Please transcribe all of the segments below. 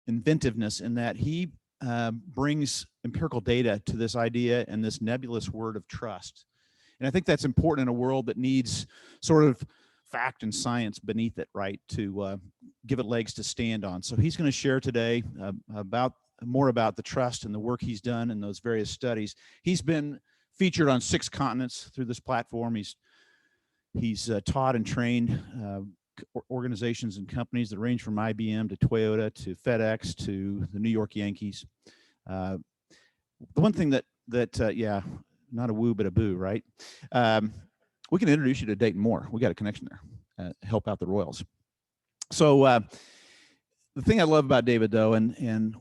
inventiveness in that he brings empirical data to this idea and this nebulous word of trust. And I think that's important in a world that needs sort of fact and science beneath it, right, to give it legs to stand on. So he's going to share today more about the trust and the work he's done in those various studies. He's been featured on 6 continents through this platform. He's taught and trained organizations and companies that range from IBM to Toyota to FedEx to the New York Yankees. The one thing that yeah, not a woo but a boo, right? We can introduce you to Dayton Moore. We got a connection there. Help out the Royals. So the thing I love about David, though, and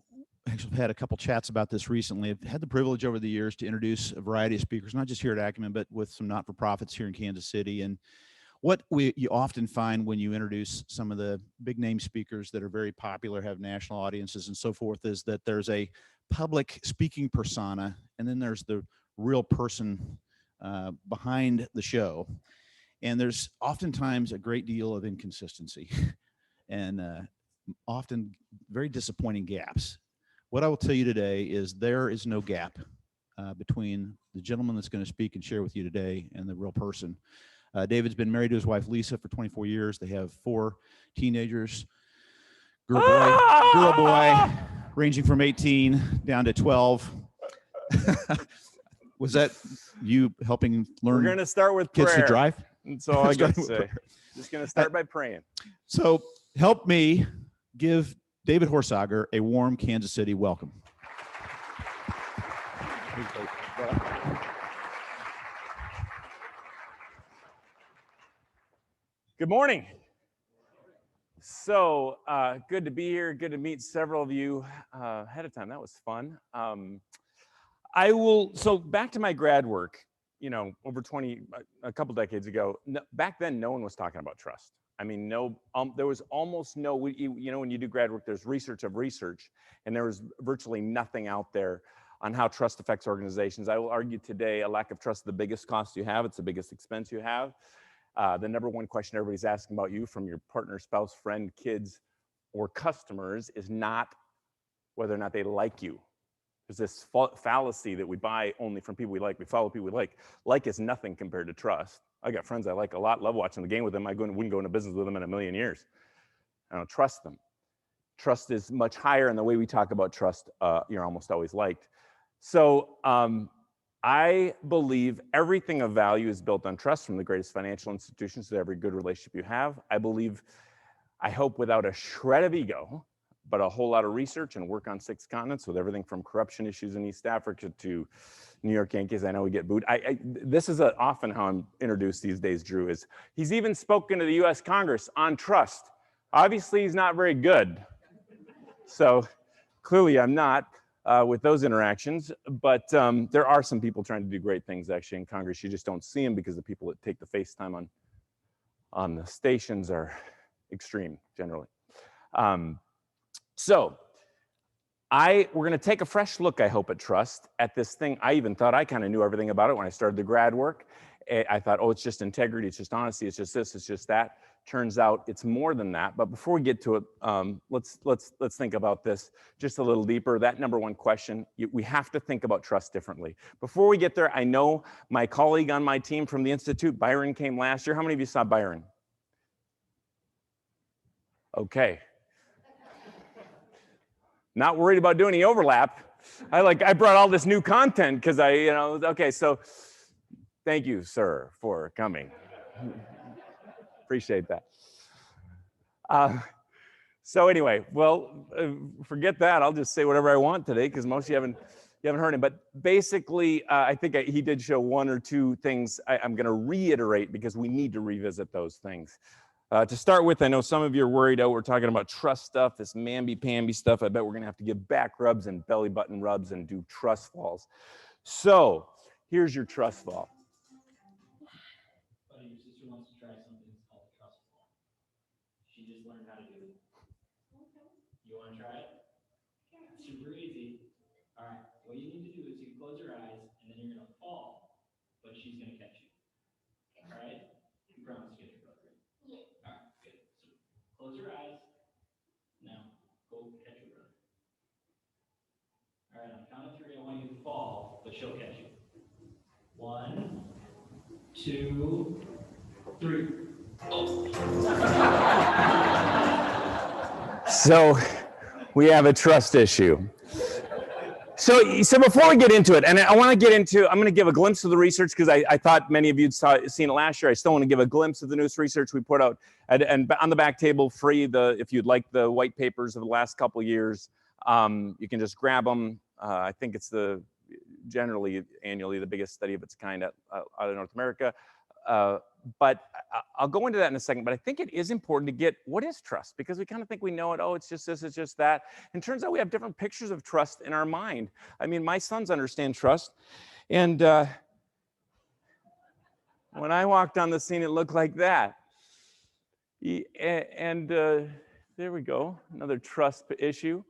actually I've had a couple chats about this recently. I've had the privilege over the years to introduce a variety of speakers, not just here at Acumen, but with some not-for-profits here in Kansas City. And what you often find when you introduce some of the big name speakers that are very popular, have national audiences and so forth, is that there's a public speaking persona, and then there's the real person behind the show. And there's oftentimes a great deal of inconsistency and often very disappointing gaps. What I will tell you today is there is no gap between the gentleman that's going to speak and share with you today and the real person. David's been married to his wife, Lisa, for 24 years. They have 4 teenagers, girl boy, ranging from 18 down to 12. Was that you helping learn? We're going to start with kids prayer. To drive? That's all I got to say. Just going to start by praying. So help me give David Horsager a warm Kansas City welcome. Good morning. So good to be here. Good to meet several of you ahead of time. That was fun. So back to my grad work, over a couple decades ago, back then, no one was talking about trust. I mean, there was almost no, when you do grad work, there's research of research, and there was virtually nothing out there on how trust affects organizations. I will argue today, a lack of trust is the biggest cost you have. It's the biggest expense you have. The number one question everybody's asking about you from your partner, spouse, friend, kids, or customers is not whether or not they like you. There's this fallacy that we buy only from people we like. We follow people we like. Like is nothing compared to trust. I got friends I like a lot, love watching the game with them. I wouldn't go into business with them in a million years. I don't trust them. Trust is much higher, and the way we talk about trust, you're almost always liked. So I believe everything of value is built on trust, from the greatest financial institutions to every good relationship you have. I hope without a shred of ego, but a whole lot of research and work on 6 continents with everything from corruption issues in East Africa to New York Yankees. I know we get booed. This is often how I'm introduced these days, Drew, is he's even spoken to the US Congress on trust. Obviously, he's not very good. So clearly I'm not with those interactions, but there are some people trying to do great things actually in Congress. You just don't see them because the people that take the FaceTime on the stations are extreme generally. So we're going to take a fresh look, I hope, at trust, at this thing. I even thought I kind of knew everything about it when I started the grad work. I thought, oh, it's just integrity, it's just honesty, it's just this, it's just that. Turns out it's more than that. But before we get to it, let's think about this just a little deeper. That number one question, we have to think about trust differently. Before we get there, I know my colleague on my team from the Institute, Byron, came last year. How many of you saw Byron? Okay. Not worried about doing any overlap. I brought all this new content because okay, so thank you, sir, for coming. Appreciate that. So anyway, well, forget that. I'll just say whatever I want today because most of you haven't heard him. But basically, I think he did show 1 or 2 things I'm going to reiterate because we need to revisit those things. To start with, I know some of you are worried, we're talking about trust stuff, this mamby-pamby stuff. I bet we're going to have to give back rubs and belly button rubs and do trust falls. So here's your trust fall. Buddy, your sister wants to try something called a trust fall. She just learned how to do it. Okay. You want to try it? Yeah. Super easy. All right. What you need to do is you close your eyes, and then you're going to fall, but she's going to catch you. Okay. All right? You promise to get your brother. Yeah. All right. Good. So close your eyes. Now, go catch your brother. right, on the count of 3, I want you to fall, but she'll catch you. 1, 2, 3. So we have a trust issue. So before we get into it, and I want to get into, I'm going to give a glimpse of the research because I thought many of you had seen it last year. I still want to give a glimpse of the newest research we put out. And on the back table, free, if you'd like the white papers of the last couple of years, you can just grab them. I think it's generally annually the biggest study of its kind out of North America. But I'll go into that in a second, but I think it is important to get what is trust, because we kind of think we know it. Oh, it's just this, it's just that. And it turns out we have different pictures of trust in our mind. I mean, my sons understand trust. And when I walked on the scene, it looked like that. And there we go, another trust issue.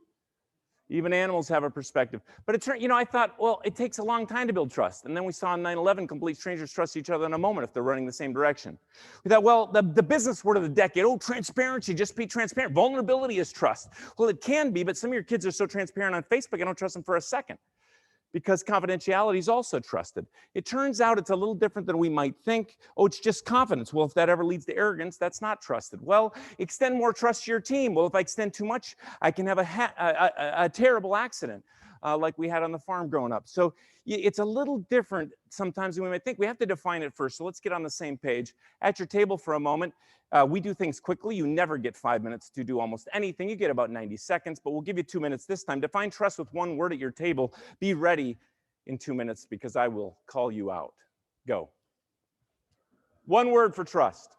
Even animals have a perspective. But it turned, I thought, well, it takes a long time to build trust. And then we saw in 9/11, complete strangers trust each other in a moment if they're running the same direction. We thought, well, the business word of the decade, transparency, just be transparent. Vulnerability is trust. Well, it can be, but some of your kids are so transparent on Facebook, I don't trust them for a second, because confidentiality is also trusted. It turns out it's a little different than we might think. Oh, it's just confidence. Well, if that ever leads to arrogance, that's not trusted. Well, extend more trust to your team. Well, if I extend too much, I can have a terrible accident like we had on the farm growing up. So it's a little different sometimes than we might think. We have to define it first. So let's get on the same page. At your table for a moment. We do things quickly. You never get 5 minutes to do almost anything. You get about 90 seconds, but we'll give you 2 minutes this time. Define trust with one word at your table. Be ready in 2 minutes because I will call you out. Go. One word for trust.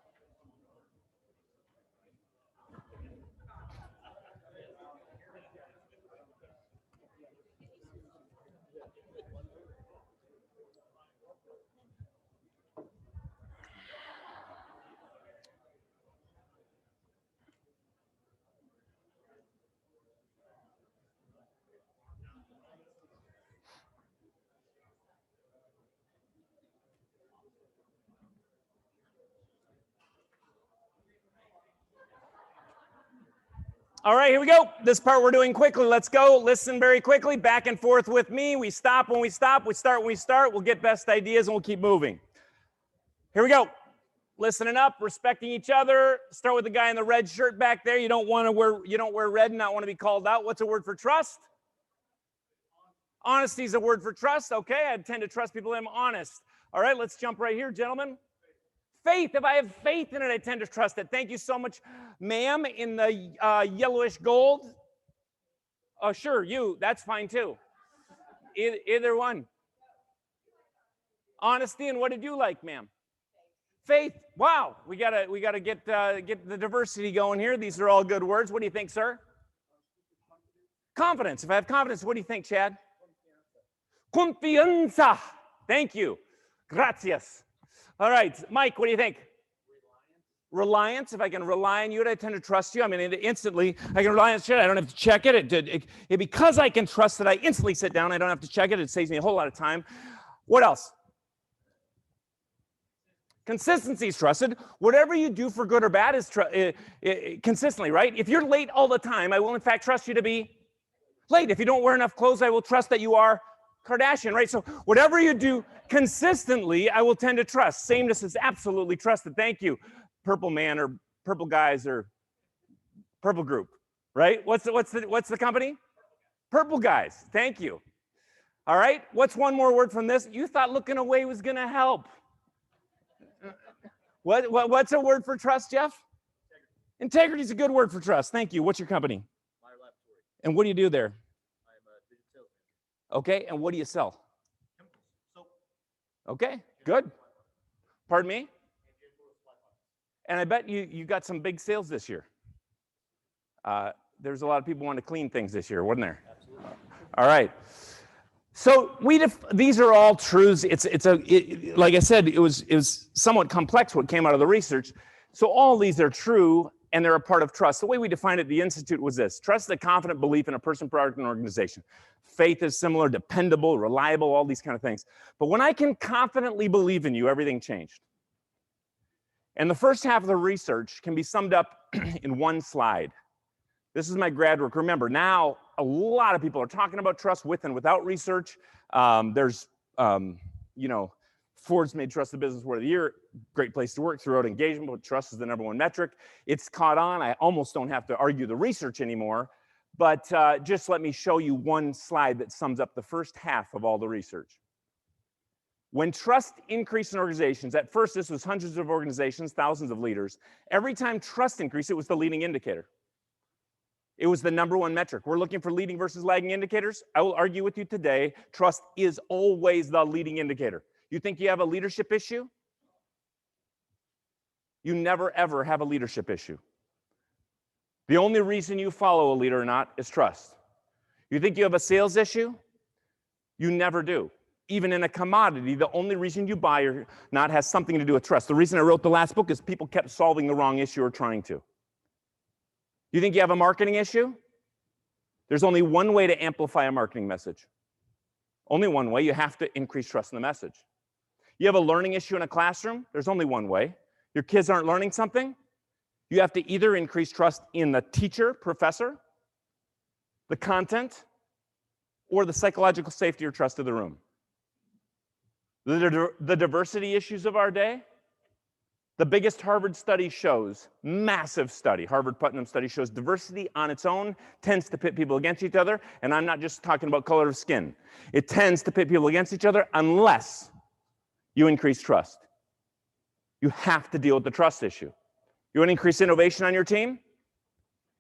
All right, here we go. This part we're doing quickly. Let's go. Listen very quickly. Back and forth with me. We stop when we stop. We start when we start. We'll get best ideas and we'll keep moving. Here we go. Listening up, respecting each other. Start with the guy in the red shirt back there. You don't wear red and not want to be called out. What's a word for trust? Honesty is a word for trust. Okay, I tend to trust people that I'm honest. All right, let's jump right here, gentlemen. Faith, if I have faith in it, I tend to trust it. Thank you so much, ma'am, in the yellowish gold. Oh, sure, you, that's fine too. Either one. Honesty, and what did you like, ma'am? Faith. Wow, we gotta get the diversity going here. These are all good words. What do you think, sir? Confidence. If I have confidence, what do you think, Chad? Confianza. Thank you. Gracias. All right, Mike, what do you think? Reliance. If I can rely on you, I tend to trust you. I mean, instantly, I can rely on shit. I don't have to check it. Because I can trust it, I instantly sit down. I don't have to check it. It saves me a whole lot of time. What else? Consistency is trusted. Whatever you do for good or bad is consistently, right? If you're late all the time, I will, in fact, trust you to be late. If you don't wear enough clothes, I will trust that you are Kardashian, right? So whatever you do consistently, I will tend to trust. Sameness is absolutely trusted. Thank you, Purple Man or Purple Guys or Purple Group, right? What's the company? Purple Guys. Thank you. All right. What's one more word from this? You thought looking away was going to help. What's a word for trust, Jeff? Integrity is a good word for trust. Thank you. What's your company? My laboratory. And what do you do there? I'm a digital salesman. Okay, and what do you sell? Soap. Okay, good. Pardon me? And I bet you got some big sales this year. There's a lot of people wanting to clean things this year, wasn't there? Absolutely. All right. So these are all truths. Like I said, it was somewhat complex what came out of the research. So all these are true, and they're a part of trust. The way we defined it at the Institute was this: trust is a confident belief in a person, product, and organization. Faith is similar, dependable, reliable, all these kind of things. But when I can confidently believe in you, everything changed. And the first half of the research can be summed up in one slide. This is my grad work. Remember, now A lot of people are talking about trust with and without research. Ford's made trust the business word of the year. Great place to work throughout engagement, but trust is the #1 metric. It's caught on. I almost don't have to argue the research anymore, but just let me show you one slide that sums up the first half of all the research. When trust increased in organizations, at first this was hundreds of organizations, thousands of leaders. Every time trust increased, it was the leading indicator. It was the #1 metric. We're looking for leading versus lagging indicators. I will argue with you today, trust is always the leading indicator. You think you have a leadership issue? You never, ever have a leadership issue. The only reason you follow a leader or not is trust. You think you have a sales issue? You never do. Even in a commodity, the only reason you buy or not has something to do with trust. The reason I wrote the last book is people kept solving the wrong issue or trying to. You think you have a marketing issue? There's only one way to amplify a marketing message. Only one way. You have to increase trust in the message. You have a learning issue in a classroom? There's only one way. Your kids aren't learning something? You have to either increase trust in the teacher, professor, the content, or the psychological safety or trust of the room. The diversity issues of our day, the biggest Harvard study shows, massive study, Harvard-Putnam study shows diversity on its own tends to pit people against each other, and I'm not just talking about color of skin. It tends to pit people against each other unless you increase trust. You have to deal with the trust issue. You want to increase innovation on your team?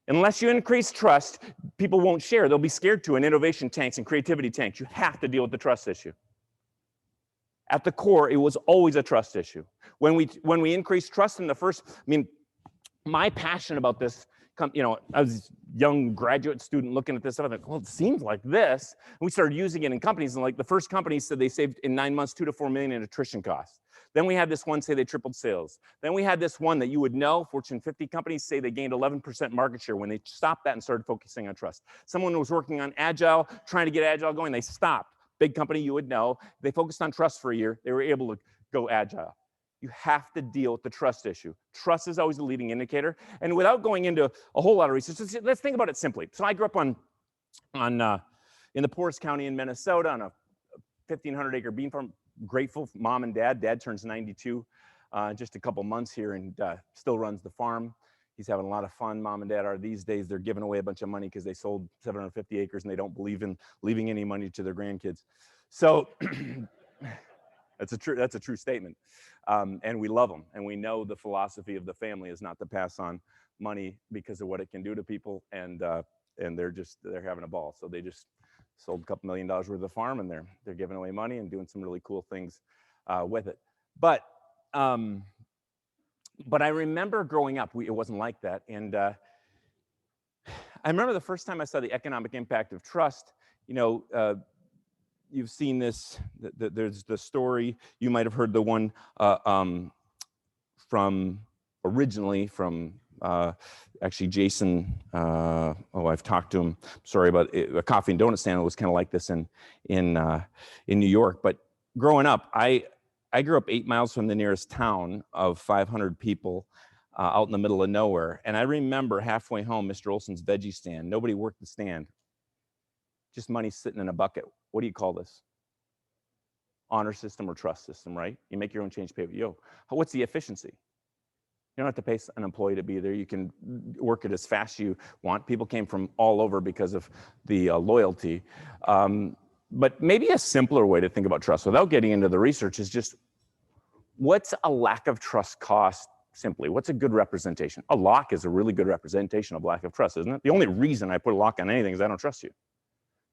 Unless you increase trust, people won't share. They'll be scared to in innovation tanks and creativity tanks. You have to deal with the trust issue. At the core, it was always a trust issue. When we increased trust in the first, my passion about this, I was a young graduate student looking at this stuff. I'm like, well, it seems like this. And we started using it in companies, and like the first company said they saved in 9 months $2 to $4 million in attrition costs. Then we had this one say they tripled sales. Then we had this one that you would know, Fortune 50 companies say they gained 11% market share when they stopped that and started focusing on trust. Someone was working on Agile, trying to get Agile going, they stopped. Big company you would know, they focused on trust for a year, they were able to go Agile. You have to deal with the trust issue. Trust is always the leading indicator. And without going into a whole lot of research, let's think about it simply. So I grew up in the poorest county in Minnesota on a 1,500-acre bean farm. Grateful mom and dad. Dad turns 92 just a couple months here and still runs the farm. He's having a lot of fun. Mom and dad are these days. They're giving away a bunch of money because they sold 750 acres and they don't believe in leaving any money to their grandkids. So that's a true statement. And we love them. And we know the philosophy of the family is not to pass on money because of what it can do to people. And they're having a ball. So they just sold a couple $1 million worth of the farm, and they're giving away money and doing some really cool things with it. But I remember growing up, it wasn't like that. And I remember the first time I saw the economic impact of trust. You've seen this. There's the story. You might have heard the one originally from actually Jason. I've talked to him. Sorry about it. A coffee and donut stand was kind of like this in New York. But growing up, I grew up 8 miles from the nearest town of 500 people out in the middle of nowhere. And I remember halfway home, Mr. Olson's veggie stand. Nobody worked the stand. Just money sitting in a bucket. What do you call this? Honor system or trust system, right? You make your own change paper. What's the efficiency? You don't have to pay an employee to be there. You can work it as fast as you want. People came from all over because of the loyalty. But maybe a simpler way to think about trust without getting into the research is just, what's a lack of trust cost simply? What's a good representation? A lock is a really good representation of lack of trust, isn't it? The only reason I put a lock on anything is I don't trust you.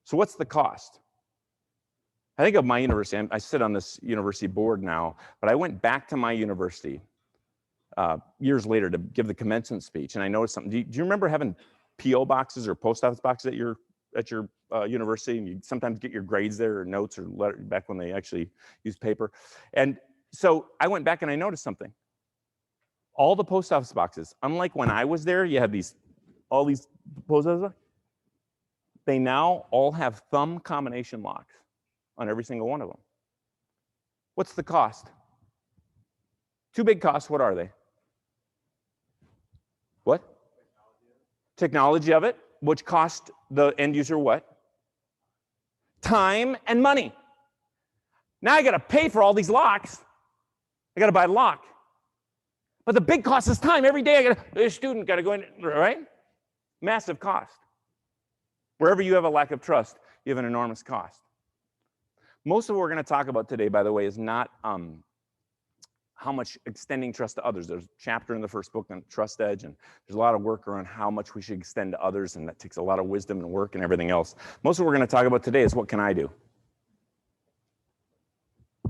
So what's the cost? I think of my university. I sit on this university board now, but I went back to my university years later to give the commencement speech, and I noticed something. Do you remember having P.O. boxes or post office boxes at your university, and you sometimes get your grades there or notes or letter back when they actually used paper? And so I went back and I noticed something. All the post office boxes, unlike when I was there, you had all these post office boxes. They now all have thumb combination locks on every single one of them. What's the cost? Two big costs. What are they? What? Technology of it. which cost the end user what? Time and money. Now I got to pay for all these locks. I got to buy a lock. But the big cost is time. Every day the student got to go in, right? Massive cost. Wherever you have a lack of trust, you have an enormous cost. Most of what we're going to talk about today, by the way, is not how much extending trust to others. There's a chapter in the first book on Trust Edge, and there's a lot of work around how much we should extend to others, and that takes a lot of wisdom and work and everything else. Most of what we're going to talk about today is what can I do?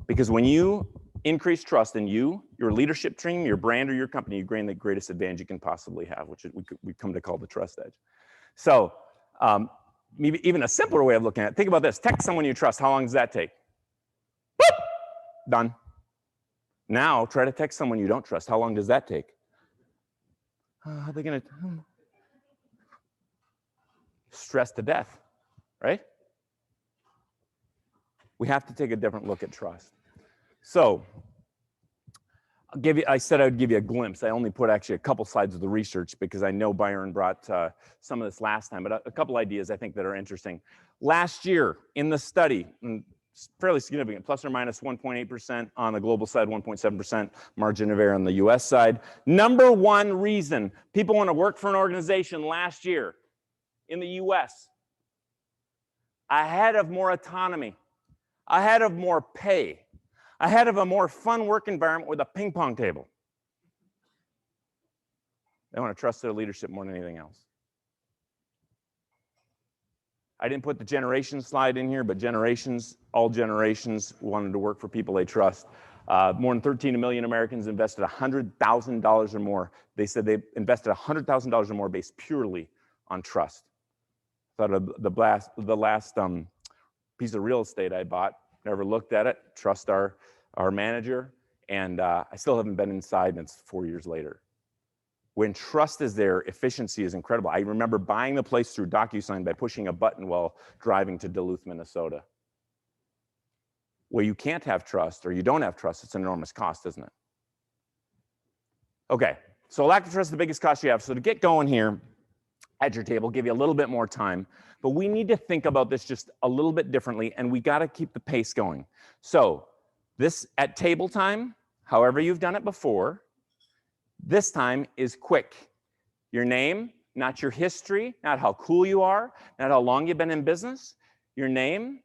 Because when you increase trust in you, your leadership team, your brand, or your company, you gain the greatest advantage you can possibly have, which we come to call the Trust Edge. So maybe even a simpler way of looking at it, think about this. Text someone you trust. How long does that take? Boop! Done. Now, try to text someone you don't trust. How long does that take? How are they going to? Stressed to death, right? We have to take a different look at trust. So, I said I would give you a glimpse. I only put actually a couple slides of the research because I know Byron brought some of this last time, but a couple ideas I think that are interesting. Last year in the study, fairly significant, plus or minus 1.8% on the global side, 1.7% margin of error on the US side. Number one reason people want to work for an organization last year in the US, ahead of more autonomy, ahead of more pay, ahead of a more fun work environment with a ping pong table. They want to trust their leadership more than anything else. I didn't put the generation slide in here, but all generations wanted to work for people they trust. More than 13 million Americans invested $100,000 or more. They said they invested $100,000 or more based purely on trust. Thought of the last piece of real estate I bought, never looked at it, trust our manager, and I still haven't been inside, and it's 4 years later. When trust is there, efficiency is incredible. I remember buying the place through DocuSign by pushing a button while driving to Duluth, Minnesota. Where you can't have trust or you don't have trust, it's an enormous cost, isn't it? Okay, so lack of trust is the biggest cost you have. So to get going here at your table, give you a little bit more time, but we need to think about this just a little bit differently, and we got to keep the pace going. So this at table time, however you've done it before, this time is quick. Your name, not your history, not how cool you are, not how long you've been in business, your name,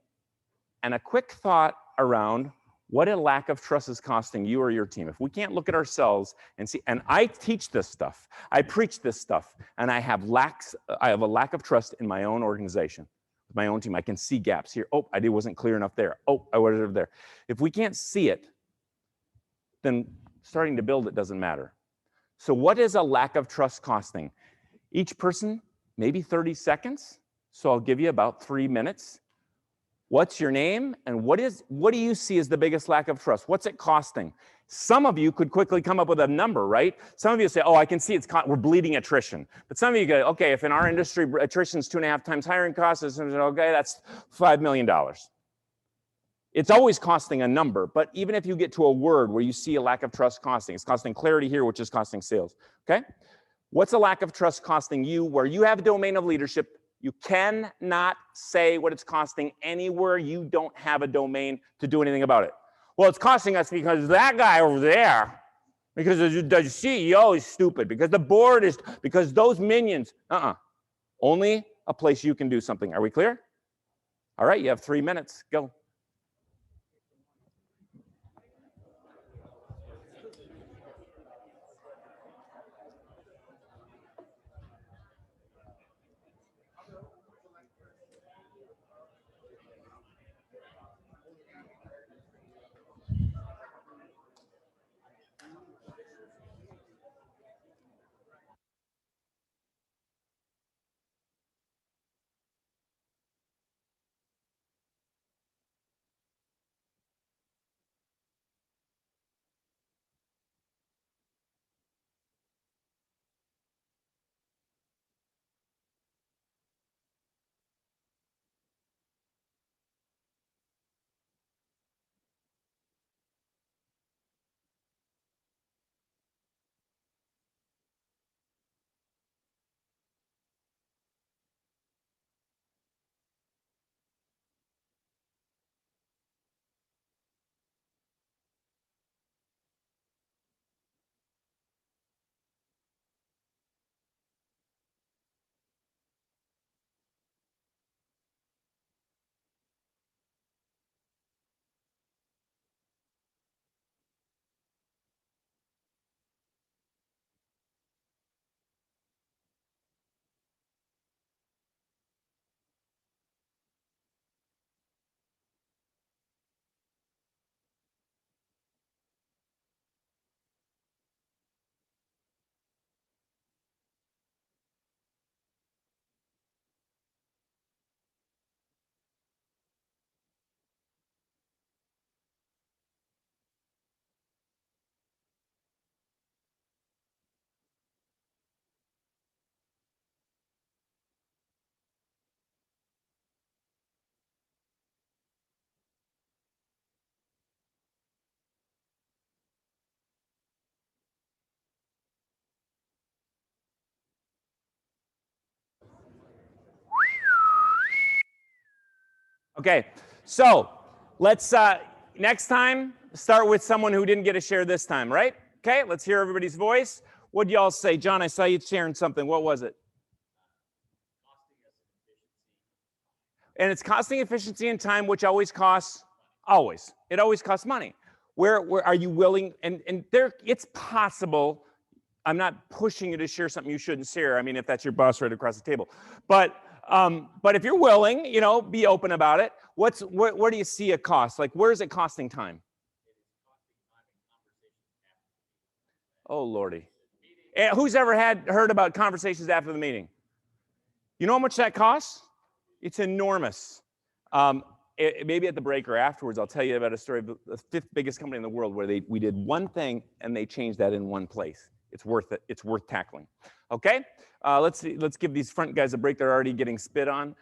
and a quick thought around what a lack of trust is costing you or your team. If we can't look at ourselves and see, and I teach this stuff, I preach this stuff, and I have a lack of trust in my own organization, my own team. I can see gaps here. Oh, I wasn't clear enough there. Oh, I was over there. If we can't see it, then starting to build it doesn't matter. So what is a lack of trust costing? Each person, maybe 30 seconds. So I'll give you about 3 minutes. What's your name? And what do you see as the biggest lack of trust? What's it costing? Some of you could quickly come up with a number, right? Some of you say, oh, I can see we're bleeding attrition. But some of you go, okay, if in our industry attrition is 2.5 times hiring costs, okay, that's $5 million. It's always costing a number, but even if you get to a word where you see a lack of trust costing, it's costing clarity here, which is costing sales, okay? What's a lack of trust costing you where you have a domain of leadership? You cannot say what it's costing anywhere you don't have a domain to do anything about it. Well, it's costing us because that guy over there, because the CEO is stupid, because the board is, because those minions, Only a place you can do something. Are we clear? All right, you have 3 minutes, go. Okay, so let's, next time, start with someone who didn't get a share this time, right? Okay, let's hear everybody's voice. What'd y'all say? John, I saw you sharing something. What was it? And it's costing efficiency and time, which always costs, always. It always costs money. Where are you willing, and there, it's possible, I'm not pushing you to share something you shouldn't share. I mean, if that's your boss right across the table. But if you're willing, you know, be open about it. Where do you see a cost? Like, where is it costing time? Oh, Lordy. Who's ever heard about conversations after the meeting? You know how much that costs? It's enormous. Maybe at the break or afterwards, I'll tell you about a story of the 5th biggest company in the world where we did one thing and they changed that in one place. It's worth it. It's worth tackling. Okay, let's give these front guys a break. They're already getting spit on.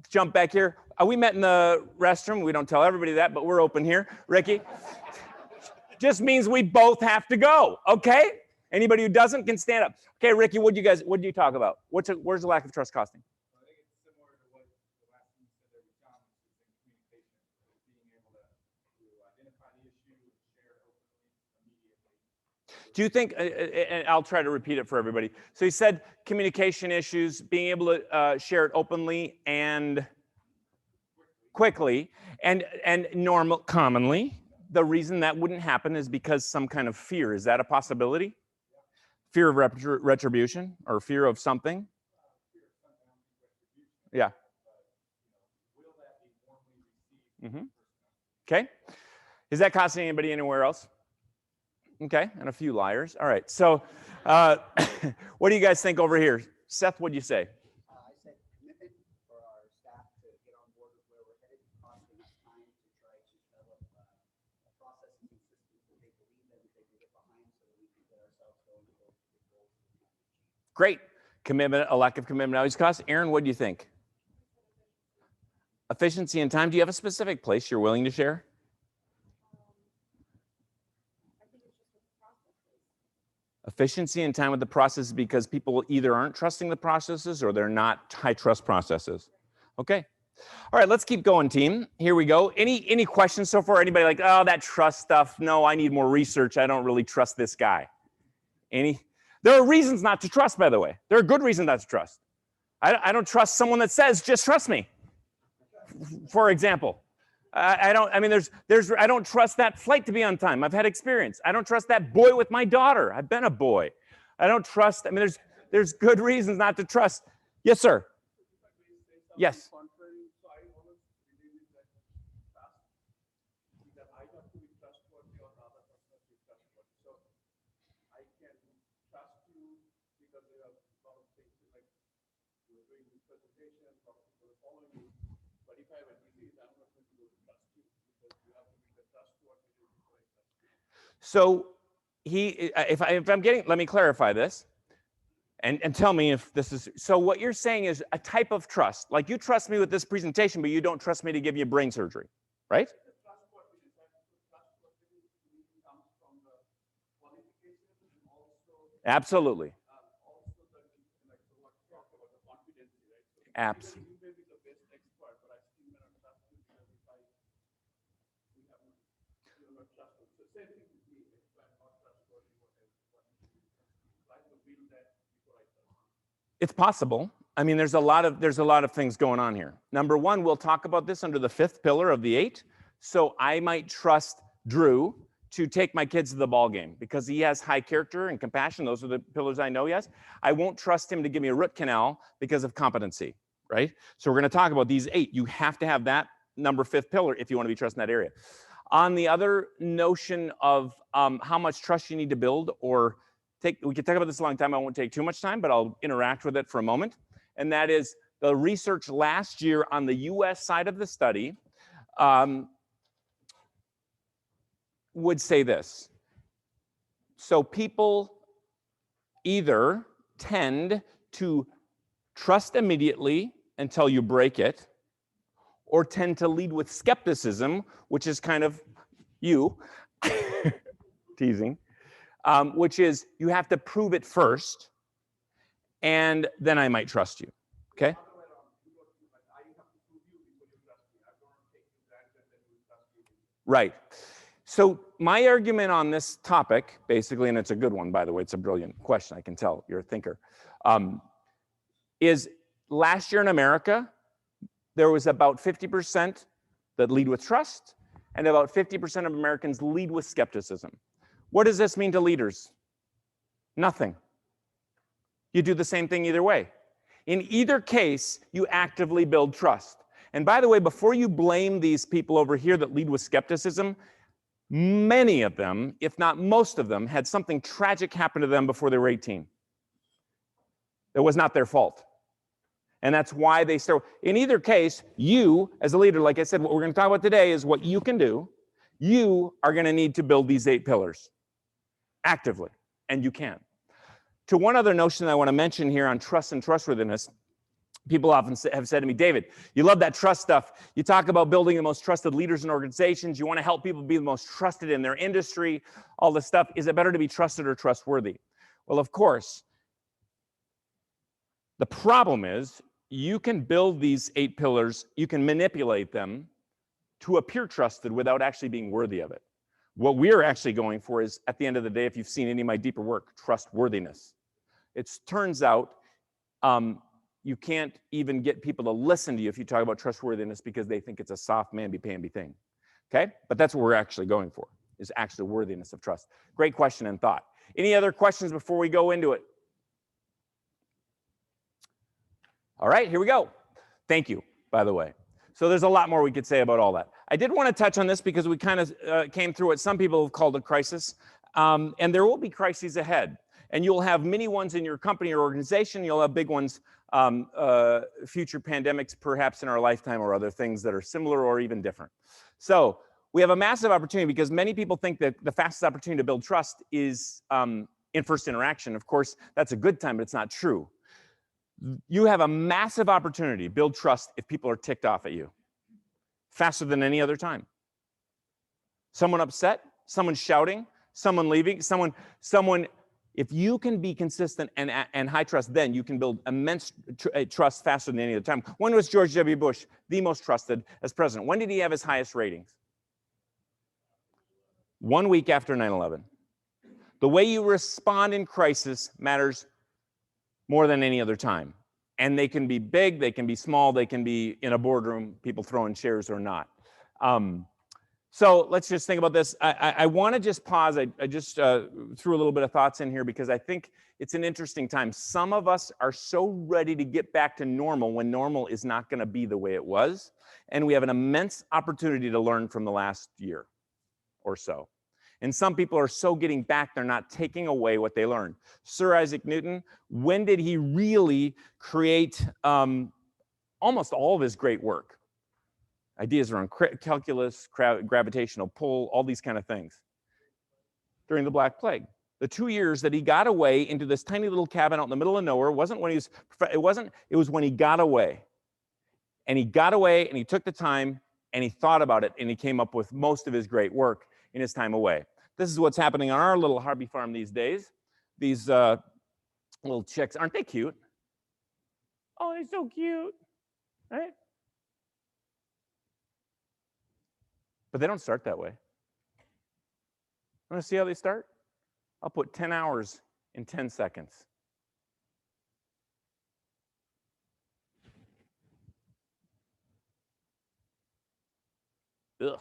Jump back here. We met in the restroom. We don't tell everybody that, but we're open here. Ricky, just means we both have to go. Okay. Anybody who doesn't can stand up. Okay, Ricky, what did you talk about? Where's the lack of trust costing? I think it's similar to what the last thing you said there with John, which is in communication, being able to identify the issue and share it openly immediately. Do you think, and I'll try to repeat it for everybody. So he said communication issues, being able to share it openly and quickly, and commonly. The reason that wouldn't happen is because some kind of fear. Is that a possibility? Fear of retribution or fear of something? Yeah. Okay. Is that costing anybody anywhere else? Okay, and a few liars. All right. So, what do you guys think over here? Seth, what do you say? I said commitment for our staff to get on board with where we're headed, costing us time to try to develop processes and systems that they believe that they can get behind so that we can get ourselves going to those big goals that we want to achieve. Great. Commitment, a lack of commitment always costs. Aaron, what do you think? Efficiency and time. Do you have a specific place you're willing to share? Efficiency and time with the process because people either aren't trusting the processes or they're not high trust processes. Okay. All right, let's keep going, team. Here we go. Any questions so far? Anybody like, oh, that trust stuff? No, I need more research. I don't really trust this guy. Any? There are reasons not to trust, by the way. There are good reasons not to trust. I don't trust someone that says, just trust me. For example. I don't trust that flight to be on time. I've had experience. I don't trust that boy with my daughter. I've been a boy. I don't trust, there's good reasons not to trust. Yes, sir. Yes. So if I'm getting, let me clarify this and tell me if this is, so what you're saying is a type of trust, like you trust me with this presentation, but you don't trust me to give you brain surgery, right? Absolutely. Absolutely. It's possible. I mean, there's a lot of things going on here. Number one, we'll talk about this under the 5th pillar of the 8. So I might trust Drew to take my kids to the ball game because he has high character and compassion. Those are the pillars I know he has. I won't trust him to give me a root canal because of competency, right? So we're going to talk about these 8. You have to have that number 5th pillar if you want to be trusted in that area. On the other notion of how much trust you need to build or we could talk about this a long time. I won't take too much time, but I'll interact with it for a moment. And that is the research last year on the US side of the study would say this. So people either tend to trust immediately until you break it, or tend to lead with skepticism, which is kind of you, teasing. Which is you have to prove it first, and then I might trust you. Okay? Right. So my argument on this topic, basically, and it's a good one, by the way, it's a brilliant question, I can tell you're a thinker, is last year in America, there was about 50% that lead with trust, and about 50% of Americans lead with skepticism. What does this mean to leaders? Nothing. You do the same thing either way. In either case, you actively build trust. And by the way, before you blame these people over here that lead with skepticism, many of them, if not most of them, had something tragic happen to them before they were 18. It was not their fault. And that's why they start. In either case, you, as a leader, like I said, what we're going to talk about today is what you can do. You are going to need to build these 8 pillars actively, and you can. To one other notion that I want to mention here on trust and trustworthiness, people often have said to me, David, you love that trust stuff. You talk about building the most trusted leaders in organizations. You want to help people be the most trusted in their industry, all this stuff. Is it better to be trusted or trustworthy? Well, of course. The problem is you can build these 8 pillars, you can manipulate them to appear trusted without actually being worthy of it. What we're actually going for is, at the end of the day, if you've seen any of my deeper work, trustworthiness. It turns out you can't even get people to listen to you if you talk about trustworthiness because they think it's a soft mamby-pamby thing, okay? But that's what we're actually going for, is actually worthiness of trust. Great question and thought. Any other questions before we go into it? All right, here we go. Thank you, by the way. So there's a lot more we could say about all that. I did want to touch on this because we kind of came through what some people have called a crisis, and there will be crises ahead. And you'll have mini ones in your company or organization. You'll have big ones, future pandemics, perhaps in our lifetime, or other things that are similar or even different. So we have a massive opportunity because many people think that the fastest opportunity to build trust is in first interaction. Of course, that's a good time, but it's not true. You have a massive opportunity to build trust if people are ticked off at you faster than any other time. Someone upset, someone shouting, someone leaving, someone, if you can be consistent and high trust, then you can build immense trust faster than any other time. When was George W. Bush the most trusted as president? When did he have his highest ratings? 1 week after 9/11. The way you respond in crisis matters more than any other time. And they can be big, they can be small, they can be in a boardroom, people throwing chairs or not. So let's just think about this. I want to just pause. I just threw a little bit of thoughts in here because I think it's an interesting time. Some of us are so ready to get back to normal when normal is not going to be the way it was. And we have an immense opportunity to learn from the last year or so. And some people are so getting back, they're not taking away what they learned. Sir Isaac Newton, when did he really create almost all of his great work? Ideas around calculus, gravitational pull, all these kind of things. During the Black Plague. The 2 years that he got away into this tiny little cabin out in the middle of nowhere wasn't when he was, it was when he got away. And he got away and he took the time and he thought about it and he came up with most of his great work in his time away. This is what's happening on our little Harvey farm these days. These little chicks, aren't they cute? Oh, they're so cute, right? But they don't start that way. Want to see how they start? I'll put 10 hours in 10 seconds. Ugh.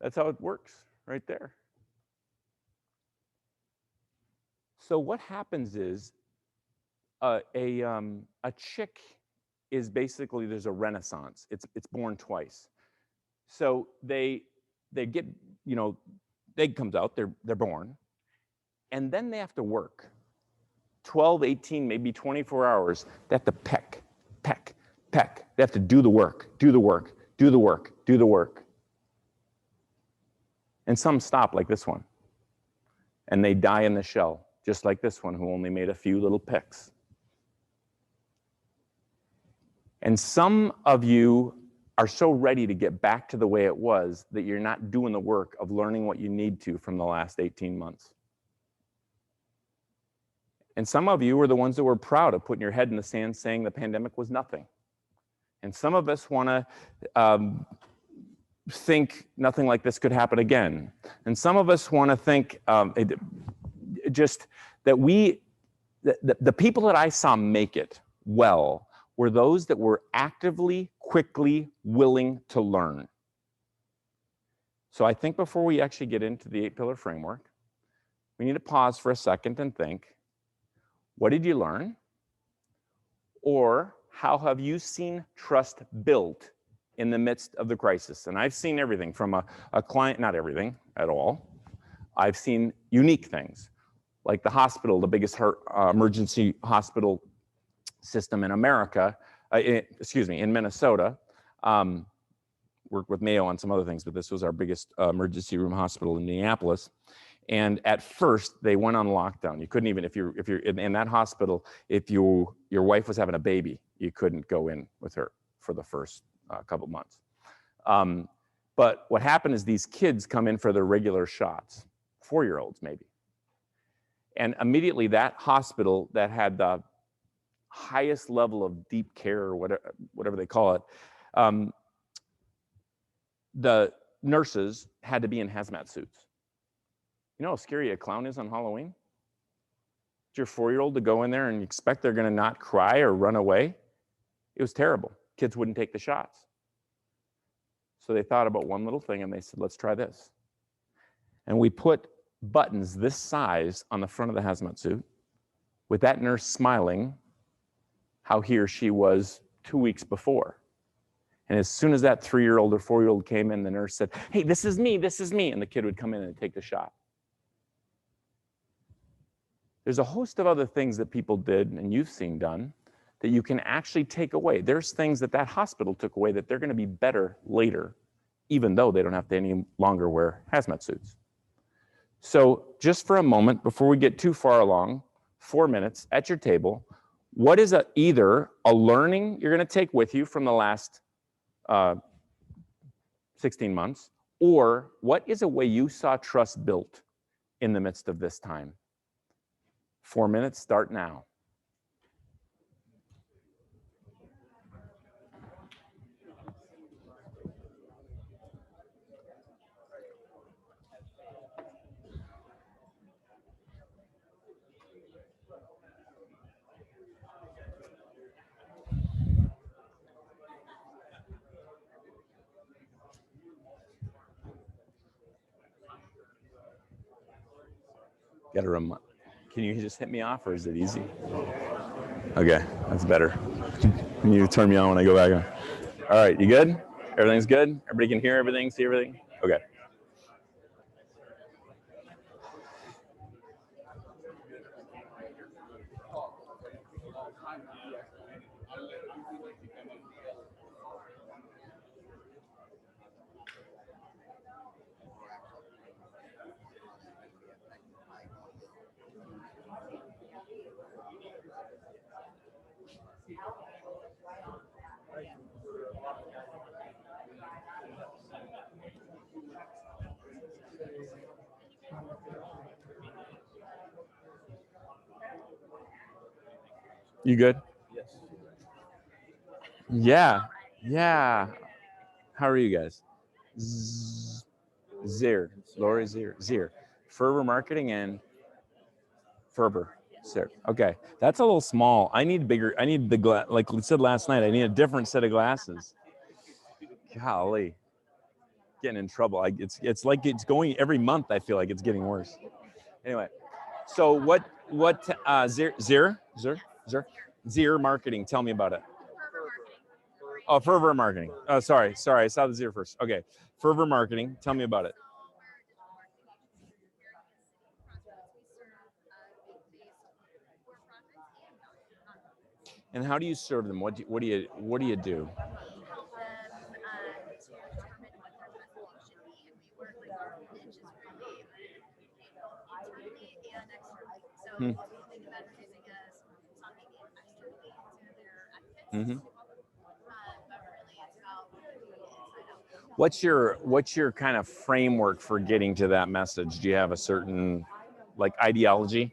That's how it works right there. So what happens is a chick is basically, there's a renaissance. It's born twice. So they get, egg comes out, they're born, and then they have to work 12, 18, maybe 24 hours. They have to peck. They have to do the work. And some stop like this one. And they die in the shell, just like this one who only made a few little pecks. And some of you are so ready to get back to the way it was that you're not doing the work of learning what you need to from the last 18 months. And some of you were the ones that were proud of putting your head in the sand saying the pandemic was nothing. And some of us want to think nothing like this could happen again. And some of us want to think just that the people that I saw make it well were those that were actively, quickly willing to learn. So I think before we actually get into the 8-pillar framework, we need to pause for a second and think, what did you learn? Or how have you seen trust built in the midst of the crisis? And I've seen everything from a client, not everything at all. I've seen unique things, like the hospital, the biggest emergency hospital system in America, in Minnesota. Worked with Mayo on some other things, but this was our biggest emergency room hospital in Minneapolis. And at first, they went on lockdown. You couldn't even, if you're in that hospital, if your wife was having a baby, you couldn't go in with her for the first couple months. But what happened is these kids come in for their regular shots, 4-year-olds maybe. And immediately that hospital that had the highest level of deep care, or whatever they call it, the nurses had to be in hazmat suits. You know how scary a clown is on Halloween? It's your 4-year-old to go in there and expect they're going to not cry or run away. It was terrible. Kids wouldn't take the shots. So they thought about one little thing and they said, let's try this. And we put buttons this size on the front of the hazmat suit with that nurse smiling how he or she was 2 weeks before. And as soon as that 3-year-old or 4-year-old came in, the nurse said, hey, this is me, and the kid would come in and take the shot. There's a host of other things that people did and you've seen done that you can actually take away. There's things that hospital took away that they're going to be better later, even though they don't have to any longer wear hazmat suits. So just for a moment, before we get too far along, 4 minutes at your table, what is either a learning you're going to take with you from the last 16 months, or what is a way you saw trust built in the midst of this time? 4 minutes, start now. Got to remind. Can you just hit me off, or is it easy? Okay, that's better. Can you turn me on when I go back on? All right, you good? Everything's good? Everybody can hear everything, see everything? Okay. You good? Yes. Yeah. How are you guys? Zir. Lori Zir. Fervor Marketing and Ferber. Zir. Okay. That's a little small. I need bigger. I need like we said last night, I need a different set of glasses. Golly. Getting in trouble. It's like it's going every month. I feel like it's getting worse. Anyway, so what Zir Marketing, tell me about it. Oh, Fervor Marketing. Oh, sorry, I saw the Zir first. Okay, Fervor Marketing, tell me about it. And how do you serve them? What do you do? Mm-hmm. What's your kind of framework for getting to that message? Do you have a certain like ideology?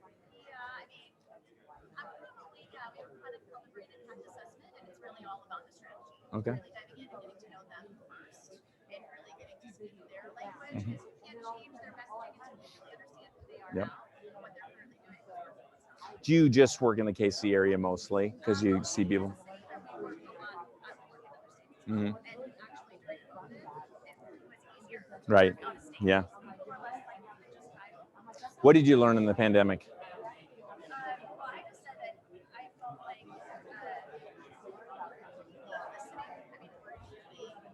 Okay. really diving in and getting to know them first, and really getting to speak their language, Mhm. because you can't change their messaging until you really understand who they are Yep. now, what they're currently doing. Do you just work in the KC area mostly because you see people? I've worked a lot. I've worked in other states as Mhm. well. And actually during COVID, it was easier to Right. work out of state. Yeah. People were less likely to just dial. What did you learn in the pandemic? Well, I just said that I felt like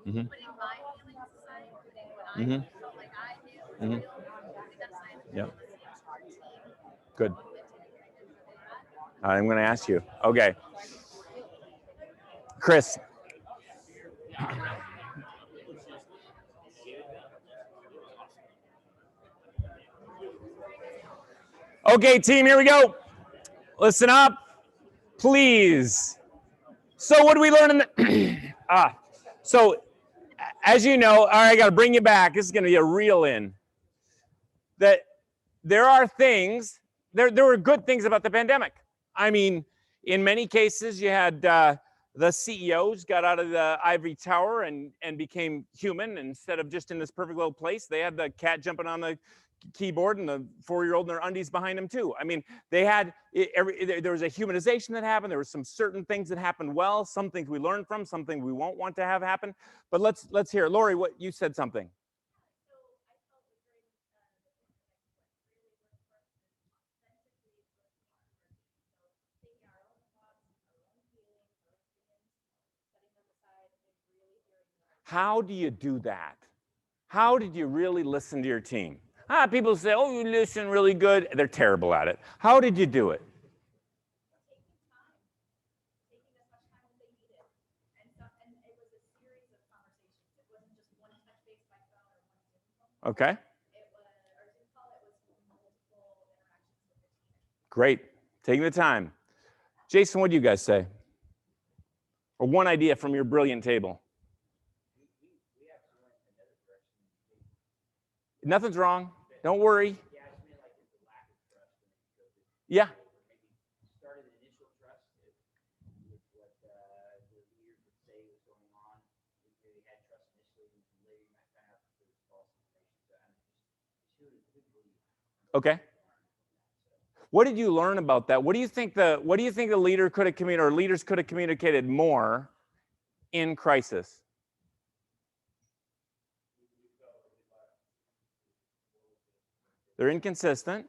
Mhm. putting my feelings aside, putting what I Mhm. felt like I knew was Mhm. real, putting that aside and Yep. listening to our team. Good. What did very good for that. I'm going to ask you. Okay. Chris. Okay, team, here we go. Listen up, please. So what do we learn in the so as you know, all right, I got to bring you back. This is going to be a reel in. That there are things, there were good things about the pandemic. I mean, in many cases, you had the CEOs got out of the ivory tower and became human instead of just in this perfect little place. They had the cat jumping on the keyboard and the 4-year-old in their undies behind him too. I mean, they had there was a humanization that happened. There were some certain things that happened well, some things we learned from, something we won't want to have happen. But let's hear, Lori, what you said something. How do you do that? How did you really listen to your team? People say, oh, you listen really good. They're terrible at it. How did you do it? Okay. Great. Taking the time. Jason, what do you guys say? Or one idea from your brilliant table. Nothing's wrong. Don't worry. Yeah. Started an initial trust with what the leaders would say was going on. We really had trust initially, and later you might find out that there was false information. So I'm just believe. Okay. What did you learn about that? What do you think the leader could have communicated, or leaders could have communicated more in crisis? They're inconsistent.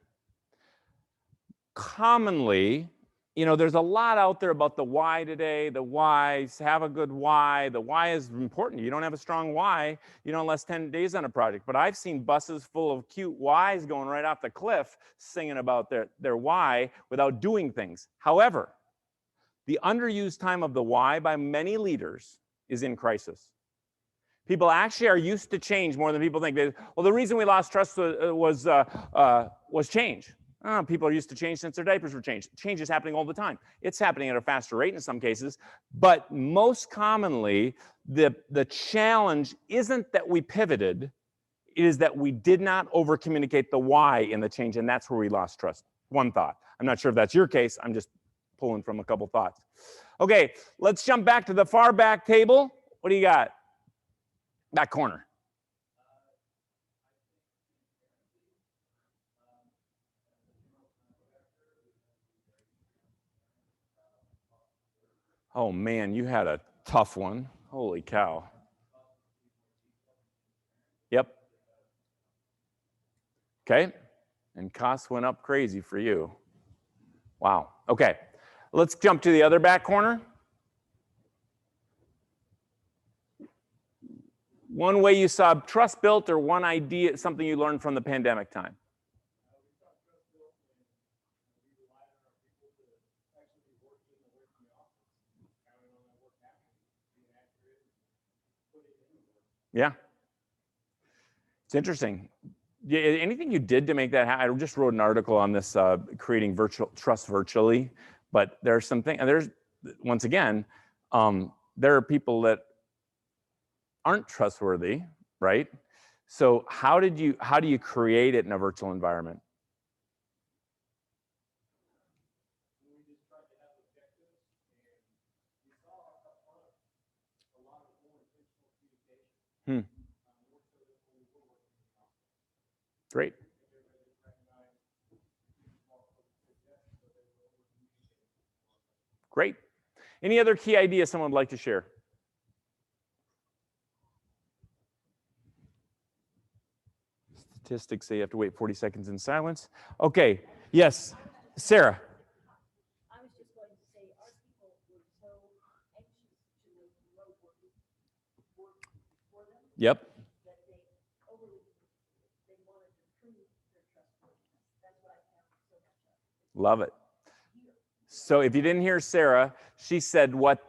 Commonly, you know, there's a lot out there about the why today, the whys, have a good why. The why is important. You don't have a strong why, you don't last 10 days on a project. But I've seen buses full of cute whys going right off the cliff singing about their why without doing things. However, the underused time of the why by many leaders is in crisis. People actually are used to change more than people think. Well, the reason we lost trust was change. People are used to change since their diapers were changed. Change is happening all the time. It's happening at a faster rate in some cases, but most commonly, the challenge isn't that we pivoted, it is that we did not over-communicate the why in the change, and that's where we lost trust. One thought. I'm not sure if that's your case. I'm just pulling from a couple thoughts. Okay, let's jump back to the far back table. What do you got? Back corner. Oh man, you had a tough one. Holy cow. Yep. Okay. And costs went up crazy for you. Wow. Okay. Let's jump to the other back corner. One way you saw trust built, or one idea, something you learned from the pandemic time. Yeah. It's interesting. Anything you did to make that happen? I just wrote an article on this, creating virtual trust virtually, but there's something, and there's, once again, there are people that aren't trustworthy, right? So how do you create it in a virtual environment? Great. Great. Any other key ideas someone would like to share? Statistics say you have to wait 40 seconds in silence. Okay. Yes. Sarah. I was just going to say, our people were so anxious to make the road work for them Yep. that they wanted to prove their trustworthiness. That's what I found so much of. Love it. So if you didn't hear Sarah, she said what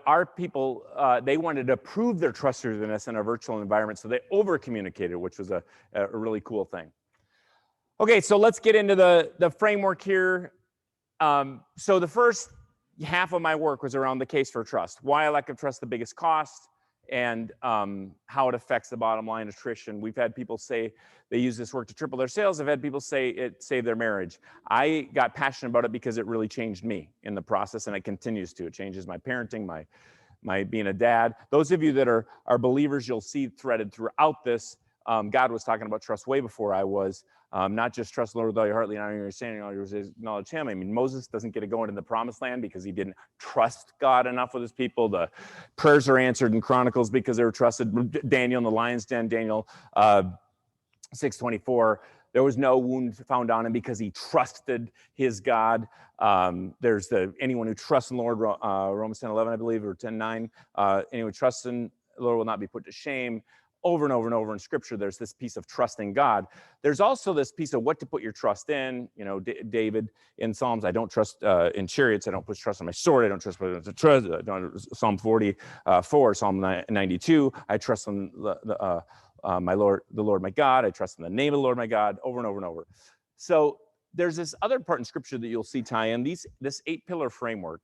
our people, they wanted to prove their trustworthiness in a virtual environment, so they over-communicated, which was a really cool thing. Okay, so let's get into the framework here. So the first half of my work was around the case for trust. Why a lack of trust the biggest cost, and how it affects the bottom line attrition. We've had people say they use this work to triple their sales. I've had people say it saved their marriage. I got passionate about it because it really changed me in the process, and it continues to. It changes my parenting, my being a dad. Those of you that are believers, you'll see threaded throughout this. God was talking about trust way before I was. Not just trust the Lord with all your heart, lean on your understanding, all your ways, acknowledge Him. I mean, Moses doesn't get to go into the promised land because he didn't trust God enough with his people. The prayers are answered in Chronicles because they were trusted. Daniel in the lion's den, Daniel 6:24. There was no wound found on him because he trusted his God. There's anyone who trusts in the Lord, Romans 10:11, I believe, or 10:9. Anyone who trusts in the Lord will not be put to shame. Over and over and over in Scripture, there's this piece of trusting God. There's also this piece of what to put your trust in. You know, David in Psalms, I don't trust in chariots. I don't put trust in my sword. I don't trust Psalm 44, Psalm 92. I trust in my Lord, the Lord my God. I trust in the name of the Lord my God. Over and over and over. So there's this other part in Scripture that you'll see tie in this 8-pillar framework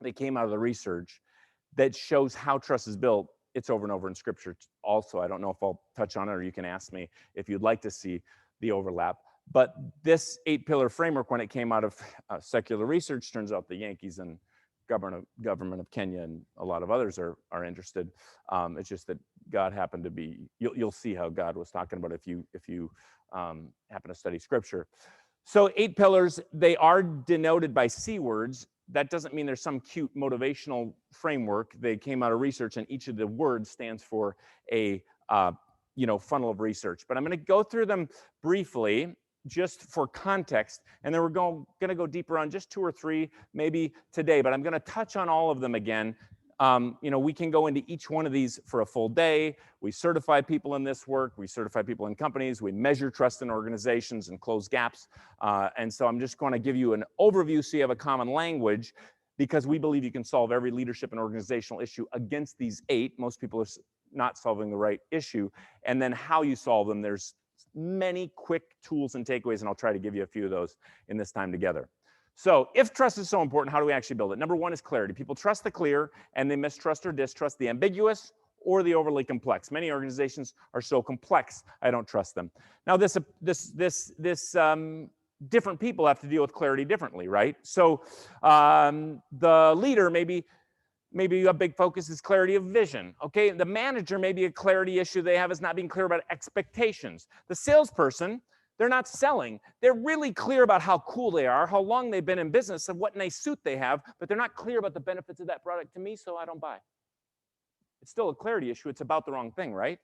that came out of the research that shows how trust is built. It's over and over in Scripture also. I don't know if I'll touch on it, or you can ask me if you'd like to see the overlap. But this 8-pillar framework, when it came out of secular research, turns out the Yankees and government of Kenya and a lot of others are interested. It's just that God happened to be, you'll see how God was talking about it if you happen to study Scripture. So 8 pillars, they are denoted by C words. That doesn't mean there's some cute motivational framework. They came out of research, and each of the words stands for a funnel of research. But I'm going to go through them briefly, just for context, and then we're going to go deeper on just 2 or 3 maybe today. But I'm going to touch on all of them again. We can go into each one of these for a full day. We certify people in this work. We certify people in companies. We measure trust in organizations and close gaps. And so I'm just going to give you an overview so you have a common language, because we believe you can solve every leadership and organizational issue against these 8. Most people are not solving the right issue. And then how you solve them, there's many quick tools and takeaways, and I'll try to give you a few of those in this time together. So if trust is so important, how do we actually build it? Number 1 is clarity. People trust the clear, and they mistrust or distrust the ambiguous or the overly complex. Many organizations are so complex, I don't trust them. Now, different people have to deal with clarity differently, right? So the leader, maybe a big focus is clarity of vision, okay? The manager, maybe a clarity issue they have is not being clear about expectations. The salesperson, they're not selling. They're really clear about how cool they are, how long they've been in business, and what nice suit they have, but they're not clear about the benefits of that product to me, so I don't buy. It's still a clarity issue. It's about the wrong thing, right?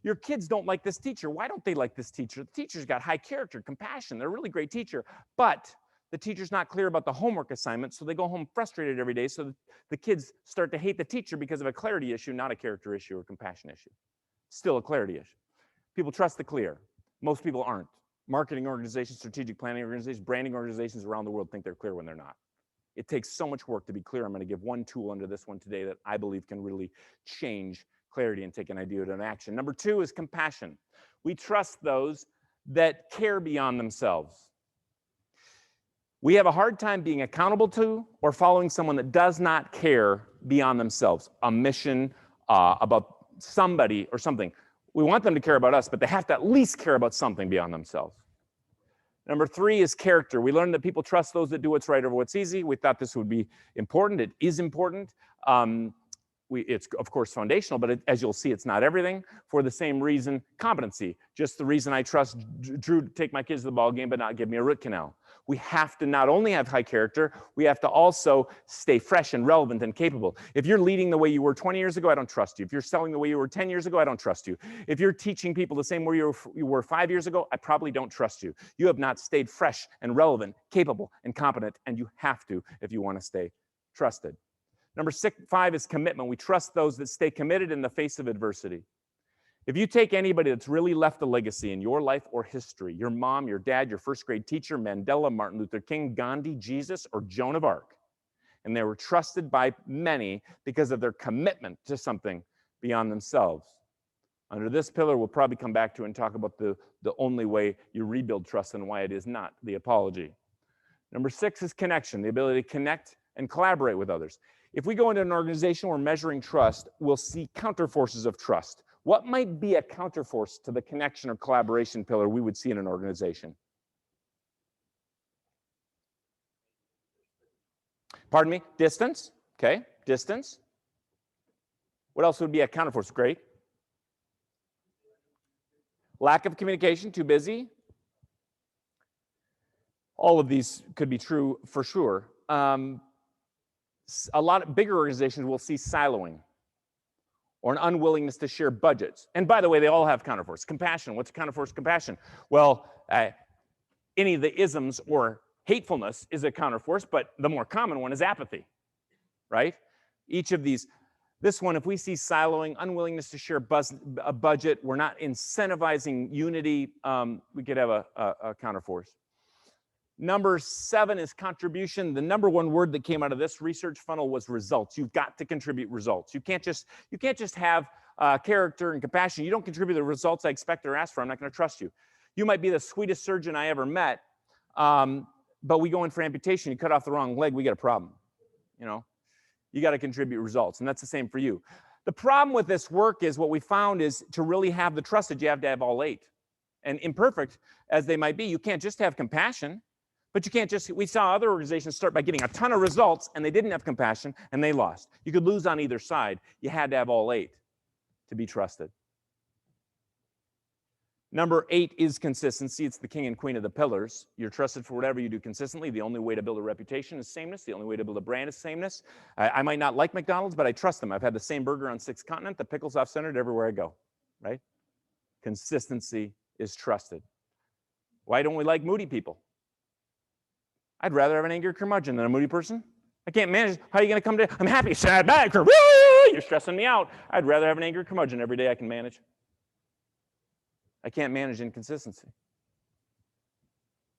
Your kids don't like this teacher. Why don't they like this teacher? The teacher's got high character, compassion. They're a really great teacher, but the teacher's not clear about the homework assignment, so they go home frustrated every day, so the kids start to hate the teacher because of a clarity issue, not a character issue or compassion issue. Still a clarity issue. People trust the clear. Most people aren't. Marketing organizations, strategic planning organizations, branding organizations around the world think they're clear when they're not. It takes so much work to be clear. I'm going to give one tool under this one today that I believe can really change clarity and take an idea to an action. Number 2 is compassion. We trust those that care beyond themselves. We have a hard time being accountable to or following someone that does not care beyond themselves, a mission about somebody or something. We want them to care about us, but they have to at least care about something beyond themselves. Number 3 is character. We learned that people trust those that do what's right over what's easy. We thought this would be important. It is important. it's of course foundational, but as you'll see, it's not everything. For the same reason, competency, just the reason I trust Drew to take my kids to the ball game, but not give me a root canal. We have to not only have high character, we have to also stay fresh and relevant and capable. If you're leading the way you were 20 years ago, I don't trust you. If you're selling the way you were 10 years ago, I don't trust you. If you're teaching people the same way you were 5 years ago, I probably don't trust you. You have not stayed fresh and relevant, capable and competent, and you have to if you want to stay trusted. Number 5 is commitment. We trust those that stay committed in the face of adversity. If you take anybody that's really left a legacy in your life or history, your mom, your dad, your first grade teacher, Mandela, Martin Luther King, Gandhi, Jesus, or Joan of Arc, and they were trusted by many because of their commitment to something beyond themselves. Under this pillar, we'll probably come back to and talk about the only way you rebuild trust and why it is not the apology. Number 6 is connection, the ability to connect and collaborate with others. If we go into an organization where we're measuring trust, we'll see counterforces of trust. What might be a counterforce to the connection or collaboration pillar we would see in an organization? Pardon me? Distance. Okay, distance. What else would be a counterforce? Great. Lack of communication, too busy. All of these could be true for sure. A lot of bigger organizations will see siloing or an unwillingness to share budgets. And by the way, they all have counterforce. Compassion. What's counterforce compassion? Well, any of the isms or hatefulness is a counterforce, but the more common one is apathy, right? Each of these, this one, if we see siloing, unwillingness to share a budget, we're not incentivizing unity, we could have a counterforce. Number 7 is contribution. The number 1 word that came out of this research funnel was results. You've got to contribute results. You can't just have character and compassion. You don't contribute the results I expect or ask for, I'm not going to trust you. You might be the sweetest surgeon I ever met, but we go in for amputation, you cut off the wrong leg, we got a problem. You know, you got to contribute results, and that's the same for you. The problem with this work is what we found is to really have the trusted, you have to have all 8. And imperfect as they might be, you can't just have compassion. But you can't just, we saw other organizations start by getting a ton of results and they didn't have compassion and they lost. You could lose on either side. You had to have all 8 to be trusted. Number 8 is consistency. It's the king and queen of the pillars. You're trusted for whatever you do consistently. The only way to build a reputation is sameness. The only way to build a brand is sameness. I might not like McDonald's, but I trust them. I've had the same burger on 6 continents. The pickle's off-centered everywhere I go, right? Consistency is trusted. Why don't we like moody people? I'd rather have an angry curmudgeon than a moody person. I can't manage. How are you going to come to? I'm happy, sad, bad. You're stressing me out. I'd rather have an angry curmudgeon every day I can manage. I can't manage inconsistency.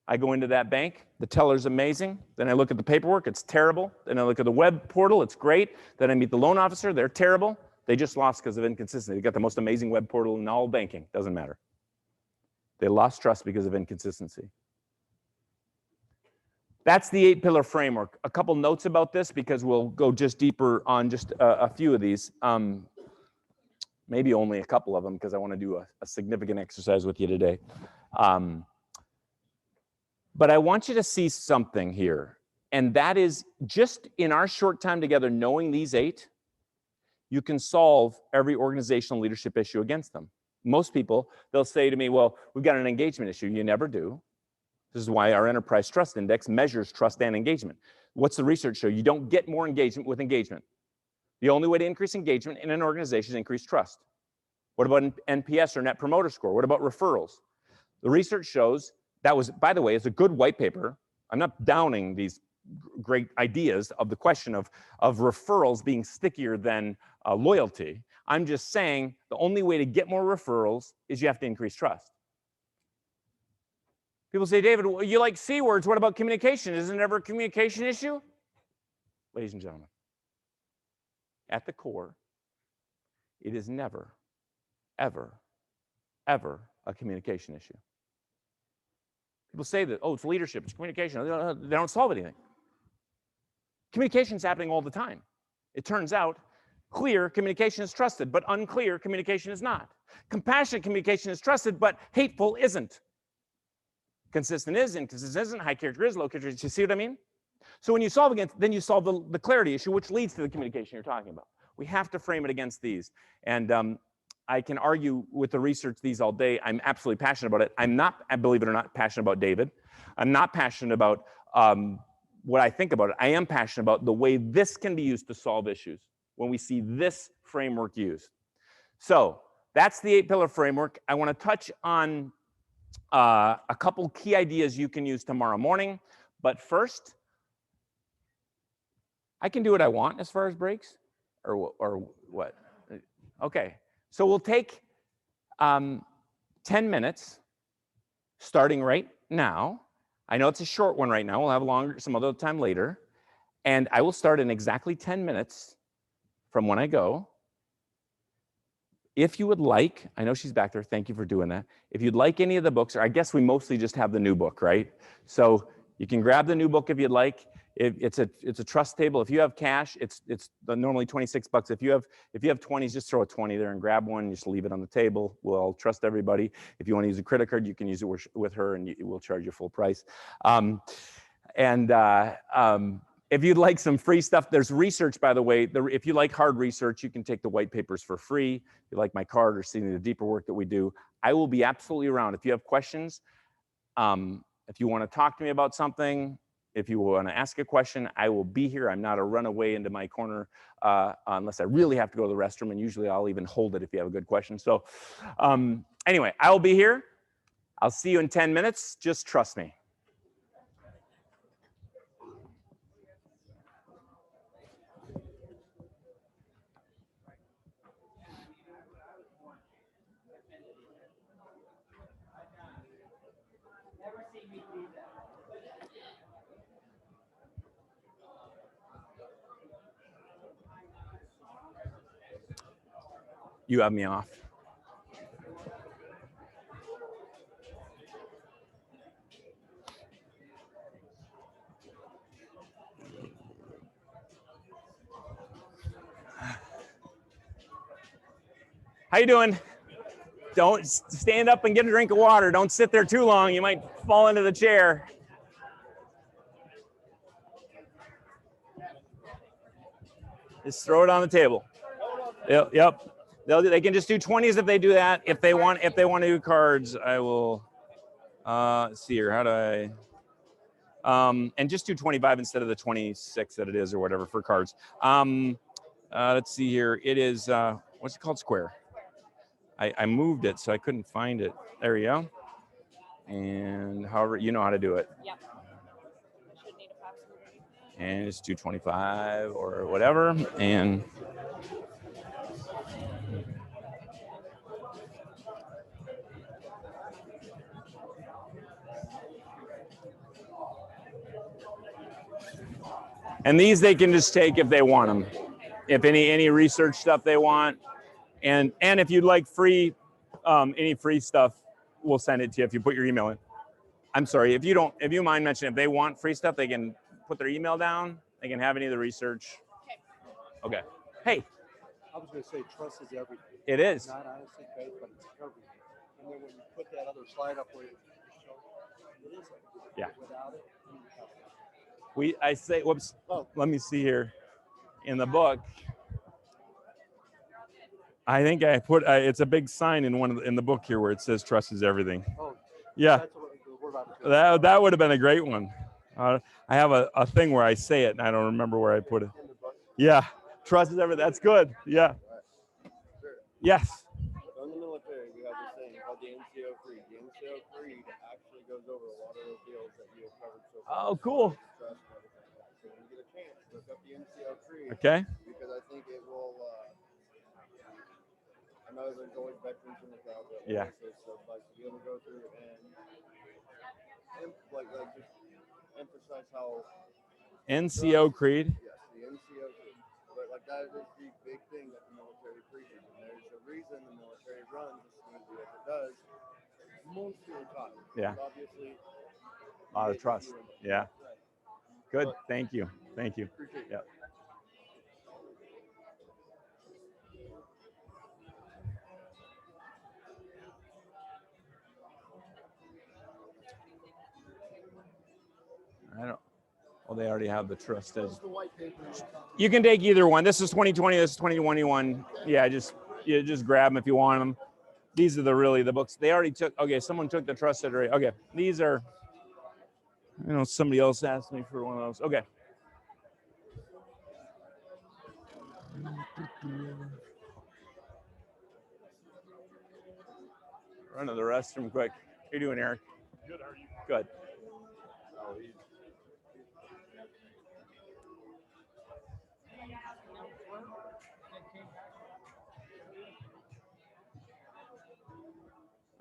I go into that bank. The teller's amazing. Then I look at the paperwork. It's terrible. Then I look at the web portal. It's great. Then I meet the loan officer. They're terrible. They just lost because of inconsistency. They got the most amazing web portal in all banking. Doesn't matter. They lost trust because of inconsistency. That's the 8-pillar framework. A couple notes about this because we'll go just deeper on just a few of these. Maybe only a couple of them because I want to do a significant exercise with you today. But I want you to see something here. And that is just in our short time together, knowing these 8, you can solve every organizational leadership issue against them. Most people, they'll say to me, well, we've got an engagement issue. You never do. This is why our Enterprise Trust Index measures trust and engagement. What's the research show? You don't get more engagement with engagement. The only way to increase engagement in an organization is increase trust. What about NPS or Net Promoter Score? What about referrals? The research shows that was, by the way, it's a good white paper. I'm not downing these great ideas of the question of referrals being stickier than loyalty. I'm just saying the only way to get more referrals is you have to increase trust. People say, David, you like C words. What about communication? Isn't it ever a communication issue? Ladies and gentlemen, at the core, it is never, ever, ever a communication issue. People say that, oh, it's leadership, it's communication. They don't solve anything. Communication is happening all the time. It turns out clear communication is trusted, but unclear communication is not. Compassionate communication is trusted, but hateful isn't. Consistent is, inconsistent isn't, high character is, low character is. You see what I mean? So when you solve against, then you solve the clarity issue, which leads to the communication you're talking about. We have to frame it against these. And I can argue with the research these all day. I'm absolutely passionate about it. I'm not, believe it or not, passionate about David. I'm not passionate about what I think about it. I am passionate about the way this can be used to solve issues when we see this framework used. So that's the 8-pillar framework. I want to touch on a couple key ideas you can use tomorrow morning. But first, I can do what I want as far as breaks, or what? Okay, so we'll take 10 minutes starting right now. I know it's a short one right now. We'll have some other time later. And I will start in exactly 10 minutes from when I go. If you would like, I know she's back there, thank you for doing that. If you'd like any of the books, or I guess we mostly just have the new book, right? So you can grab the new book if you'd like. It's a trust table. If you have cash, it's normally $26. If you have 20s, just throw a 20 there and grab one. Just leave it on the table. We'll trust everybody. If you want to use a credit card, you can use it with her, and we'll charge you full price. If you'd like some free stuff, there's research, by the way. If you like hard research, you can take the white papers for free. If you like my card or seeing the deeper work that we do, I will be absolutely around. If you have questions, if you want to talk to me about something, if you want to ask a question, I will be here. I'm not a runaway into my corner unless I really have to go to the restroom, and usually I'll even hold it if you have a good question. So anyway, I will be here. I'll see you in 10 minutes. Just trust me. You have me off. How you doing? Don't stand up and get a drink of water. Don't sit there too long. You might fall into the chair. Just throw it on the table. Yep. They can just do 20s if they do that. If they want to do cards, I will. Let's see here. How do I? And just do 25 instead of the 26 that it is, or whatever, for cards. Let's see here. It is what's it called? Square. I moved it, so I couldn't find it. There you go. And however, you know how to do it. Yep. I should need a password. And it's 225 or whatever. And these they can just take if they want them. If any research stuff they want. And if you'd like free, any free stuff, we'll send it to you if you put your email in. I'm sorry, if you mind mentioning, if they want free stuff, they can put their email down. They can have any of the research. Okay. Hey. I was going to say trust is everything. It is. Not honestly faith, but it's everything. And then when you put that other slide up where it is everything. Yeah. Without it, whoops. Oh. Let me see here. In the book, I think I put it's a big sign in the book here where it says trust is everything. Oh. Yeah. That's what we're about to do. That would have been a great one. I have a thing where I say it, and I don't remember where I put it. Yeah. Trust is everything. That's good. Yeah. Yes. In the military, we have this thing called the NCO Creed. The NCO Creed actually goes over a lot of the deals that you have covered so far. Oh, cool. Trust and everything. So when you get a chance, look up the NCO Creed. Okay. Because I think it will. I know there's always veterans in the crowd, but yeah. So like to be able to go through and like just emphasize how NCO Creed. Yes, the NCO Creed. But like that is the big thing that the military preaches, and there's a reason the military runs as smoothly as it does. Most of the time. Yeah. Obviously. A lot of trust. Yeah. Good. Thank you. Thank you. Yeah. Well, they already have the trusted. This is the white paper. You can take either one. This is 2020. This is 2021. Yeah, just grab them if you want them. These are the books. They already took. Okay, someone took the trusted already. Okay, these are. Somebody else asked me for one of those. Okay. Run to the restroom quick. How you doing, Eric? Good, how are you? Good.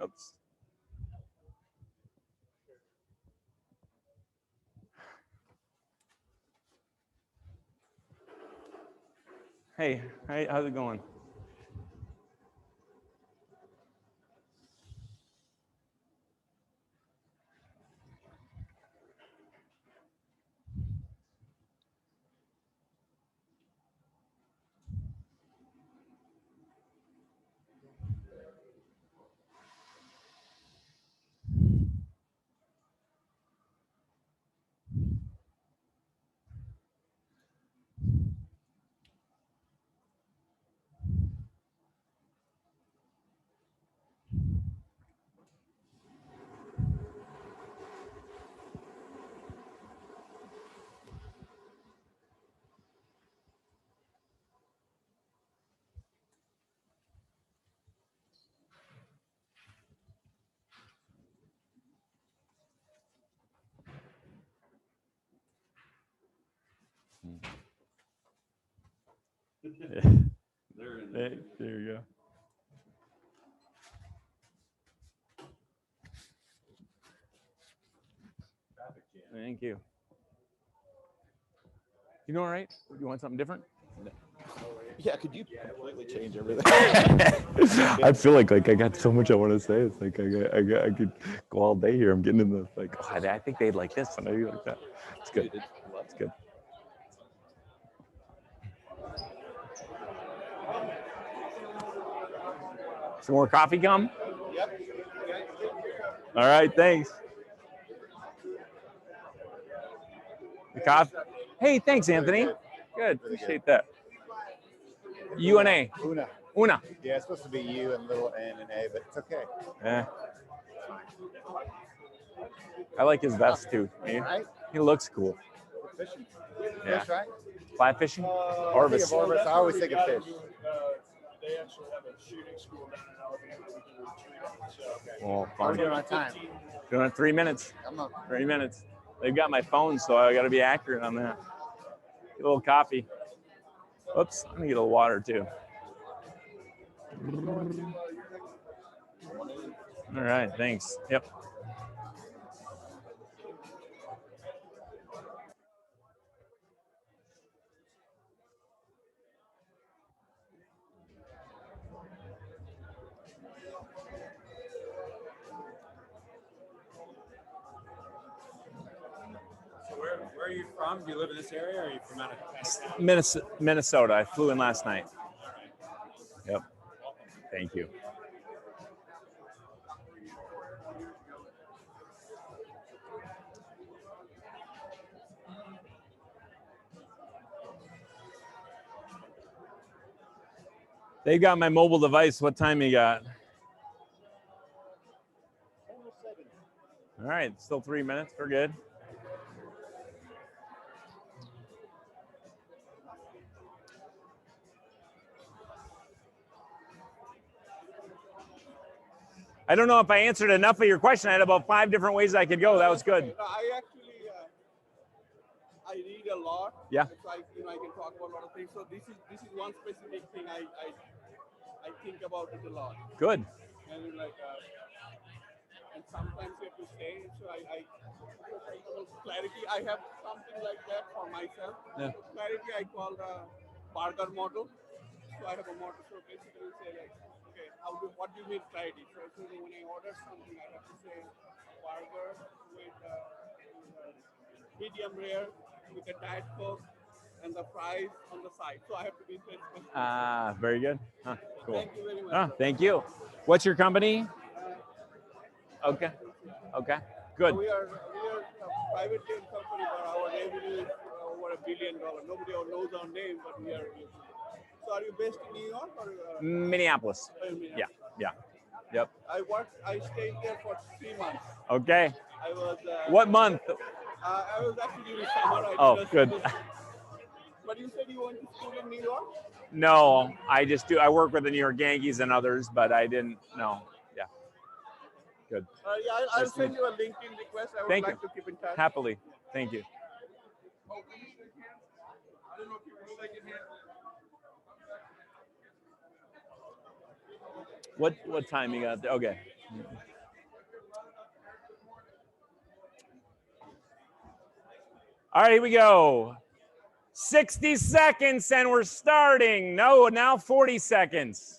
Oops. Hey, how's it going? There you go. Thank you. You know, all right? You want something different? Yeah, could you completely change everything? I feel like I got so much I want to say. It's like I could go all day here. I'm getting in the I think they'd like this and I like that. It's good. It's good. Some more coffee come? Yep. All right, thanks. The coffee. Hey, thanks, Anthony. Good. Appreciate that. UNA. Una. Yeah, it's supposed to be U and little N and A, but it's okay. Yeah. I like his vest too. Right? He looks cool. We're fishing. Yeah. Fish, right? Fly fishing? I think of Orvis. I always think of fish. They actually have a shooting school down in Alabama. So, Well, How are fun. we doing on time? Doing it 3 minutes. I'm not. 3 minutes. They've got my phone, so I got to be accurate on that. Get a little coffee. Oops, I'm gonna get a little water too. All right, thanks. Yep. So where are you from? Do you live in this area or are you from out of Minnesota. I flew in last night. Yep. Thank you. They got my mobile device. What time you got? All right, still 3 minutes. We're good. I don't know if I answered enough of your question. I had about 5 different ways I could go. That was good. I actually I read a lot. Yeah. So I can talk about a lot of things. So this is one specific thing I think about it a lot. Good. And and sometimes you have to say. So clarity. I have something like that for myself. Yeah. So clarity I call the Barger model. So I have a model. So basically say like, okay, what do you mean clarity? So when I order something, I have to say burger with medium rare with a Diet Coke and the fries on the side. So I have to be specific. Ah, very good. Huh, cool. Thank you very much. Ah, thank you. What's your company? Okay. Okay. Good. We are a privately owned company, but our name revenue is over $1 billion. Nobody knows our name, but we are. So are you based in New York or? Minneapolis. Minneapolis? Yeah. Yep. I stayed there for 3 months. Okay. I was. What month? I was actually during summer. Oh, good. But you said you went to school in New York? No, I work with the New York Yankees and others, but I didn't, no. Yeah. Good. Yeah, I'll send you a LinkedIn request. I would Thank like you. to keep in touch. Happily. Thank you. Oh, can you shake hands? I don't know if you were shaking hands. What time you got there? Okay. All right, here we go. 60 seconds and we're starting. No, now 40 seconds.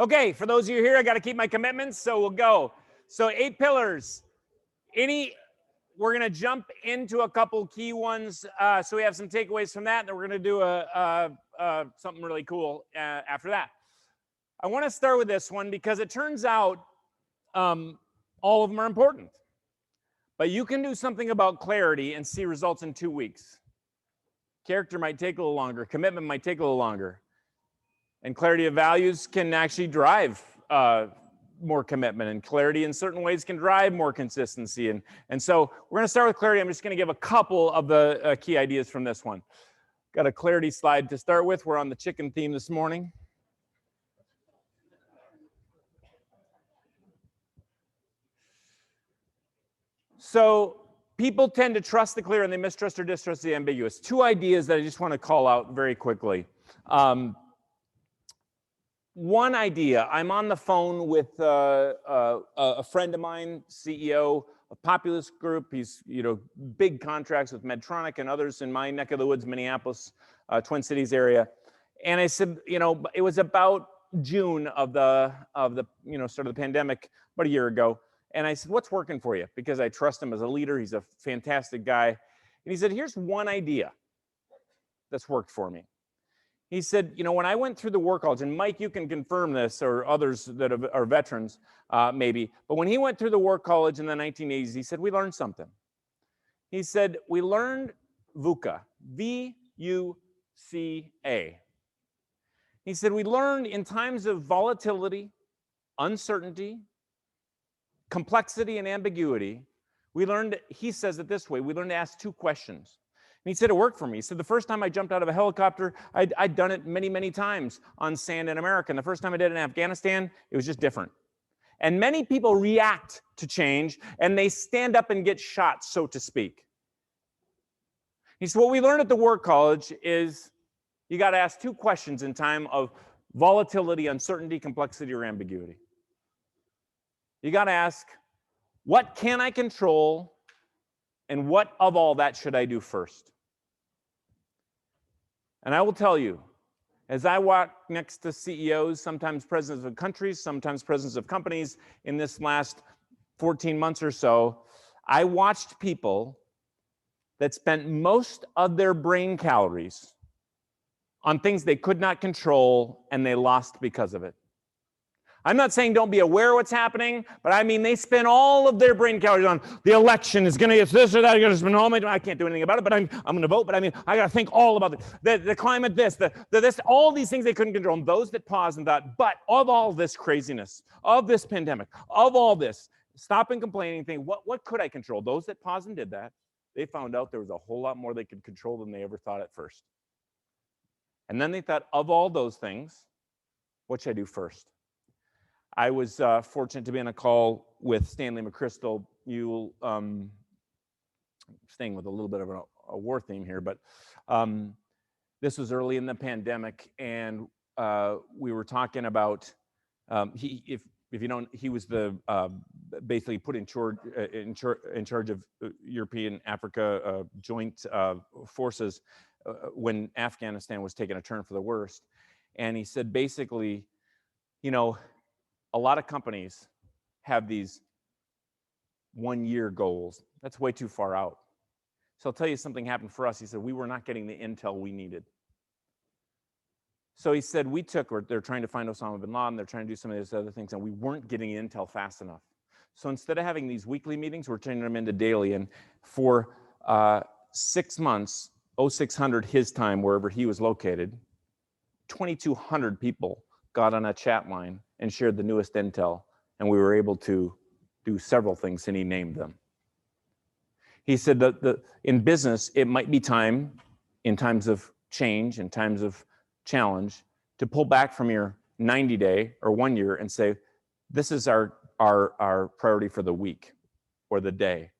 Okay, for those of you here, I got to keep my commitments, so we'll go. So 8 pillars. We're going to jump into a couple key ones, so we have some takeaways from that, and then we're going to do something really cool after that. I want to start with this one because it turns out all of them are important. But you can do something about clarity and see results in 2 weeks. Character might take a little longer. Commitment might take a little longer. And clarity of values can actually drive more commitment, and clarity in certain ways can drive more consistency. And so we're going to start with clarity. I'm just going to give a couple of the key ideas from this one. Got a clarity slide to start with. We're on the chicken theme this morning. So people tend to trust the clear and they mistrust or distrust the ambiguous. 2 ideas that I just want to call out very quickly. One idea, I'm on the phone with a friend of mine, CEO of Populous Group. He's, big contracts with Medtronic and others in my neck of the woods, Minneapolis, Twin Cities area. And I said, it was about June of the start of the pandemic, about a year ago. And I said, what's working for you? Because I trust him as a leader. He's a fantastic guy. And he said, here's one idea that's worked for me. He said, when I went through the War College, and Mike, you can confirm this, or others that are veterans, maybe, but when he went through the War College in the 1980s, he said, we learned something. He said, we learned VUCA, V-U-C-A. He said, we learned in times of volatility, uncertainty, complexity, and ambiguity, we learned, he says it this way, we learned to ask 2 questions. And he said it worked for me. He said the first time I jumped out of a helicopter, I'd done it many, many times on sand in America. And the first time I did it in Afghanistan, it was just different. And many people react to change and they stand up and get shot, so to speak. He said what we learned at the War College is you got to ask 2 questions in time of volatility, uncertainty, complexity, or ambiguity. You got to ask, what can I control? And what of all that should I do first? And I will tell you, as I walk next to CEOs, sometimes presidents of countries, sometimes presidents of companies, in this last 14 months or so, I watched people that spent most of their brain calories on things they could not control and they lost because of it. I'm not saying don't be aware of what's happening, but I mean they spend all of their brain calories on the election is going to get this or that. I got to spend all my time. I can't do anything about it, but I'm going to vote. But I mean, I got to think all about the climate, this, all these things they couldn't control. And those that paused and thought, but of all this craziness, of this pandemic, of all this, stop and complaining, think, what could I control? Those that paused and did that, they found out there was a whole lot more they could control than they ever thought at first. And then they thought, of all those things, what should I do first? I was fortunate to be on a call with Stanley McChrystal. You staying with a little bit of a war theme here, but this was early in the pandemic, and we were talking about if you don't, he was the basically put in charge of European Africa joint forces when Afghanistan was taking a turn for the worst, and he said basically, a lot of companies have these 1-year goals. That's way too far out. So I'll tell you something happened for us. He said, we were not getting the intel we needed. So he said, they're trying to find Osama bin Laden, they're trying to do some of these other things, and we weren't getting intel fast enough. So instead of having these weekly meetings, we're turning them into daily. And for 6 months, 0600 his time, wherever he was located, 2,200 people got on a chat line and shared the newest intel, and we were able to do several things, and he named them. He said that in business, it might be time, in times of change, in times of challenge, to pull back from your 90-day or 1 year and say, this is our priority for the week or the day.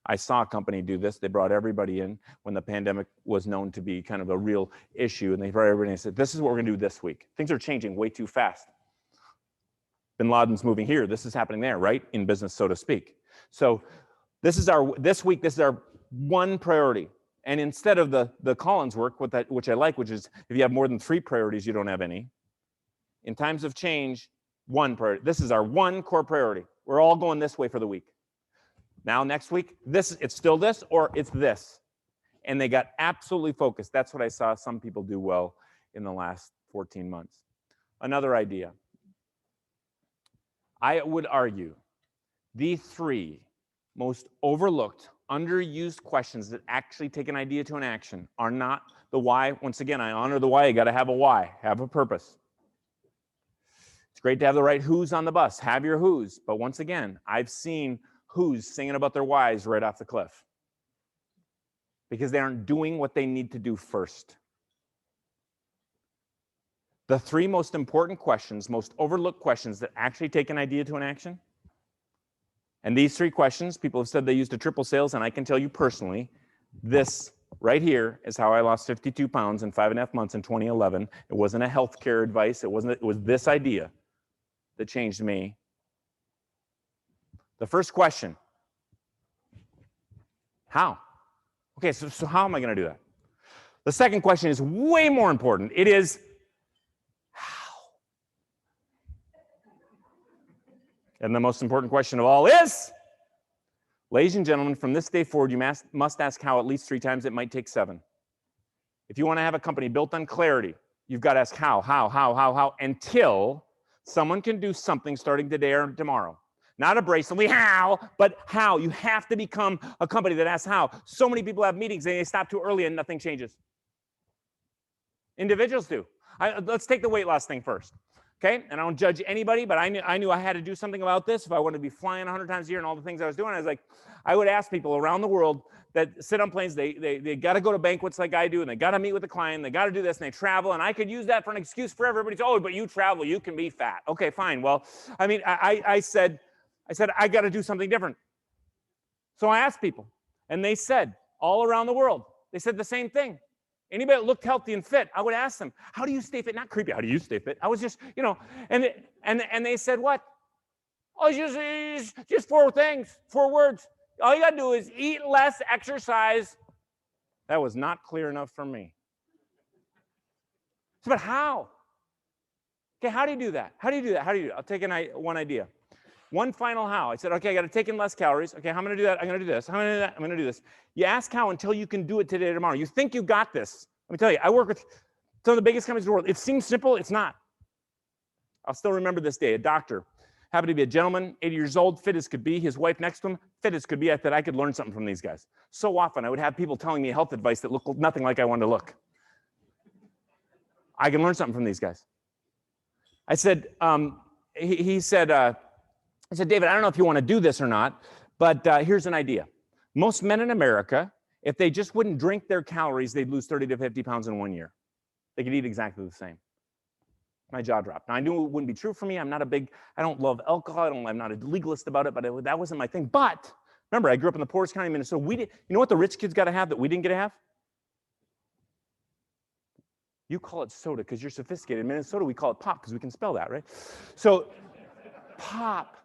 I saw a company do this. They brought everybody in when the pandemic was known to be kind of a real issue, and they brought everybody in and said, this is what we're gonna do this week. Things are changing way too fast. Bin Laden's moving here, this is happening there, right? In business, so to speak. So this week, this is our one priority. And instead of the Collins work, which I like, which is if you have more than 3 priorities, you don't have any. In times of change, 1 priority. This is our one core priority. We're all going this way for the week. Now next week, it's still this or it's this. And they got absolutely focused. That's what I saw some people do well in the last 14 months. Another idea. I would argue the 3 most overlooked, underused questions that actually take an idea to an action are not the why. Once again, I honor the why. You got to have a why, have a purpose. It's great to have the right who's on the bus. Have your who's. But once again, I've seen who's singing about their whys right off the cliff because they aren't doing what they need to do first. The 3 most important questions, most overlooked questions that actually take an idea to an action. And these 3 questions, people have said they used a triple sales, and I can tell you personally, this right here is how I lost 52 pounds in 5.5 months in 2011. It wasn't a healthcare advice. It was this idea that changed me. The first question, how? Okay, so how am I going to do that? The second question is way more important. It is how? And the most important question of all is, ladies and gentlemen, from this day forward, you must ask how at least 3 times. It might take 7. If you want to have a company built on clarity, you've got to ask how, until someone can do something starting today or tomorrow. Not abrasively how, but how. You have to become a company that asks how. So many people have meetings and they stop too early and nothing changes. Individuals do. Let's take the weight loss thing first. Okay, and I don't judge anybody, but I knew I had to do something about this if I wanted to be flying 100 times a year and all the things I was doing. I was like, I would ask people around the world that sit on planes, they got to go to banquets like I do, and they got to meet with the client, they got to do this, and they travel, and I could use that for an excuse for everybody to, oh, but you travel, you can be fat. Okay, fine. Well, I mean, I said, I got to do something different. So I asked people, and they said, all around the world, they said the same thing. Anybody that looked healthy and fit, I would ask them, how do you stay fit? Not creepy, how do you stay fit? I was just, and they said what? Oh, just 4 things, 4 words. All you got to do is eat less, exercise. That was not clear enough for me. So, but how? Okay, how do you do that? How do you do that? How do you do it? I'll take one idea. One final how. I said, okay, I got to take in less calories. Okay, how am I going to do that? I'm going to do this. How am I going to do that? I'm going to do this. You ask how until you can do it today or tomorrow. You think you got this. Let me tell you, I work with some of the biggest companies in the world. It seems simple. It's not. I'll still remember this day. A doctor happened to be a gentleman, 80 years old, fit as could be. His wife next to him, fit as could be. I thought I could learn something from these guys. So often I would have people telling me health advice that looked nothing like I wanted to look. I can learn something from these guys. I said, he said, I said, David, I don't know if you want to do this or not, but here's an idea. Most men in America, if they just wouldn't drink their calories, they'd lose 30 to 50 pounds in 1 year. They could eat exactly the same. My jaw dropped. Now, I knew it wouldn't be true for me. I don't love alcohol. I'm not a legalist about it, but that wasn't my thing. But remember, I grew up in the poorest county of Minnesota. You know what the rich kids got to have that we didn't get to have? You call it soda because you're sophisticated. In Minnesota, we call it pop because we can spell that, right? So pop.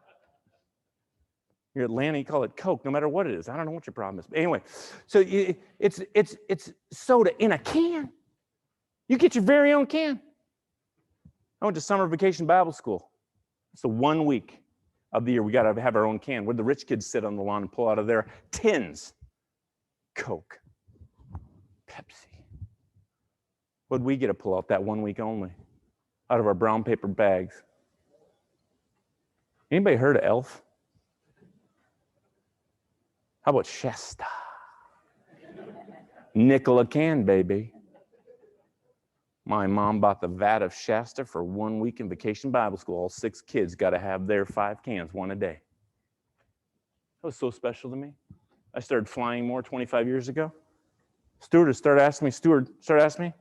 You're Atlanta, you call it Coke, no matter what it is. I don't know what your problem is. But anyway, so it's soda in a can. You get your very own can. I went to summer vacation Bible school. It's a 1 week. of the year. We got to have our own can. Where'd the rich kids sit on the lawn and pull out of their tins? Coke, Pepsi. What'd we get to pull out that 1 week only? Out of our brown paper bags. Anybody heard of Elf? How about Shasta? Nickel a can, baby. My mom bought the vat of Shasta for 1 week in Vacation Bible School. All 6 kids got to have their 5 cans, one a day. That was so special to me. I started flying more 25 years ago. Steward started asking me,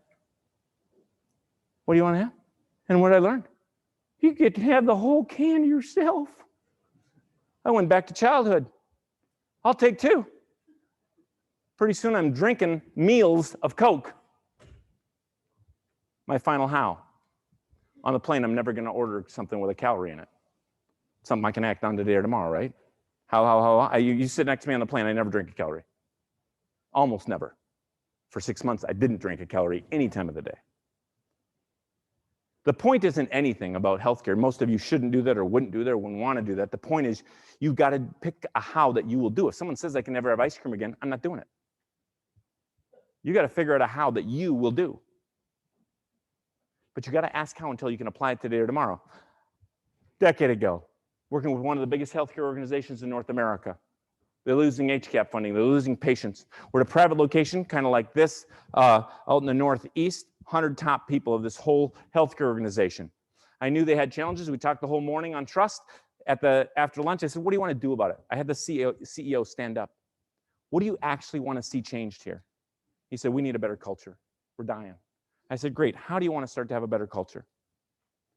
what do you want to have? And what did I learn? You get to have the whole can yourself. I went back to childhood. I'll take 2. Pretty soon I'm drinking meals of Coke. My final how. On the plane, I'm never going to order something with a calorie in it. Something I can act on today or tomorrow, right? How? You sit next to me on the plane, I never drink a calorie. Almost never. For 6 months, I didn't drink a calorie any time of the day. The point isn't anything about healthcare. Most of you shouldn't do that or wouldn't do that or wouldn't want to do that. The point is you've got to pick a how that you will do. If someone says I can never have ice cream again, I'm not doing it. You got to figure out a how that you will do. But you got to ask how until you can apply it today or tomorrow. Decade ago, working with one of the biggest healthcare organizations in North America. They're losing HCAP funding. They're losing patients. We're at a private location, kind of like this, out in the Northeast. 100 top people of this whole healthcare organization. I knew they had challenges. We talked the whole morning on trust. After lunch, I said, what do you want to do about it? I had the CEO stand up. What do you actually want to see changed here? He said, we need a better culture. We're dying. I said, great. How do you want to start to have a better culture?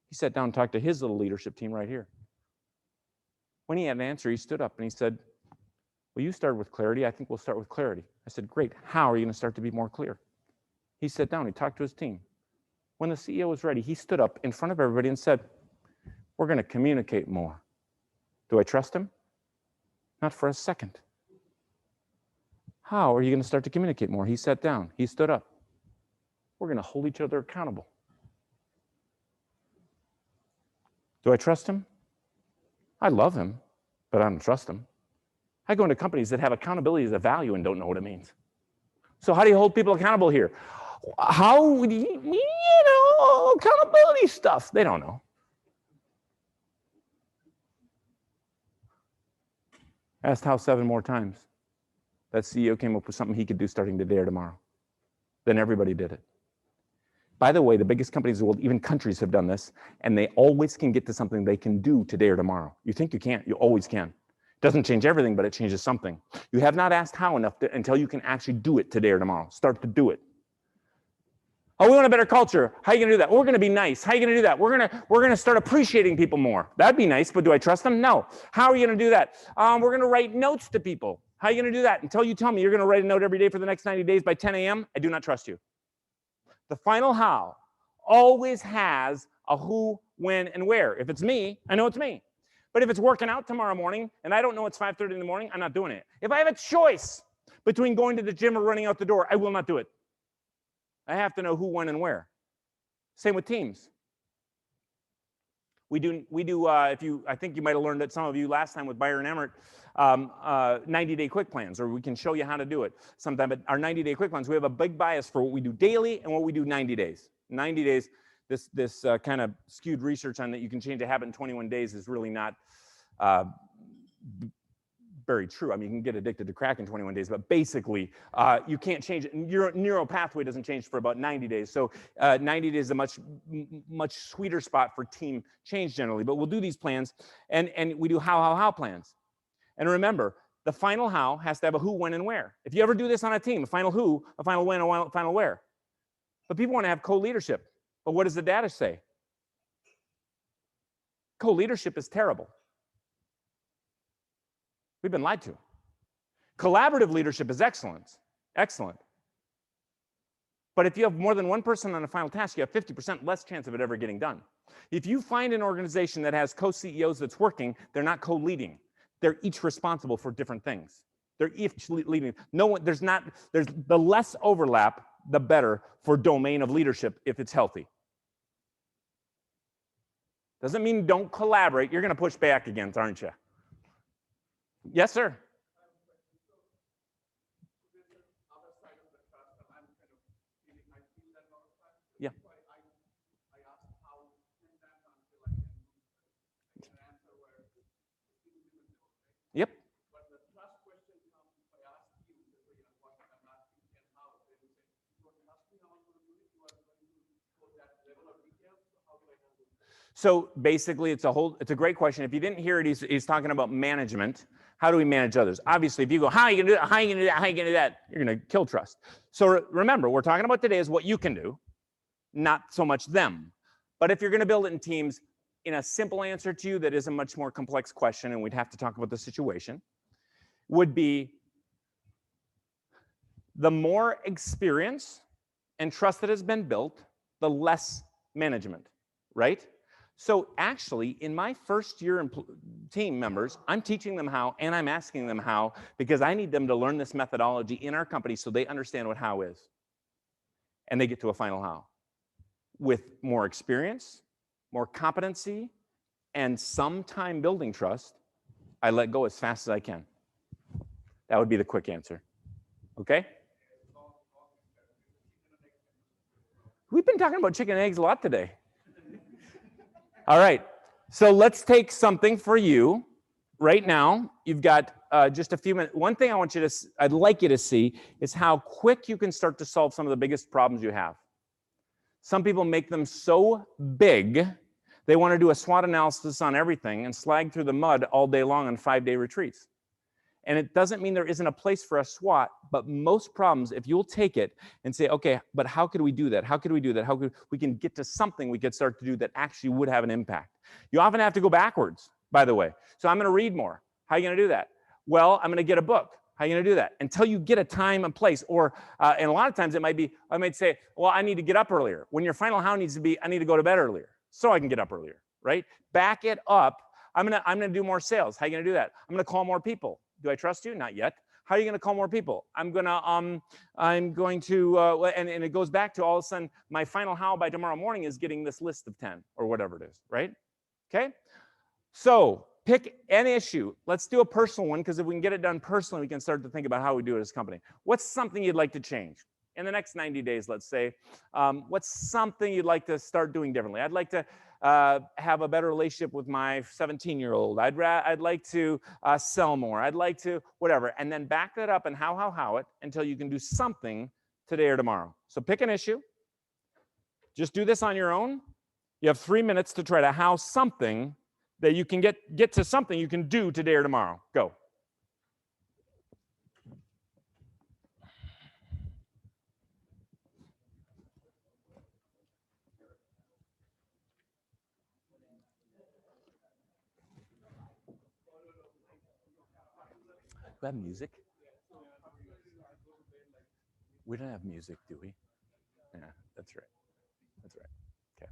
He sat down and talked to his little leadership team right here. When he had an answer, he stood up and he said, well, you started with clarity. I think we'll start with clarity. I said, great. How are you going to start to be more clear? He sat down, he talked to his team. When the CEO was ready, he stood up in front of everybody and said, we're going to communicate more. Do I trust him? Not for a second. How are you going to start to communicate more? He sat down, he stood up. We're going to hold each other accountable. Do I trust him? I love him, but I don't trust him. I go into companies that have accountability as a value and don't know what it means. So how do you hold people accountable here? How, accountability stuff. They don't know. Asked how 7 more times. That CEO came up with something he could do starting today or tomorrow. Then everybody did it. By the way, the biggest companies in the world, even countries have done this, and they always can get to something they can do today or tomorrow. You think you can't, you always can. It doesn't change everything, but it changes something. You have not asked how enough until you can actually do it today or tomorrow. Start to do it. Oh, we want a better culture. How are you going to do that? We're going to be nice. How are you going to do that? We're going to start appreciating people more. That'd be nice, but do I trust them? No. How are you going to do that? We're going to write notes to people. How are you going to do that? Until you tell me you're going to write a note every day for the next 90 days by 10 a.m., I do not trust you. The final how always has a who, when, and where. If it's me, I know it's me. But if it's working out tomorrow morning and I don't know it's 5:30 in the morning, I'm not doing it. If I have a choice between going to the gym or running out the door, I will not do it. I have to know who, when, and where. Same with teams. We do. I think you might have learned it, some of you last time with Byron Emmert, 90-day quick plans, or we can show you how to do it sometime. But our 90-day quick plans, we have a big bias for what we do daily and what we do 90 days. 90 days, this kind of skewed research on that you can change a habit in 21 days is really not very true. I mean, you can get addicted to crack in 21 days, but basically, you can't change it. Your neural pathway doesn't change for about 90 days. So 90 days is a much sweeter spot for team change generally. But we'll do these plans, and we do how plans. And remember, the final how has to have a who, when, and where. If you ever do this on a team, a final who, a final when, a final where. But people want to have co-leadership. But what does the data say? Co-leadership is terrible. We've been lied to. Collaborative leadership is excellent. But if you have more than one person on a final task, you have 50% less chance of it ever getting done. If you find an organization that has co-CEOs that's working, they're not co-leading. They're each responsible for different things. They're each leading. There's the less overlap, the better for domain of leadership if it's healthy. Doesn't mean don't collaborate. You're going to push back against, aren't you? Yes, sir. Yeah. Yep. So basically, it's a great question. If you didn't hear it, he's talking about management. How do we manage others? Obviously, if you go, how are you gonna do that? How are you gonna do that? How are you gonna do that? You're gonna kill trust. So remember, we're talking about today is what you can do, not so much them. But if you're gonna build it in teams, in a simple answer to you that is a much more complex question, and we'd have to talk about the situation, would be the more experience and trust that has been built, the less management, right? So actually, in my first year team members, I'm teaching them how, and I'm asking them how, because I need them to learn this methodology in our company so they understand what how is. And they get to a final how. With more experience, more competency, and some time building trust, I let go as fast as I can. That would be the quick answer. Okay? We've been talking about chicken and eggs a lot today. All right, so let's take something for you right now. You've got just a few minutes. One thing I'd like you to see is how quick you can start to solve some of the biggest problems you have. Some people make them so big, they want to do a SWOT analysis on everything and slag through the mud all day long on 5-day retreats. And it doesn't mean there isn't a place for a SWOT, but most problems, if you'll take it and say, okay, but how could we do that? How could we do that? How could we can get to something we could start to do that actually would have an impact? You often have to go backwards, by the way. So I'm going to read more. How are you going to do that? Well, I'm going to get a book. How are you going to do that? Until you get a time and place. Or, and a lot of times it might be, I might say, well, I need to get up earlier. When your final how needs to be, I need to go to bed earlier so I can get up earlier, right? Back it up. I'm gonna do more sales. How are you going to do that? I'm going to call more people. Do I trust you? Not yet. How are you going to call more people? I'm going to, and it goes back to all of a sudden, my final how by tomorrow morning is getting this list of 10 or whatever it is, right? Okay. So pick an issue. Let's do a personal one, because if we can get it done personally, we can start to think about how we do it as a company. What's something you'd like to change? In the next 90 days, let's say, what's something you'd like to start doing differently? I'd like to have a better relationship with my 17-year-old. I'd like to sell more. I'd like to whatever. And then back that up and how it until you can do something today or tomorrow. So pick an issue. Just do this on your own. You have 3 minutes to try to how something that you can get to something you can do today or tomorrow. Go. Do we have music? We don't have music, do we? Yeah, that's right. That's right. Okay.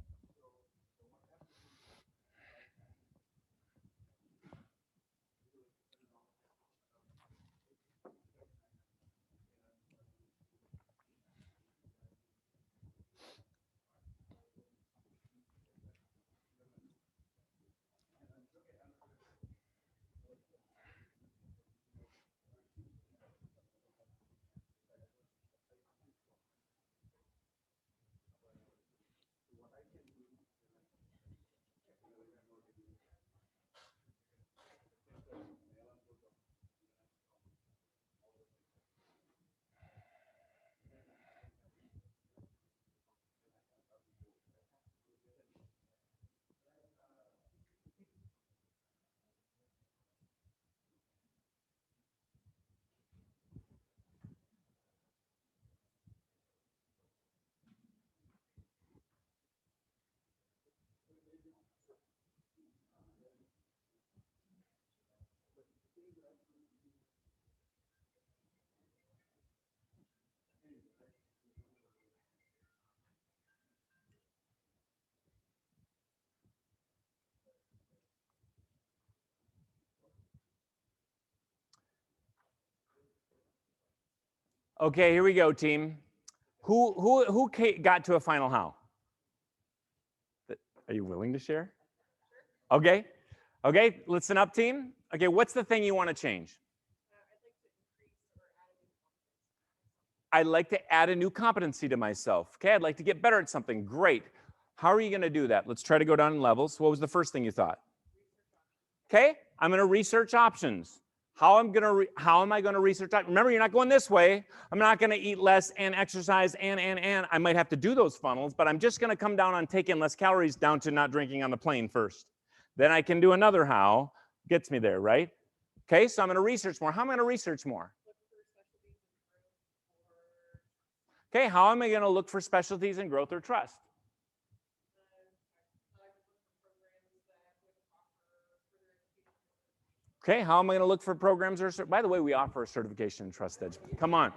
Okay, here we go, team. Who got to a final how? Are you willing to share? Okay. Okay, listen up, team. Okay, what's the thing you want to change? I'd like to add a new competency to myself. Okay, I'd like to get better at something. Great. How are you going to do that? Let's try to go down in levels. What was the first thing you thought? Okay, I'm going to research options. How am I going to research? Remember, you're not going this way. I'm not going to eat less and exercise and. I might have to do those funnels, but I'm just going to come down on taking less calories down to not drinking on the plane first. Then I can do another how. Gets me there, right? Okay, so I'm going to research more. How am I going to research more? Okay, how am I going to look for specialties in growth or trust? Okay, how am I going to look for programs or, by the way, we offer a certification in Trust Edge. Come on,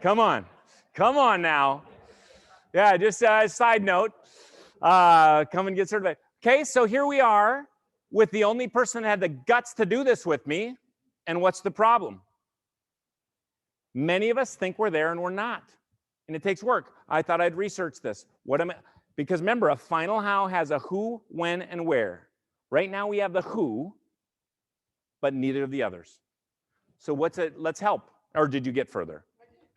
come on, come on now. Yeah, just a side note, come and get certified. Okay, so here we are with the only person that had the guts to do this with me. And what's the problem? Many of us think we're there and we're not. And it takes work. I thought I'd research this. What am I? Because remember, a final how has a who, when, and where. Right now we have the who, but neither of the others. So let's help. Or did you get further?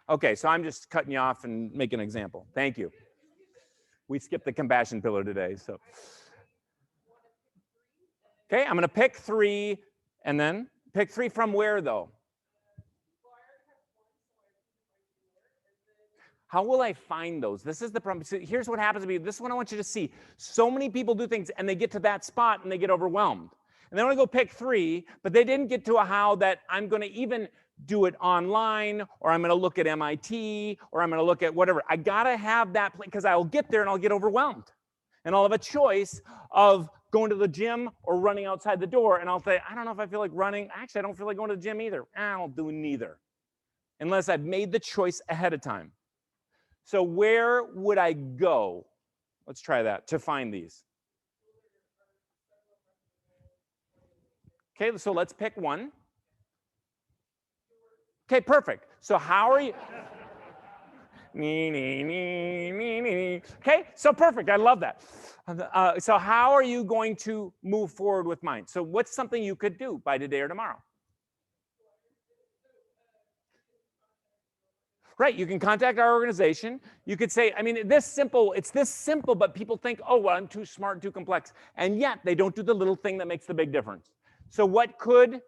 Okay, so I'm just cutting you off and making an example. Thank you. We skipped the compassion pillar today, so. Okay, I'm gonna pick 3, and then pick 3 from where though? How will I find those? This is the problem. So here's what happens to me. This is what I want you to see. So many people do things and they get to that spot and they get overwhelmed. And they want to go pick 3, but they didn't get to a how that I'm going to even do it online, or I'm going to look at MIT, or I'm going to look at whatever. I got to have that plan because I'll get there and I'll get overwhelmed. And I'll have a choice of going to the gym or running outside the door. And I'll say, I don't know if I feel like running. Actually, I don't feel like going to the gym either. I'll do neither. Unless I've made the choice ahead of time. So where would I go? Let's try that to find these. Okay, so let's pick one. Okay, perfect. So how are you? Okay, so perfect. I love that. So how are you going to move forward with mine? So what's something you could do by today or tomorrow? Right, you can contact our organization. You could say, I mean, it's this simple, but people think, oh, well, I'm too smart, too complex. And yet they don't do the little thing that makes the big difference. So what could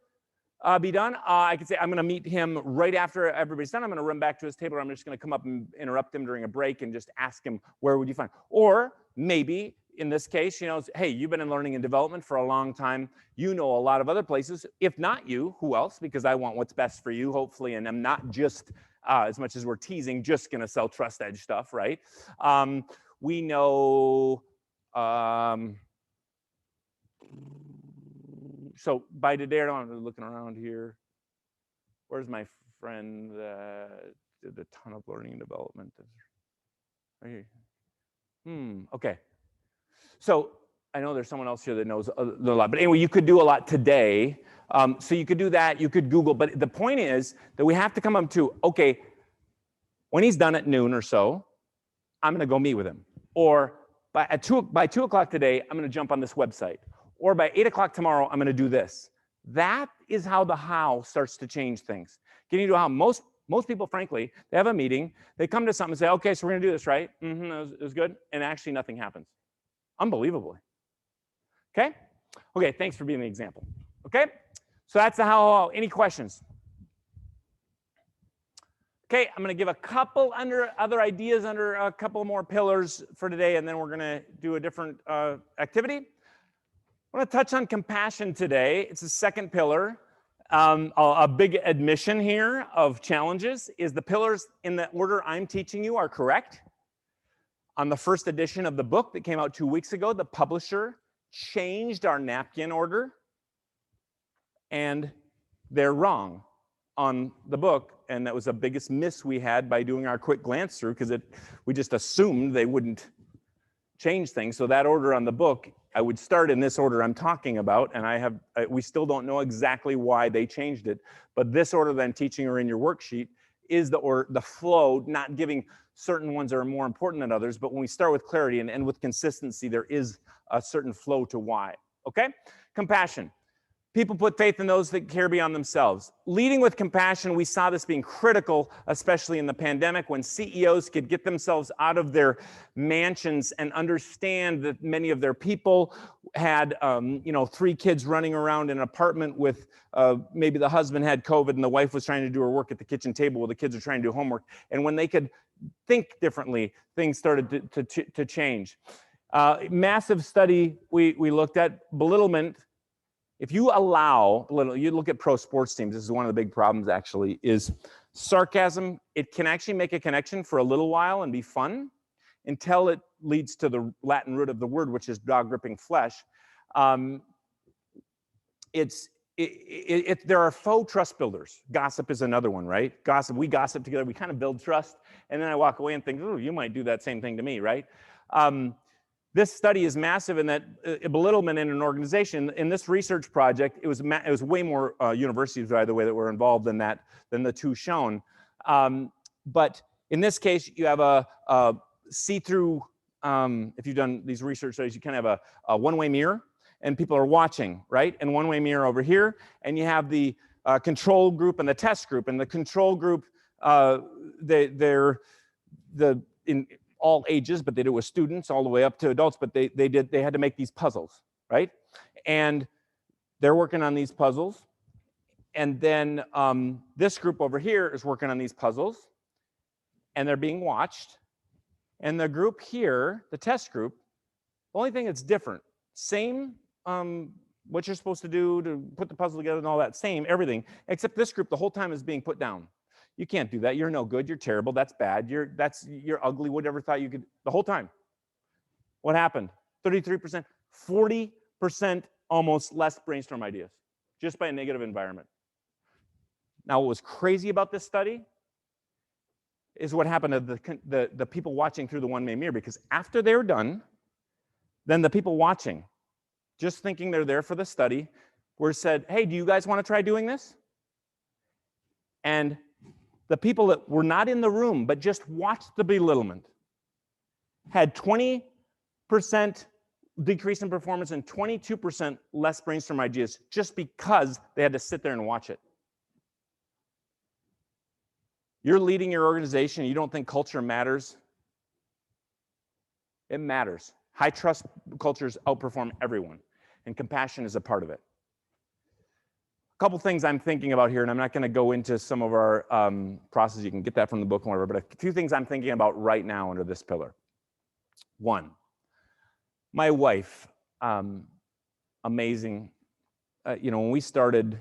be done? I could say, I'm gonna meet him right after everybody's done. I'm gonna run back to his table. Or I'm just gonna come up and interrupt him during a break and just ask him, where would you find? Or maybe in this case, hey, you've been in learning and development for a long time. You know a lot of other places. If not you, who else? Because I want what's best for you, hopefully, and I'm not just, as much as we're teasing, just gonna sell Trust Edge stuff, right? We know, so by today, I'm looking around here. Where's my friend that did a ton of learning and development? Right here. Okay. So I know there's someone else here that knows a lot, but anyway, you could do a lot today. So you could do that, you could Google, but the point is that we have to come up to, okay, when he's done at noon or so, I'm gonna go meet with him. Or by 2 o'clock today, I'm gonna jump on this website. Or by 8 o'clock tomorrow, I'm gonna do this. That is how the how starts to change things. Getting to how most people, frankly, they have a meeting, they come to something and say, okay, so we're gonna do this, right? It was good, and actually nothing happens. Unbelievably. Okay? Okay, thanks for being the example. Okay? So that's the how. Any questions? Okay, I'm going to give a couple other ideas under a couple more pillars for today, and then we're going to do a different activity. I want to touch on compassion today. It's the second pillar. A big admission here of challenges is the pillars in the order I'm teaching you are correct. On the first edition of the book that came out 2 weeks ago, the publisher changed our napkin order, and they're wrong on the book, and that was the biggest miss we had by doing our quick glance through, because we just assumed they wouldn't change things. So that order on the book, I would start in this order I'm talking about, and we still don't know exactly why they changed it, but this order that I'm teaching or in your worksheet is the flow, not giving certain ones that are more important than others, but when we start with clarity and end with consistency, there is a certain flow to why. okay? Compassion. People put faith in those that care beyond themselves. Leading with compassion, we saw this being critical, especially in the pandemic, when CEOs could get themselves out of their mansions and understand that many of their people had, 3 kids running around in an apartment with maybe the husband had COVID and the wife was trying to do her work at the kitchen table while the kids are trying to do homework. And when they could think differently, things started to change. Massive study we looked at, belittlement. If you allow, you look at pro sports teams, this is one of the big problems actually, is sarcasm. It can actually make a connection for a little while and be fun until it leads to the Latin root of the word, which is dog gripping flesh. There are faux trust builders. Gossip is another one, right? Gossip, we gossip together, we kind of build trust, and then I walk away and think, oh, you might do that same thing to me, right? This study is massive in that belittlement in an organization. In this research project, it was way more universities, by the way, that were involved than the 2 shown. But in this case, you have a see-through. If you've done these research studies, you kind of have a one-way mirror, and people are watching, right? And one-way mirror over here, and you have the control group and the test group. And the control group, they're in all ages, but they do it with students all the way up to adults, but they had to make these puzzles, right? And they're working on these puzzles. And then this group over here is working on these puzzles, and they're being watched. And the group here, the test group, the only thing that's different, same what you're supposed to do to put the puzzle together and all that, same everything, except this group the whole time is being put down. You can't do that. You're no good. You're terrible. That's bad. You're ugly. Whatever thought you could, the whole time. What happened? 33%, 40% almost less brainstorm ideas just by a negative environment. Now, what was crazy about this study is what happened to the people watching through the one-way mirror, because after they were done, then the people watching, just thinking they're there for the study, were said, hey, do you guys want to try doing this? And the people that were not in the room but just watched the belittlement had 20% decrease in performance and 22% less brainstorm ideas just because they had to sit there and watch it. You're leading your organization, you don't think culture matters? It matters. High trust cultures outperform everyone, and compassion is a part of it. A couple things I'm thinking about here, and I'm not going to go into some of our processes. You can get that from the book and whatever, but a few things I'm thinking about right now under this pillar. One, my wife, amazing. When we started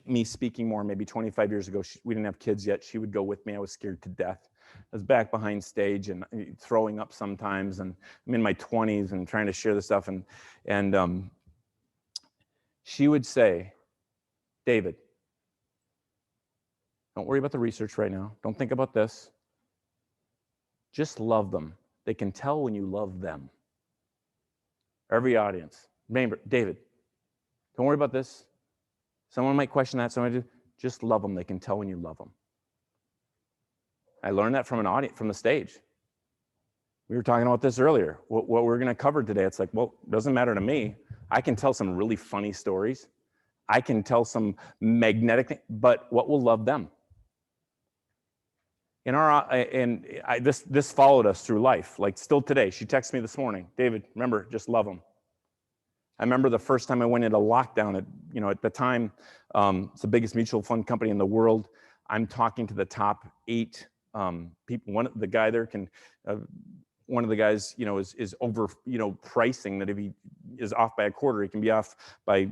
me speaking more, maybe 25 years ago, we didn't have kids yet. She would go with me. I was scared to death. I was back behind stage and throwing up sometimes, and I'm in my 20s and trying to share this stuff, and she would say, David, don't worry about the research right now. Don't think about this. Just love them. They can tell when you love them. Every audience. Remember, David, don't worry about this. Someone might question that. Just love them. They can tell when you love them. I learned that from an audience, from the stage. We were talking about this earlier. What we're going to cover today, it's like, well, it doesn't matter to me. I can tell some really funny stories. I can tell some magnetic thing, but what will love them? This followed us through life. Like still today, she texted me this morning, David, remember, just love them. I remember the first time I went into lockdown at the time, it's the biggest mutual fund company in the world. I'm talking to the top 8 people. One of the guys, is over, pricing that if he is off by a quarter, he can be off by,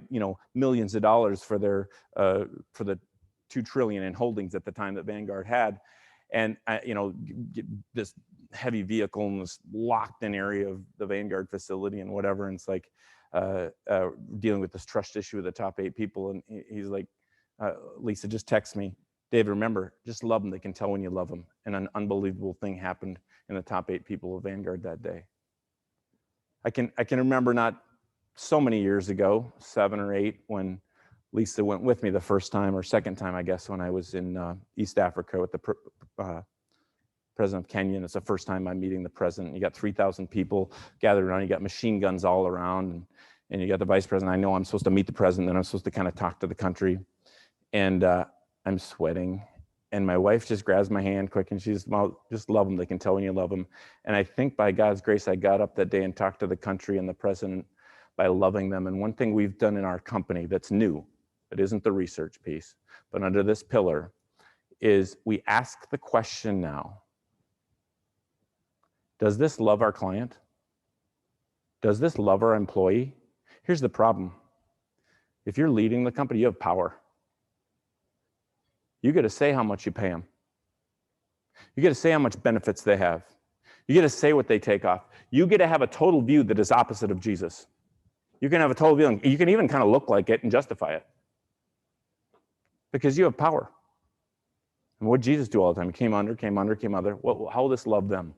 millions of dollars for the $2 trillion in holdings at the time that Vanguard had. And, this heavy vehicle in this locked in area of the Vanguard facility and whatever. And it's like dealing with this trust issue with the top 8 people. And he's like, Lisa, just text me. David, remember, just love them. They can tell when you love them. And an unbelievable thing happened in the top 8 people of Vanguard that day. I can remember not so many years ago, 7 or 8, when Lisa went with me the first time or second time, I guess, when I was in East Africa with the president of Kenya. And it's the first time I'm meeting the president. You got 3,000 people gathered around. You got machine guns all around. and you got the vice president. I know I'm supposed to meet the president, then I'm supposed to kind of talk to the country. And I'm sweating. And my wife just grabs my hand quick and she's, well, just love them. They can tell when you love them. And I think by God's grace, I got up that day and talked to the country and the president by loving them. And one thing we've done in our company that's new, it isn't the research piece, but under this pillar, is we ask the question now, does this love our client? Does this love our employee? Here's the problem. If you're leading the company, you have power. You get to say how much you pay them. You get to say how much benefits they have. You get to say what they take off. You get to have a total view that is opposite of Jesus. You can have a total view. You can even kind of look like it and justify it. Because you have power. And what did Jesus do all the time? He came under. How will this love them?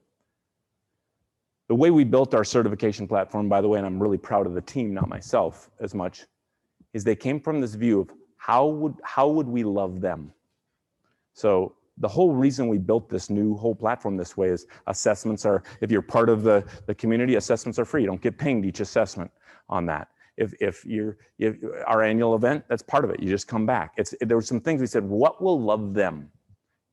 The way we built our certification platform, by the way, and I'm really proud of the team, not myself as much, is they came from this view of how would we love them? So the whole reason we built this whole platform this way is assessments are, if you're part of the community, assessments are free. You don't get pinged each assessment on that. If our annual event, that's part of it. You just come back. There were some things we said, what will love them?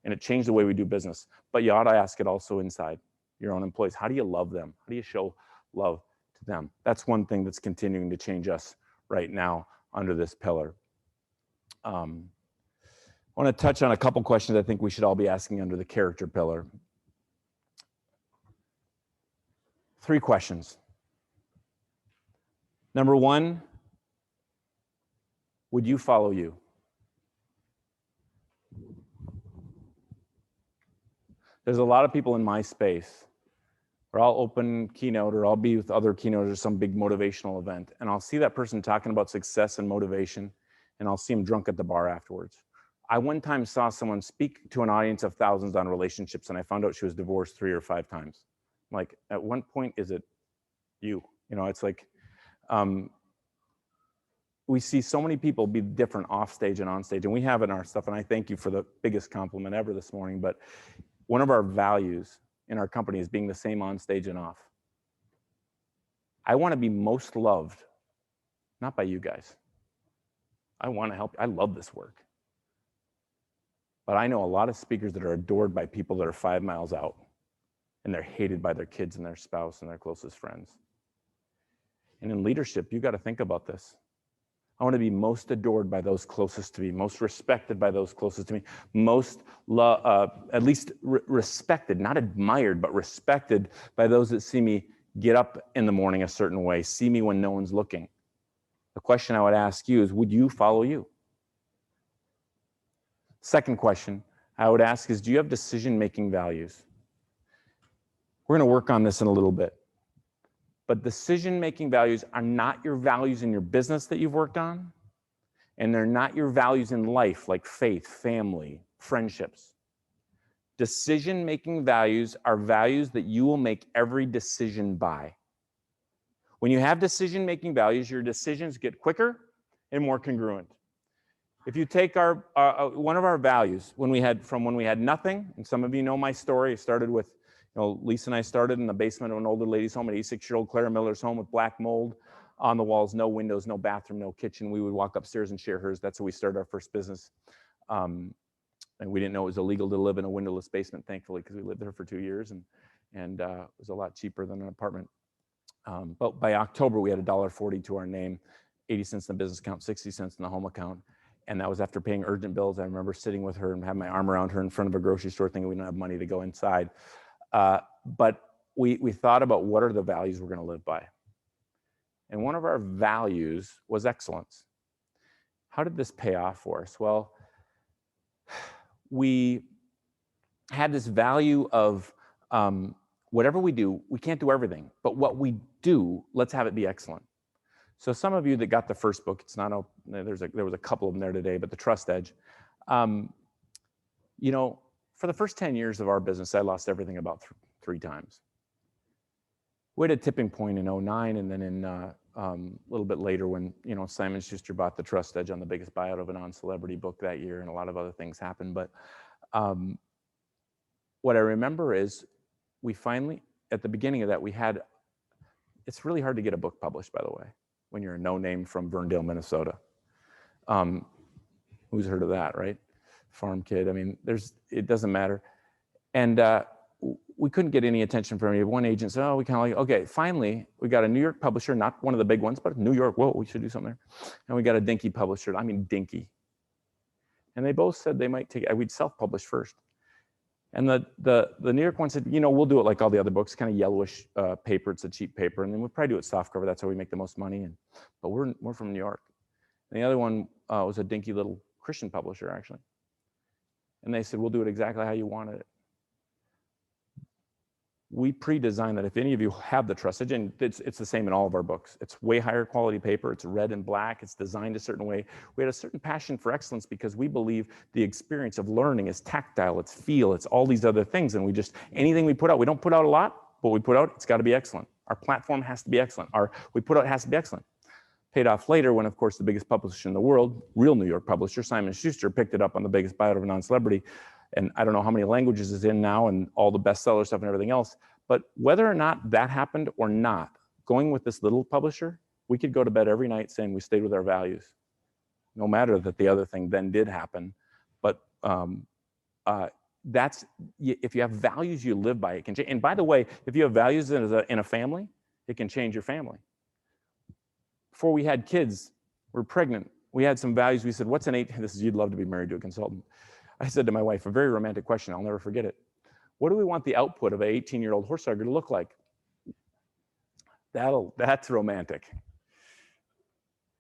And it changed the way we do business. But you ought to ask it also inside your own employees. How do you love them? How do you show love to them? That's one thing that's continuing to change us right now under this pillar. I want to touch on a couple questions I think we should all be asking under the character pillar. 3 questions. Number 1, would you follow you? There's a lot of people in my space, or I'll open keynote, or I'll be with other keynotes or some big motivational event, and I'll see that person talking about success and motivation, and I'll see him drunk at the bar afterwards. I one time saw someone speak to an audience of thousands on relationships, and I found out she was divorced 3 or 5 times. Like, at what point is it you? You know, it's like, we see so many people be different off stage and on stage, and we have it in our stuff, and I thank you for the biggest compliment ever this morning, but one of our values in our company is being the same on stage and off. I want to be most loved, not by you guys. I want to help. I love this work. But I know a lot of speakers that are adored by people that are 5 miles out, and they're hated by their kids and their spouse and their closest friends. And in leadership, you got to think about this. I want to be most adored by those closest to me, most respected by those closest to me, most at least respected, not admired, but respected by those that see me get up in the morning a certain way, see me when no one's looking. The question I would ask you is, would you follow you? Second question I would ask is, do you have decision-making values? We're going to work on this in a little bit. But decision-making values are not your values in your business that you've worked on, and they're not your values in life, like faith, family, friendships. Decision-making values are values that you will make every decision by. When you have decision-making values, your decisions get quicker and more congruent. If you take one of our values, when we had nothing, and some of you know my story, it started with, Lisa and I started in the basement of an older lady's home at 86-year-old Clara Miller's home with black mold on the walls, no windows, no bathroom, no kitchen. We would walk upstairs and share hers. That's how we started our first business. And we didn't know it was illegal to live in a windowless basement, thankfully, because we lived there for 2 years, and it was a lot cheaper than an apartment. But by October, we had $1.40 to our name, 80 cents in the business account, 60 cents in the home account. And that was after paying urgent bills. I remember sitting with her and having my arm around her in front of a grocery store thinking we don't have money to go inside. But we thought about what are the values we're going to live by. And one of our values was excellence. How did this pay off for us? Well, we had this value of whatever we do, we can't do everything. But what we do, let's have it be excellent. So some of you that got the first book, it's not open, there was a couple of them there today, but the Trust Edge. For the first 10 years of our business, I lost everything about 3 times. We had a tipping point in 2009, and then in a little bit later when, Simon Schuster bought the Trust Edge on the biggest buyout of a non-celebrity book that year, and a lot of other things happened. But what I remember is we finally, at the beginning of that, it's really hard to get a book published, by the way. when you're a no name from Verndale, Minnesota. Who's heard of that, right? Farm kid. I mean, it doesn't matter. And we couldn't get any attention from any. One agent said, oh, we kind of like, okay, finally, we got a New York publisher, not one of the big ones, but New York, whoa, we should do something there. And we got a dinky publisher, I mean dinky. And they both said they might take it. We'd self-publish first. And the New York one said, you know, we'll do it like all the other books, kind of yellowish paper. It's a cheap paper. And then we'll probably do it softcover. That's how we make the most money. But we're from New York. And the other one was a dinky little Christian publisher, actually. And they said, we'll do it exactly how you wanted it. We pre-designed that if any of you have the trustage, and it's the same in all of our books. It's way higher quality paper. It's red and black. It's designed a certain way. We had a certain passion for excellence because we believe the experience of learning is tactile, it's feel, it's all these other things. And anything we put out, we don't put out a lot, but we put out, it's got to be excellent. Our platform has to be excellent. We put out has to be excellent. Paid off later when, of course, the biggest publisher in the world, real New York publisher, Simon & Schuster, picked it up on the biggest buyout of a non-celebrity. And I don't know how many languages it's in now and all the bestseller stuff and everything else. But whether or not that happened or not, going with this little publisher, we could go to bed every night saying we stayed with our values. No matter that the other thing then did happen. But if you have values you live by, it can change. And by the way, if you have values in a family, it can change your family. Before we had kids, we were pregnant, we had some values. We said, what's an 8? This is, you'd love to be married to a consultant. I said to my wife, a very romantic question, I'll never forget it. What do we want the output of an 18-year-old Horsager to look like? That's romantic.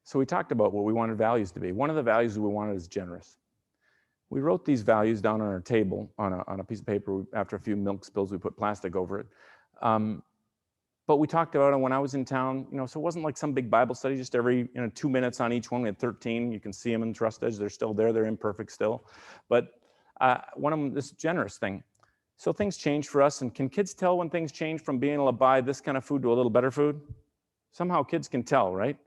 So we talked about what we wanted values to be. One of the values we wanted is generous. We wrote these values down on our table on a piece of paper. After a few milk spills, we put plastic over it. But we talked about it when I was in town, so it wasn't like some big Bible study, just every 2 minutes on each one. We had 13. You can see them in Trust Edge. They're still there. They're imperfect still. But one of them, this generous thing. So things change for us. And can kids tell when things change from being able to buy this kind of food to a little better food? Somehow kids can tell, right?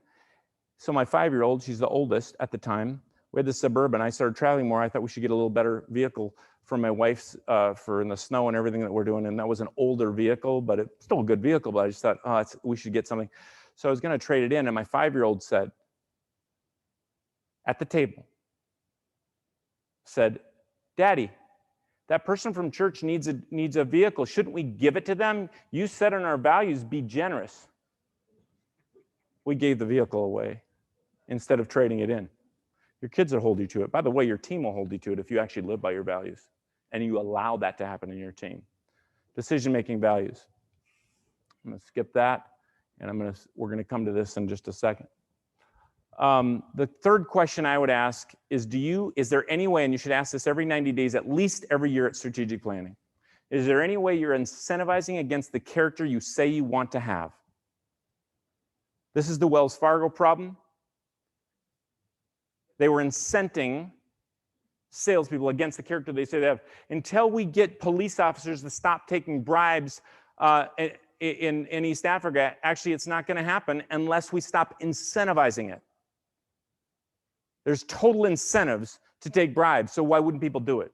So my 5-year-old, she's the oldest at the time. We had the Suburban. I started traveling more. I thought we should get a little better vehicle for my wife's, for in the snow and everything that we're doing. And that was an older vehicle, but it's still a good vehicle. But I just thought, we should get something. So I was going to trade it in. And my 5-year-old said, at the table, said, Daddy, that person from church needs a vehicle. Shouldn't we give it to them? You said in our values, be generous. We gave the vehicle away instead of trading it in. Your kids will hold you to it. By the way, your team will hold you to it if you actually live by your values and you allow that to happen in your team. Decision-making values. I'm going to skip that, and we're going to come to this in just a second. The third question I would ask is, is there any way, and you should ask this every 90 days, at least every year at strategic planning, is there any way you're incentivizing against the character you say you want to have? This is the Wells Fargo problem. They were incenting salespeople against the character they say they have. Until we get police officers to stop taking bribes in East Africa, actually it's not going to happen unless we stop incentivizing it. There's total incentives to take bribes, so why wouldn't people do it?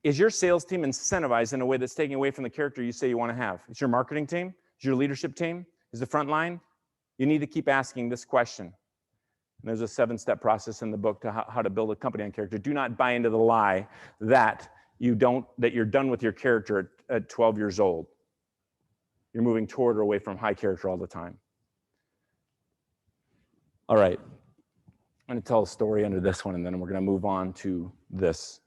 Is your sales team incentivized in a way that's taking away from the character you say you want to have? Is your marketing team? Is your leadership team? Is the front line? You need to keep asking this question. And there's a 7-step process in the book to how to build a company on character. Do not buy into the lie that you're done with your character at 12 years old. You're moving toward or away from high character all the time. All right. I'm going to tell a story under this one, and then we're going to move on to this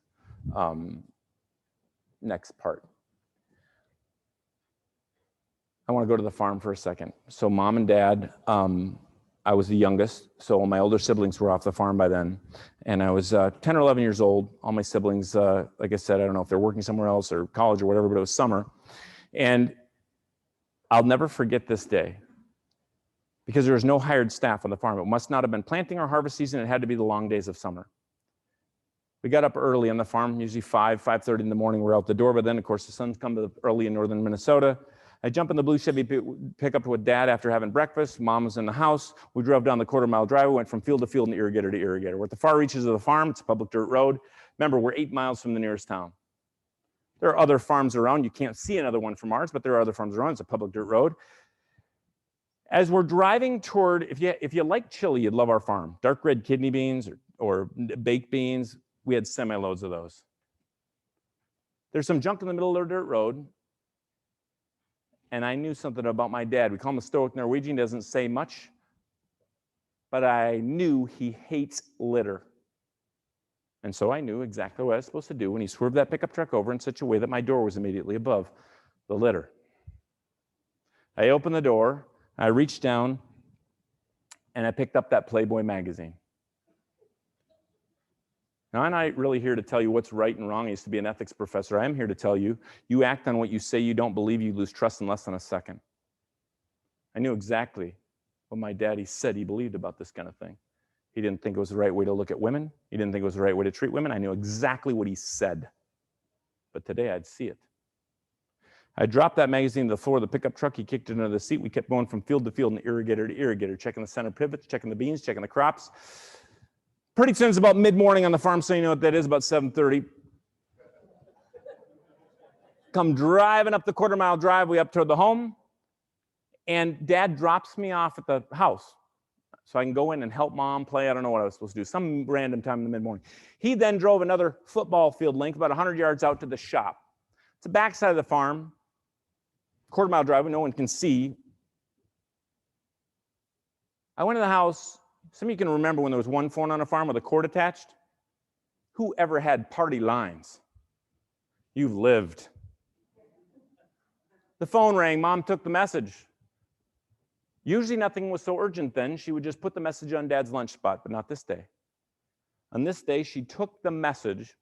next part. I want to go to the farm for a second. So mom and dad, I was the youngest, so all my older siblings were off the farm by then. And I was 10 or 11 years old. All my siblings, like I said, I don't know if they're working somewhere else or college or whatever, but it was summer. And I'll never forget this day because there was no hired staff on the farm. It must not have been planting or harvest season. It had to be the long days of summer. We got up early on the farm, usually 5:30 in the morning. We're out the door, but then, of course, the sun's come early in northern Minnesota. I jump in the blue Chevy pickup with Dad after having breakfast. Mom was in the house. We drove down the quarter-mile driveway, went from field to field and irrigator to irrigator. We're at the far reaches of the farm. It's a public dirt road. Remember, we're 8 miles from the nearest town. There are other farms around. You can't see another one from ours, but there are other farms around. It's a public dirt road. As we're driving toward, if you like chili, you'd love our farm. Dark red kidney beans or baked beans, we had semi-loads of those. There's some junk in the middle of the dirt road, and I knew something about my dad. We call him a stoic Norwegian, doesn't say much, but I knew he hates litter. And so I knew exactly what I was supposed to do when he swerved that pickup truck over in such a way that my door was immediately above the litter. I opened the door, I reached down, and I picked up that Playboy magazine. Now, I'm not really here to tell you what's right and wrong. I used to be an ethics professor. I am here to tell you, you act on what you say you don't believe, you lose trust in less than a second. I knew exactly what my daddy said he believed about this kind of thing. He didn't think it was the right way to look at women. He didn't think it was the right way to treat women. I knew exactly what he said. But today I'd see it. I dropped that magazine to the floor of the pickup truck. He kicked it into the seat. We kept going from field to field and irrigator to irrigator, checking the center pivots, checking the beans, checking the crops. Pretty soon it's about mid-morning on the farm, so you know what that is, about 7:30. Come driving up the quarter-mile driveway up toward the home, and Dad drops me off at the house so I can go in and help Mom play. I don't know what I was supposed to do, some random time in the mid-morning. He then drove another football field length, about 100 yards out to the shop. It's the backside of the farm, quarter-mile driveway, no one can see. I went to the house. Some of you can remember when there was one phone on a farm with a cord attached. Who ever had party lines? You've lived. The phone rang. Mom took the message. Usually nothing was so urgent then. She would just put the message on Dad's lunch spot, but not this day. On this day, she took the message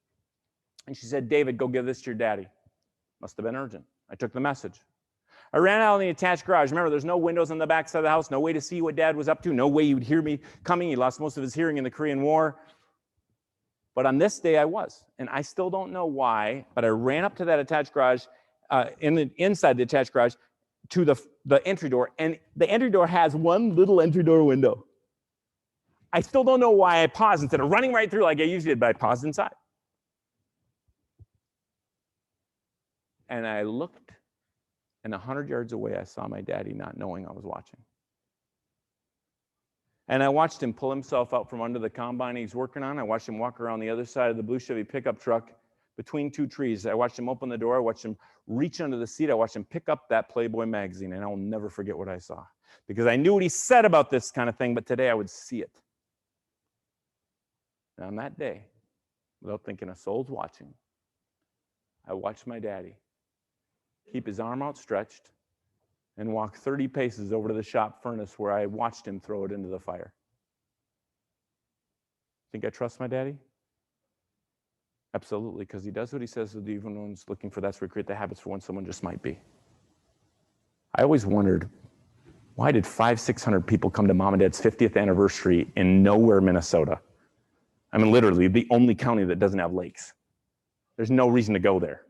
and she said, David, go give this to your daddy. Must have been urgent. I took the message. I ran out in the attached garage. Remember, there's no windows on the back side of the house, no way to see what Dad was up to, no way he would hear me coming. He lost most of his hearing in the Korean War. But on this day, I was. And I still don't know why, but I ran up to that attached garage, inside the attached garage, to the entry door. And the entry door has one little entry door window. I still don't know why I paused instead of running right through like I usually did, but I paused inside. And I looked, and 100 yards away, I saw my daddy not knowing I was watching. And I watched him pull himself out from under the combine he's working on. I watched him walk around the other side of the blue Chevy pickup truck between two trees. I watched him open the door. I watched him reach under the seat. I watched him pick up that Playboy magazine, and I will never forget what I saw. Because I knew what he said about this kind of thing, but today I would see it. And on that day, without thinking a soul's watching, I watched my daddy keep his arm outstretched and walk 30 paces over to the shop furnace where I watched him throw it into the fire. Think I trust my daddy? Absolutely, because he does what he says he'll do even when he's looking for that's where we create the habits for when someone just might be. I always wondered, why did 500-600 people come to Mom and Dad's 50th anniversary in nowhere, Minnesota? I mean, literally, the only county that doesn't have lakes. There's no reason to go there.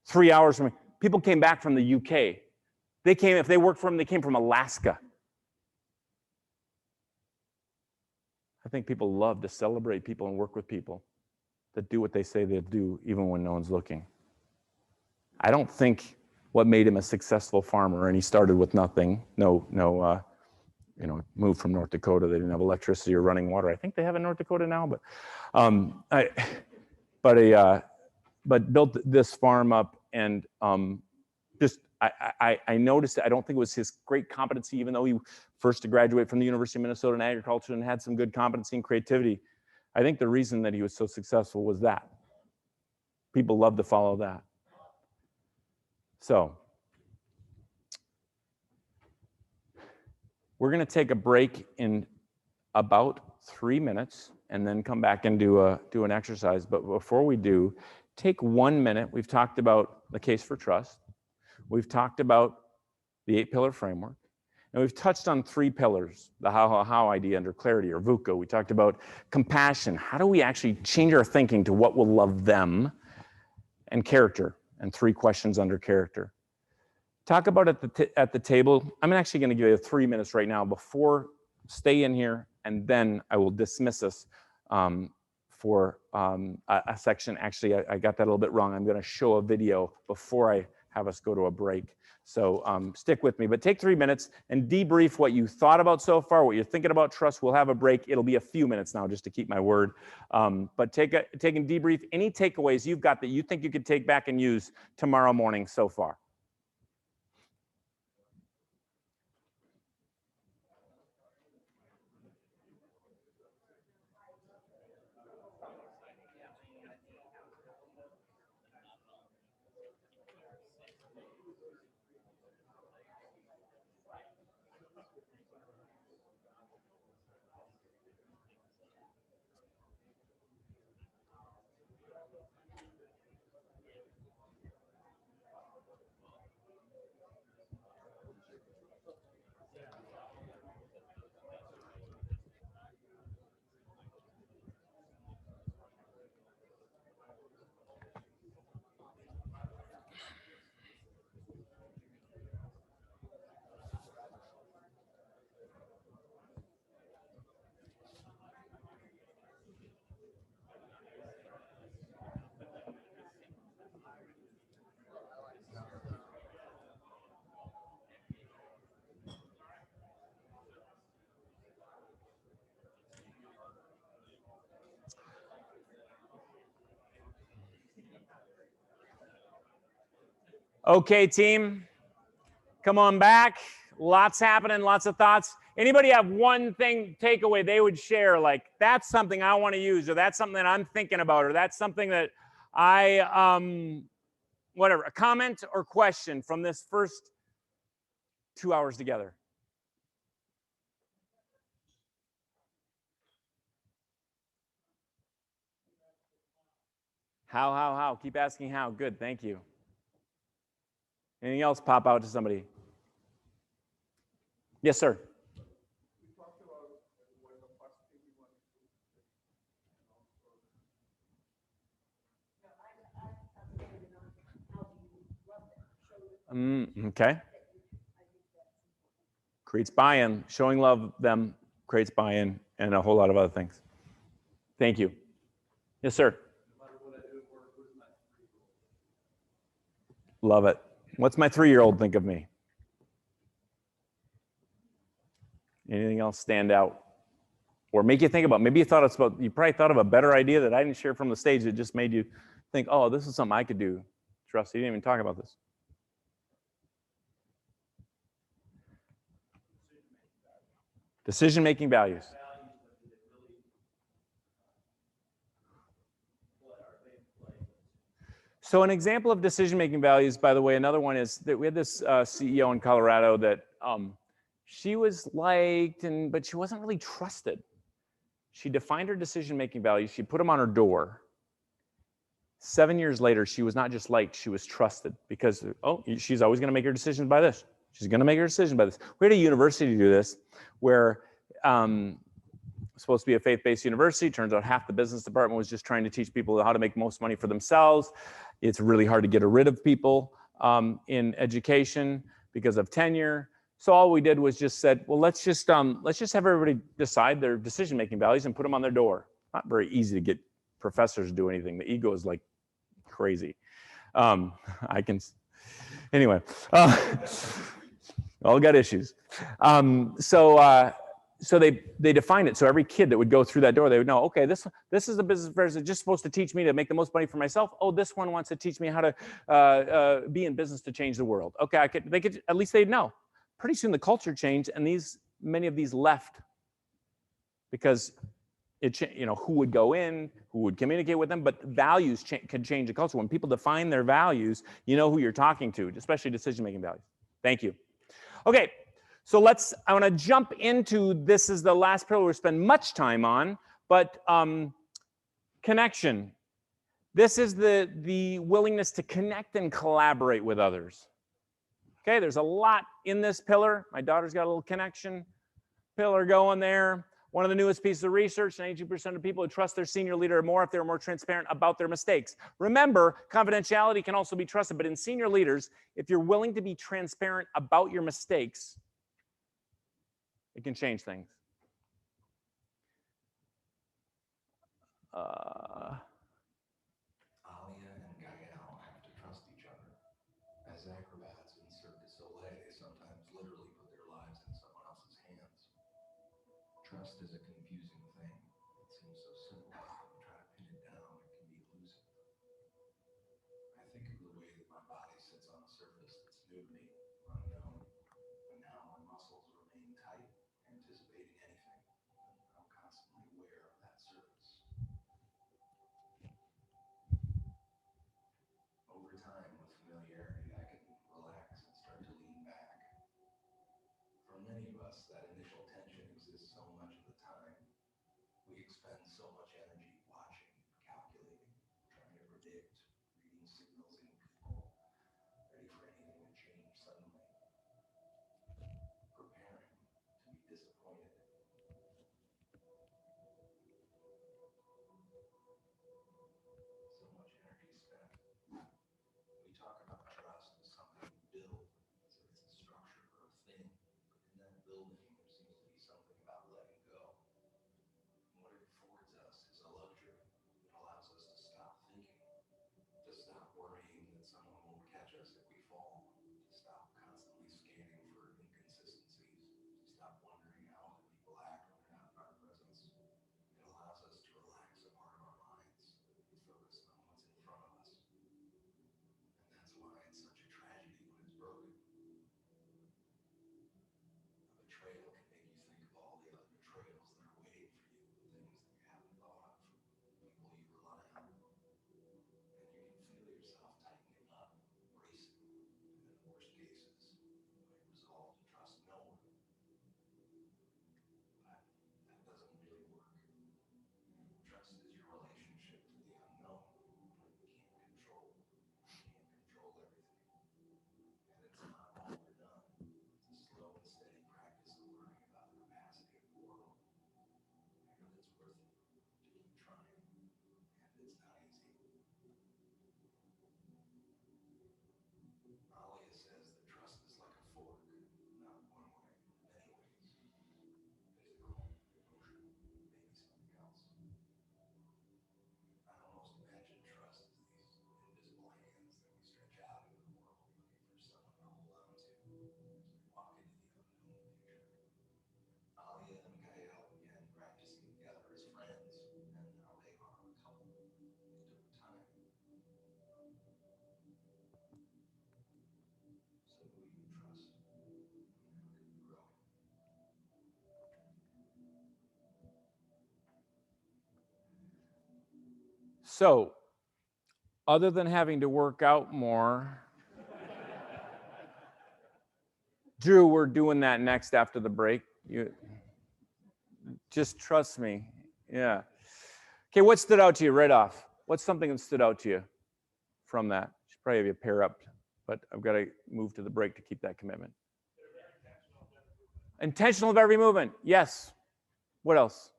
3 hours from me. People came back from the UK. They came, if they worked for them, they came from Alaska. I think people love to celebrate people and work with people that do what they say they'll do, even when no one's looking. I don't think what made him a successful farmer, and he started with nothing, moved from North Dakota. They didn't have electricity or running water. I think they have in North Dakota now, but built this farm up, and I noticed it. I don't think it was his great competency, even though he first to graduate from the University of Minnesota in agriculture and had some good competency and creativity. I think the reason that he was so successful was that. People love to follow that. So, we're going to take a break in about 3 minutes and then come back and do an exercise. But before we do, take 1 minute. We've talked about the case for trust. We've talked about the 8-pillar framework. And we've touched on 3 pillars, the how idea under clarity or VUCA. We talked about compassion. How do we actually change our thinking to what will love them? And character, and 3 questions under character. Talk about it at the table. I'm actually going to give you 3 minutes right now stay in here, and then I will dismiss us for a section. Actually, I got that a little bit wrong. I'm going to show a video before I have us go to a break. So stick with me, but take 3 minutes and debrief what you thought about so far, what you're thinking about trust. We'll have a break. It'll be a few minutes now just to keep my word. But take a debrief. Any takeaways you've got that you think you could take back and use tomorrow morning so far? Okay, team, come on back. Lots happening, lots of thoughts. Anybody have one thing takeaway they would share, like that's something I want to use, or that's something that I'm thinking about, or that's something that I whatever, a comment or question from this first 2 hours together? How? Keep asking how. Good, thank you. Anything else pop out to somebody? Yes, sir. Okay. Creates buy-in. Showing love them creates buy-in and a whole lot of other things. Thank you. Yes, sir. Love it. What's my 3-year-old think of me? Anything else stand out? Or make you think about, maybe you probably thought of a better idea that I didn't share from the stage that just made you think, oh, this is something I could do. Trust, you didn't even talk about this. Decision-making values. So an example of decision-making values, by the way, another one is that we had this CEO in Colorado that she was liked, but she wasn't really trusted. She defined her decision-making values. She put them on her door. 7 years later, she was not just liked, she was trusted because, oh, she's always going to make her decisions by this. She's going to make her decision by this. We had a university do this where supposed to be a faith-based university. Turns out half the business department was just trying to teach people how to make most money for themselves. It's really hard to get rid of people in education because of tenure. So all we did was just said, well, let's just have everybody decide their decision-making values and put them on their door. Not very easy to get professors to do anything. The ego is like crazy. Anyway, all got issues. So they defined it. So every kid that would go through that door, they would know, okay, this is a business person that's just supposed to teach me to make the most money for myself. Oh, this one wants to teach me how to be in business to change the world. Okay, at least they'd know. Pretty soon the culture changed, and many of these left because who would go in, who would communicate with them, but values can change the culture. When people define their values, you know who you're talking to, especially decision-making values. Thank you. Okay, so I want to jump into, this is the last pillar we'll spend much time on, but connection. This is the willingness to connect and collaborate with others. Okay, there's a lot in this pillar. My daughter's got a little connection pillar going there. One of the newest pieces of research, 92% of people who trust their senior leader more if they're more transparent about their mistakes. Remember, confidentiality can also be trusted, but in senior leaders, if you're willing to be transparent about your mistakes, it can change things. Alia and Gael have to trust each other, as opportunity, unknown. But now my muscles remain tight, anticipating anything. I'm constantly aware of that surface. Over time, with familiarity, I can relax and start to lean back. For many of us, that initial tension exists so much of the time. We expend so much energy watching, calculating, trying to predict, reading signals in people, ready for anything to change suddenly, preparing to be disappointed. So much energy spent. We talk about trust as something we build, as if it's a structure or a thing, but in that building, there seems to be something about letting go. And what it affords us is a luxury. It allows us to stop thinking, to stop worrying that someone won't catch us if we fall, to stop constantly scanning for inconsistencies, to stop wondering how other people act when they're not in our presence. It allows us to relax a part of our minds and focus on what's in front of us. And that's why it's such a tragedy when it's broken. A betrayal can make you think of all the other betrayals that are waiting for you, the things that you haven't thought of, people you rely on. And you can feel yourself tightening up, bracing, and in the worst cases, you might resolve to trust no one. But that doesn't really work. Trust is your relationship to the unknown, what you can't control. You can't control everything. And it's not all or none. It's a slow and steady practice of learning about the capacity of the world. And it's worth it to keep trying. And it's not easy. Alia says that trust is like a fork, not one way, many ways. Physical, emotional, maybe something else. I almost imagine trust as these invisible hands that we stretch out into the world looking for someone to hold on to as we walk into the unknown future. Alia and Mikhail began practicing together as friends, and now they are a couple. It took time. So who do you trust? And how can you grow? So, other than having to work out more, Drew, we're doing that next after the break. You just trust me. Yeah. Okay, what stood out to you right off? What's something that stood out to you from that? Should probably have you pair up, but I've got to move to the break to keep that commitment. Intentional of every movement. Yes. What else?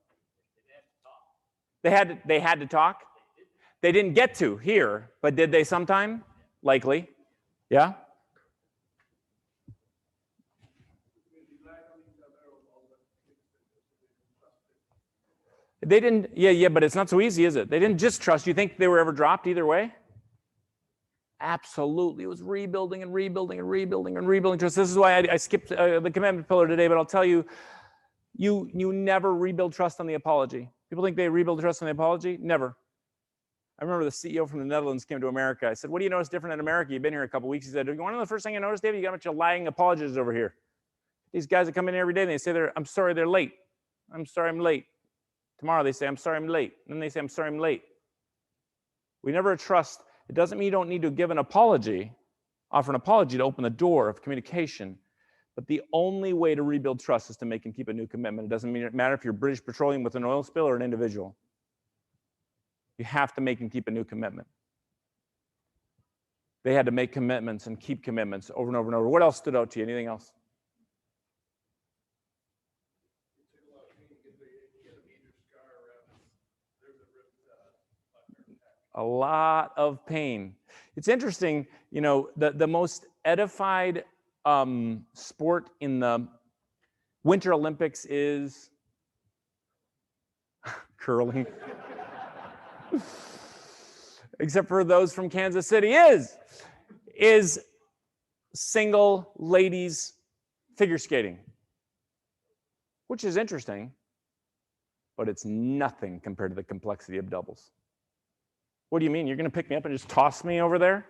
They had to talk. They didn't get to here, but did they sometime? Likely. Yeah. They didn't, yeah, but it's not so easy, is it? They didn't just trust. You think they were ever dropped either way? Absolutely. It was rebuilding and rebuilding and rebuilding and rebuilding trust. This is why I skipped the commitment pillar today, but I'll tell you, you never rebuild trust on the apology. People think they rebuild trust on the apology. Never. I remember the CEO from the Netherlands came to America. I said, what do you notice different in America? You've been here a couple weeks. He said, one of the first thing I noticed, David, you got a bunch of lying apologists over here. These guys that come in every day and they say, I'm sorry they're late. I'm sorry I'm late. Tomorrow they say, I'm sorry I'm late. And then they say, I'm sorry I'm late. We never trust. It doesn't mean you don't need to give an apology, offer an apology to open the door of communication. But the only way to rebuild trust is to make and keep a new commitment. It doesn't matter if you're British Petroleum with an oil spill or an individual. You have to make and keep a new commitment. They had to make commitments and keep commitments over and over and over. What else stood out to you? Anything else? A lot of pain. It's interesting, you know, the most edified sport in the Winter Olympics is curling. Except for those from Kansas City, is single ladies figure skating, which is interesting, but it's nothing compared to the complexity of doubles. What do you mean? You're going to pick me up and just toss me over there?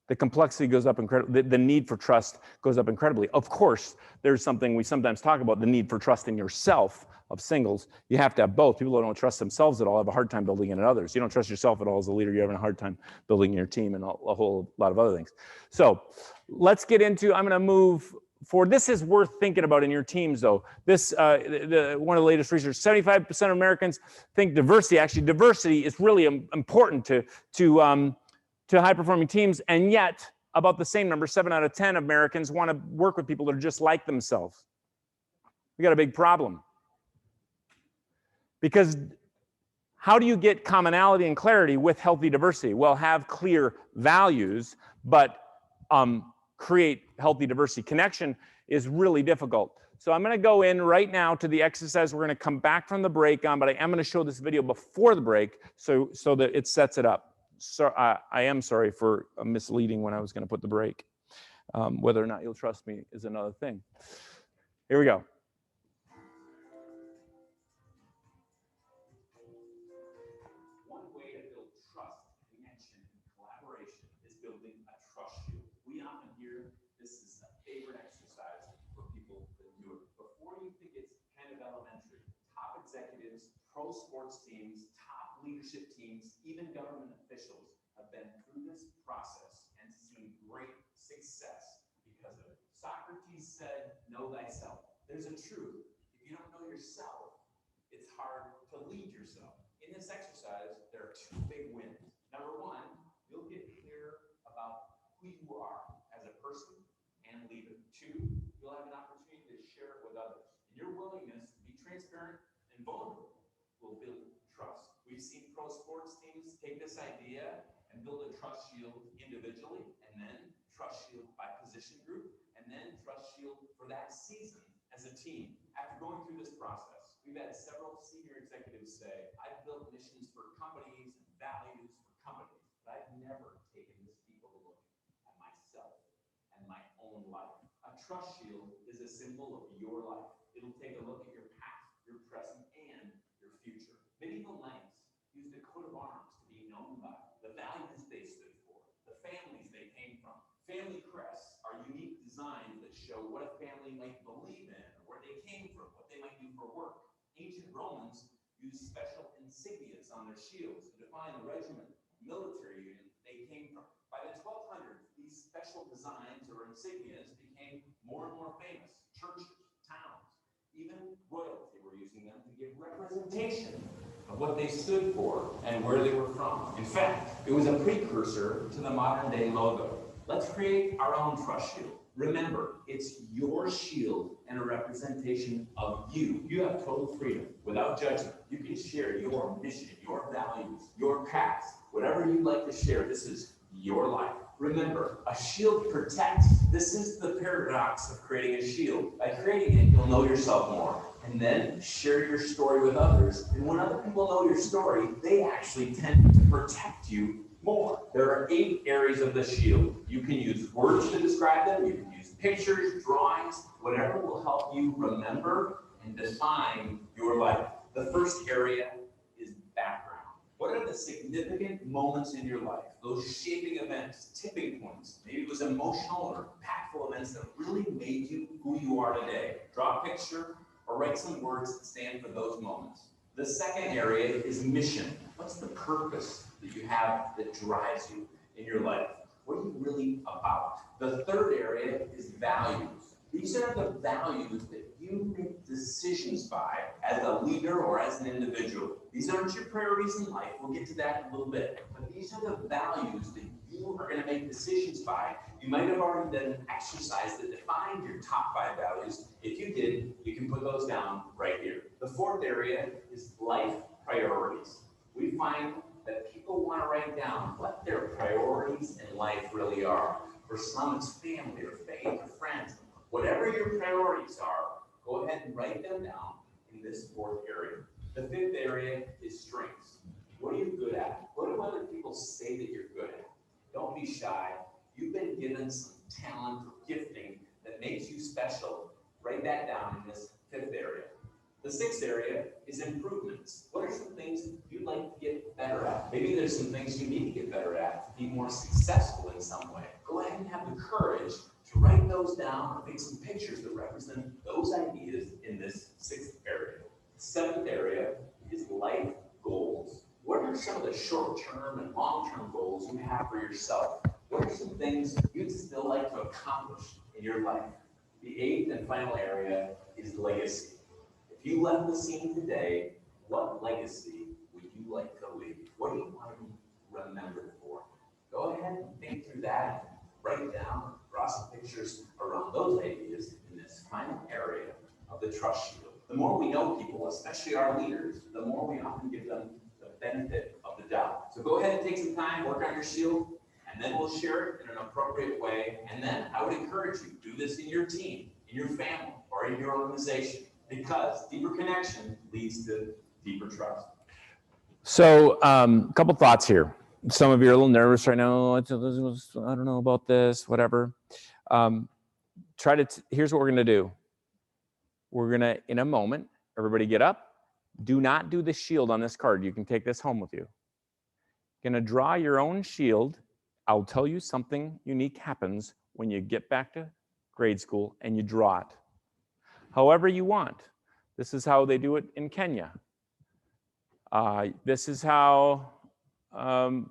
The complexity goes up incredibly. The need for trust goes up incredibly. Of course, there's something we sometimes talk about, the need for trust in yourself of singles. You have to have both. People who don't trust themselves at all have a hard time building it in others. You don't trust yourself at all as a leader, you're having a hard time building your team and a whole lot of other things. So let's get into, I'm gonna move forward. This is worth thinking about in your teams though. This, one of the latest research, 75% of Americans think diversity, actually diversity is really important to high-performing teams, and yet about the same number, 7 out of 10 Americans want to work with people that are just like themselves. We got a big problem. Because how do you get commonality and clarity with healthy diversity? Well, have clear values, but create healthy diversity. Connection is really difficult. So I'm going to go in right now to the exercise we're going to come back from the break on, but I am going to show this video before the break so that it sets it up. So I am sorry for misleading when I was going to put the break. Whether or not you'll trust me is another thing. Here we go. One way to build trust, connection, and collaboration is building a trust shield. We often hear this is a favorite exercise for people that do it. Before you think it's kind of elementary, top executives, pro sports teams, top leadership teams, even government officials have been through this process and seen great success because of it. Socrates said, know thyself. There's a truth. If you don't know yourself, it's hard to lead yourself. In this exercise, there are 2 big wins. Number 1, you'll get clear about who you are as a person and leader. 2, you'll have an opportunity to share it with others. And your willingness to be transparent and vulnerable will build trust. We've seen pro sports teams take this idea and build a trust shield individually, and then trust shield by position group, and then trust shield for that season as a team. After going through this process, we've had several senior executives say, I've built missions for companies and values for companies, but I've never taken this deep of a look at myself and my own life. A trust shield is a symbol of your life. It'll take a look at your past, your present, and your future. Medieval knights used a coat of arms to be known by, the values they stood for, the families they came from. Family crests are unique designs that show what a family might believe in, or where they came from, what they might do for work. Ancient Romans used special insignias on their shields to define the regiment, military unit they came from. By the 1200s, these special designs or insignias became more and more famous. Churches, towns, even royalty were using them to give representation of what they stood for and where they were from. In fact, it was a precursor to the modern day logo. Let's create our own trust shield. Remember, it's your shield and a representation of you. You have total freedom, without judgment. You can share your mission, your values, your past, whatever you'd like to share. This is your life. Remember, a shield protects. This is the paradox of creating a shield. By creating it, you'll know yourself more. And then share your story with others. And when other people know your story, they actually tend to protect you more. There are 8 areas of the shield. You can use words to describe them. You can use pictures, drawings, whatever will help you remember and define your life. The first area is background. What are the significant moments in your life? Those shaping events, tipping points. Maybe it was emotional or impactful events that really made you who you are today. Draw a picture or write some words that stand for those moments. The second area is mission. What's the purpose that you have that drives you in your life? What are you really about? The third area is values. These are the values that you make decisions by as a leader or as an individual. These aren't your priorities in life. We'll get to that in a little bit. But these are the values that you are going to make decisions by. You might have already done an exercise that defined your top 5 values. If you did, you can put those down right here. The fourth area is life priorities. We find that people want to write down what their priorities in life really are. For some, it's family or faith or friends. Whatever your priorities are, go ahead and write them down in this fourth area. The fifth area is strengths. What are you good at? What do other people say that you're good at? Don't be shy. You've been given some talent or gifting that makes you special. Write that down in this fifth area. The sixth area is improvements. What are some things you'd like to get better at? but maybe there's some things you need to get better at to be more successful in some way. Go ahead and have the courage to write those down or make some pictures that represent those ideas in this 6th area. The 7th area is life goals. What are some of the short-term and long-term goals you have for yourself? What are some things you'd still like to accomplish in your life? The 8th and final area is legacy. If you left the scene today, what legacy would you like to leave? What do you want to be remembered for? Go ahead and think through that, write it down, draw some pictures around those ideas in this final area of the trust shield. The more we know people, especially our leaders, the more we often give them the benefit of the doubt. So go ahead and take some time, work on your shield, and then we'll share it in an appropriate way. And then I would encourage you, do this in your team, in your family, or in your organization, because deeper connection leads to deeper trust. So a couple thoughts here. Some of you are a little nervous right now. I don't know about this, whatever. Here's what we're going to do. We're going to, in a moment, everybody get up. Do not do the shield on this card. You can take this home with you. You're going to draw your own shield. I'll tell you something unique happens when you get back to grade school and you draw it. However you want. This is how they do it in Kenya. This is how,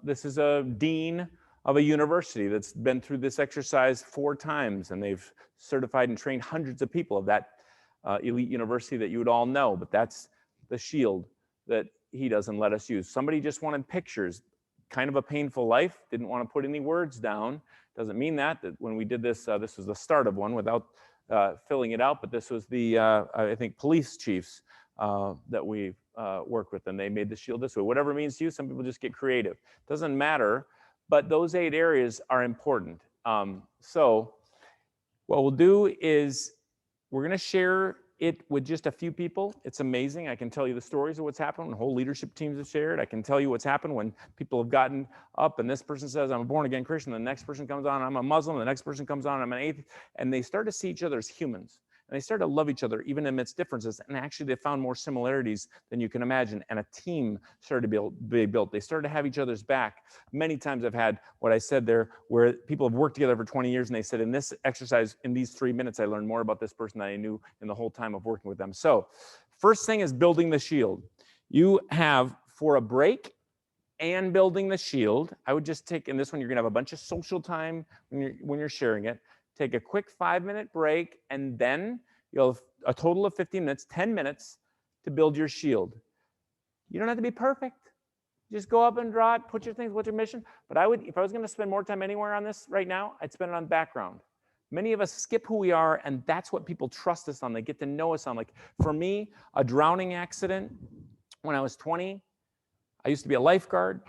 this is a dean of a university that's been through this exercise 4 times, and they've certified and trained hundreds of people of that elite university that you would all know, but that's the shield that he doesn't let us use. Somebody just wanted pictures, kind of a painful life, didn't want to put any words down. Doesn't mean that when we did this, this was the start of one without filling it out, but this was the, I think, police chiefs that we work with, and they made the shield this way. Whatever it means to you, some people just get creative. Doesn't matter, but those 8 areas are important. So what we'll do is we're going to share it with just a few people. It's amazing. I can tell you the stories of what's happened when whole leadership teams have shared. I can tell you what's happened when people have gotten up and this person says, I'm a born-again Christian. The next person comes on, I'm a Muslim. The next person comes on, I'm an atheist. And they start to see each other as humans. And they start to love each other even amidst differences. And actually, they found more similarities than you can imagine. And a team started to be built. They started to have each other's back. Many times I've had what I said there, where people have worked together for 20 years, and they said, in this exercise, in these 3 minutes, I learned more about this person than I knew in the whole time of working with them. So first thing is building the shield. You have, for a break and building the shield, I would just take, in this one, you're going to have a bunch of social time when you're sharing it. Take a quick 5-minute break, and then you'll have a total of 15 minutes, 10 minutes to build your shield. You don't have to be perfect. Just go up and draw it, put your things, what's your mission? But I would, if I was going to spend more time anywhere on this right now, I'd spend it on background. Many of us skip who we are, and that's what people trust us on. They get to know us on. Like for me, a drowning accident when I was 20, I used to be a lifeguard,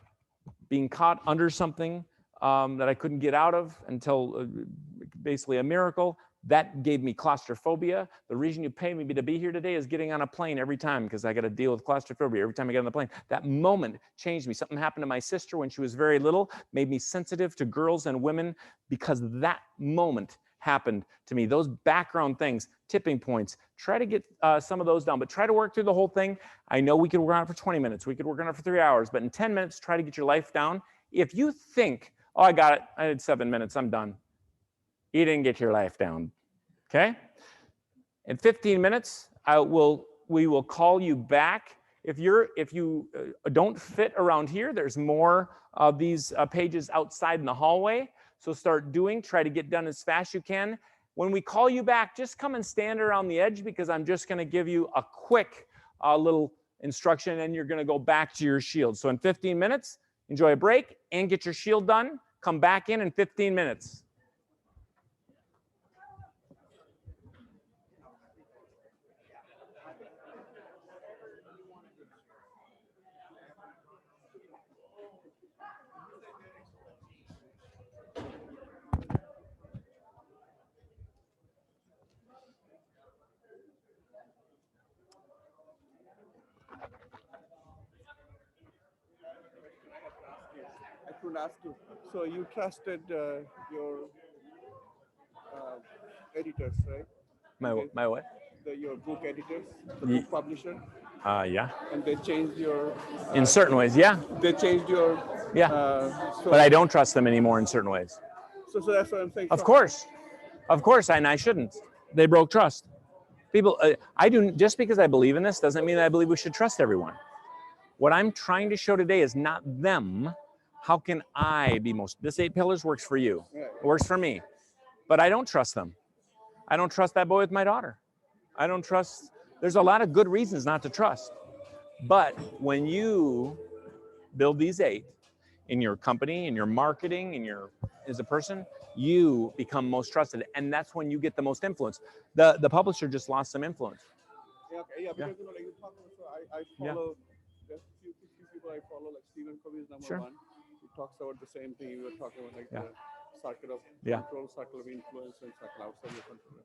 being caught under something that I couldn't get out of until basically a miracle. That gave me claustrophobia. The reason you pay me to be here today is getting on a plane every time, because I got to deal with claustrophobia every time I get on the plane. That moment changed me. Something happened to my sister when she was very little, made me sensitive to girls and women because that moment happened to me. Those background things, tipping points, try to get some of those down, but try to work through the whole thing. I know we could work on it for 20 minutes. We could work on it for 3 hours, but in 10 minutes, try to get your life down. If you think, oh, I got it, I did 7 minutes, I'm done. You didn't get your life down, okay? In 15 minutes, we will call you back. If you don't fit around here, there's more of these pages outside in the hallway. So try to get done as fast as you can. When we call you back, just come and stand around the edge, because I'm just going to give you a quick little instruction, and you're going to go back to your shield. So in 15 minutes, enjoy a break and get your shield done. Come back in 15 minutes. I could ask you. So you trusted your editors, right? My what? Your book editors, the book publisher. Yeah. And they changed your. In certain ways, yeah. They changed your. Yeah. So, But I don't trust them anymore in certain ways. So that's what I'm saying. Of course, and I shouldn't. They broke trust. People, I do, just because I believe in this doesn't mean that I believe we should trust everyone. What I'm trying to show today is not them. How can I be most, this 8 pillars works for you. It works for me. But I don't trust them. I don't trust that boy with my daughter. I don't trust, there's a lot of good reasons not to trust. But when you build these 8 in your company, in your marketing, as a person, you become most trusted. And that's when you get the most influence. The publisher just lost some influence. Yeah, because you know, like you talk about, so I follow, there's few people I follow, like Stephen Covey is number one. He talks about the same thing. We were talking about like the circle of control, circle of influence, and circle outside your control.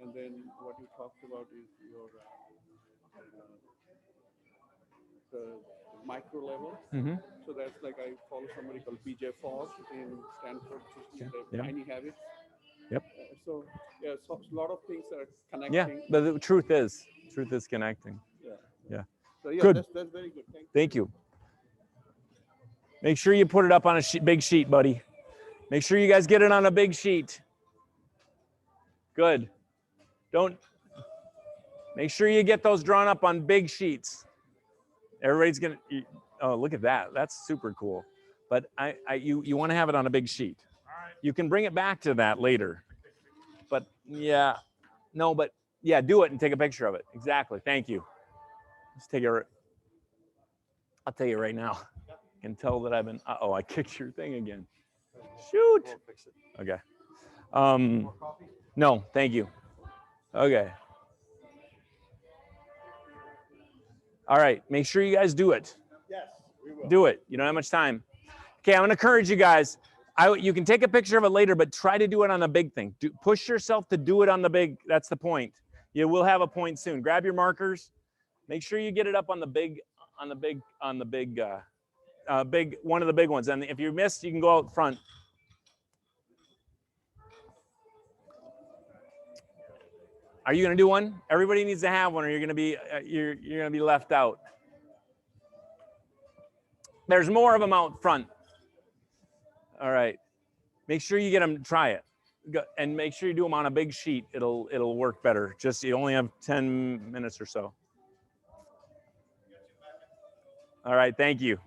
And then what you talked about is your the micro level. So that's like I follow somebody called BJ Fogg in Stanford, the Tiny Habits. So yeah, so a lot of things are connecting. Yeah, but the truth is connecting. Yeah. So yeah, good. That's very good. Thank you. Make sure you put it up on a big sheet, buddy. Make sure you guys get it on a big sheet. Good. Make sure you get those drawn up on big sheets. Everybody's gonna, oh, look at that. That's super cool. But you want to have it on a big sheet. You can bring it back to that later. But yeah, no, but yeah, do it and take a picture of it. Exactly. Thank you. Let's take it. I'll tell you right now. I can tell that I've been, uh-oh, I kicked your thing again. Shoot. Okay. No, thank you. Okay. All right, make sure you guys do it. Yes, we will. Do it. You don't have much time. Okay, I'm gonna encourage you guys. You can take a picture of it later, but try to do it on the big thing. Push yourself to do it on the big. That's the point. You will have a point soon. Grab your markers. Make sure you get it up on the big one of the big ones. And if you missed, you can go out front. Are you going to do one? Everybody needs to have one, or you're going to be you're going to be left out. There's more of them out front. All right. Make sure you get them. Try it, and make sure you do them on a big sheet. It'll work better. Just you only have 10 minutes or so. All right. Thank you.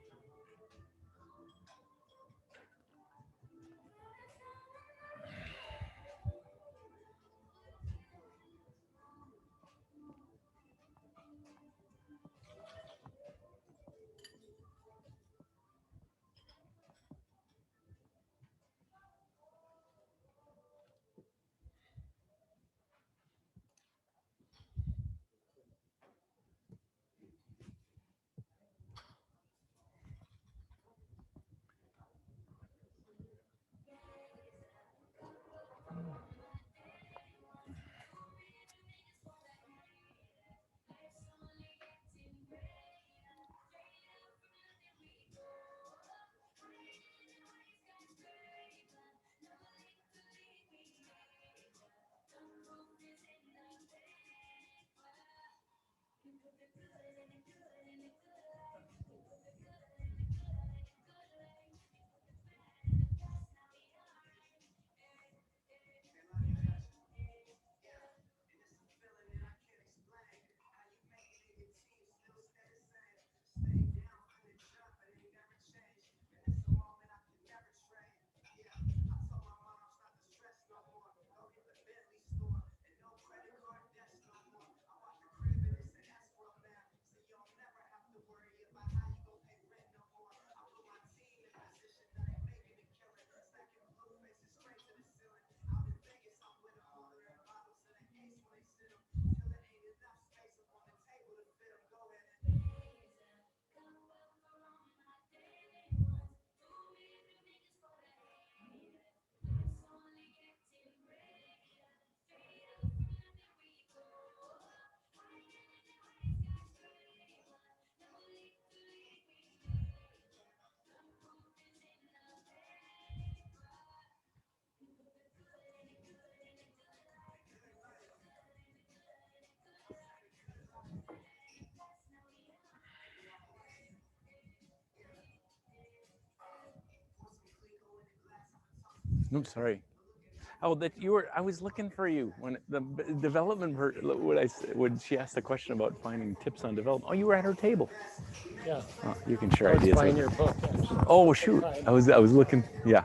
No, sorry. Oh, that you were. I was looking for you when the development. When she asked the question about finding tips on development. Oh, you were at her table. Yeah. Oh, you can share I was ideas. buying your book. Actually. Oh shoot! I was looking. Yeah.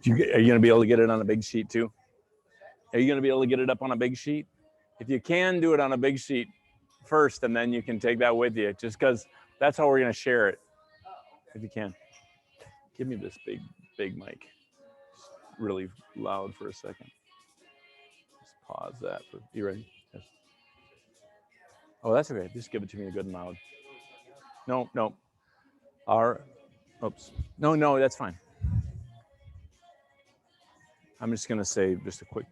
Are you gonna be able to get it on a big sheet too? Are you gonna be able to get it up on a big sheet? If you can, do it on a big sheet first, and then you can take that with you. Just because that's how we're gonna share it. If you can, give me this big mic. Just really loud for a second. Just pause that. You ready? Yes. Oh, that's okay. Just give it to me good and loud. No. Oops. No, that's fine. I'm just gonna say just a quick.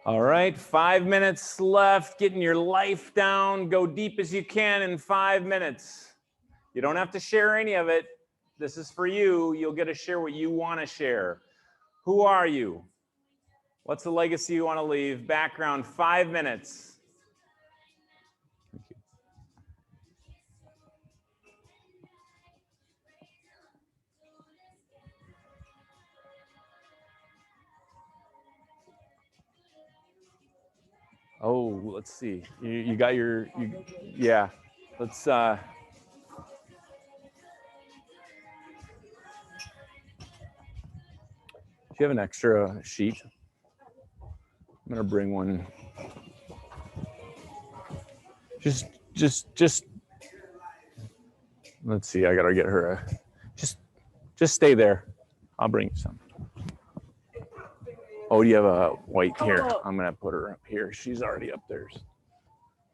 All right, 5 minutes left. Getting your life down. Go deep as you can in 5 minutes. You don't have to share any of it. This is for you. You'll get to share what you want to share. Who are you? What's the legacy you want to leave? Background, 5 minutes. Thank you. Oh, let's see. You got your, yeah. Let's, do you have an extra sheet? I'm gonna bring one. Just. Let's see. I gotta get her a. Just stay there. I'll bring you some. Oh, do you have a white here? I'm gonna put her up here. She's already up there.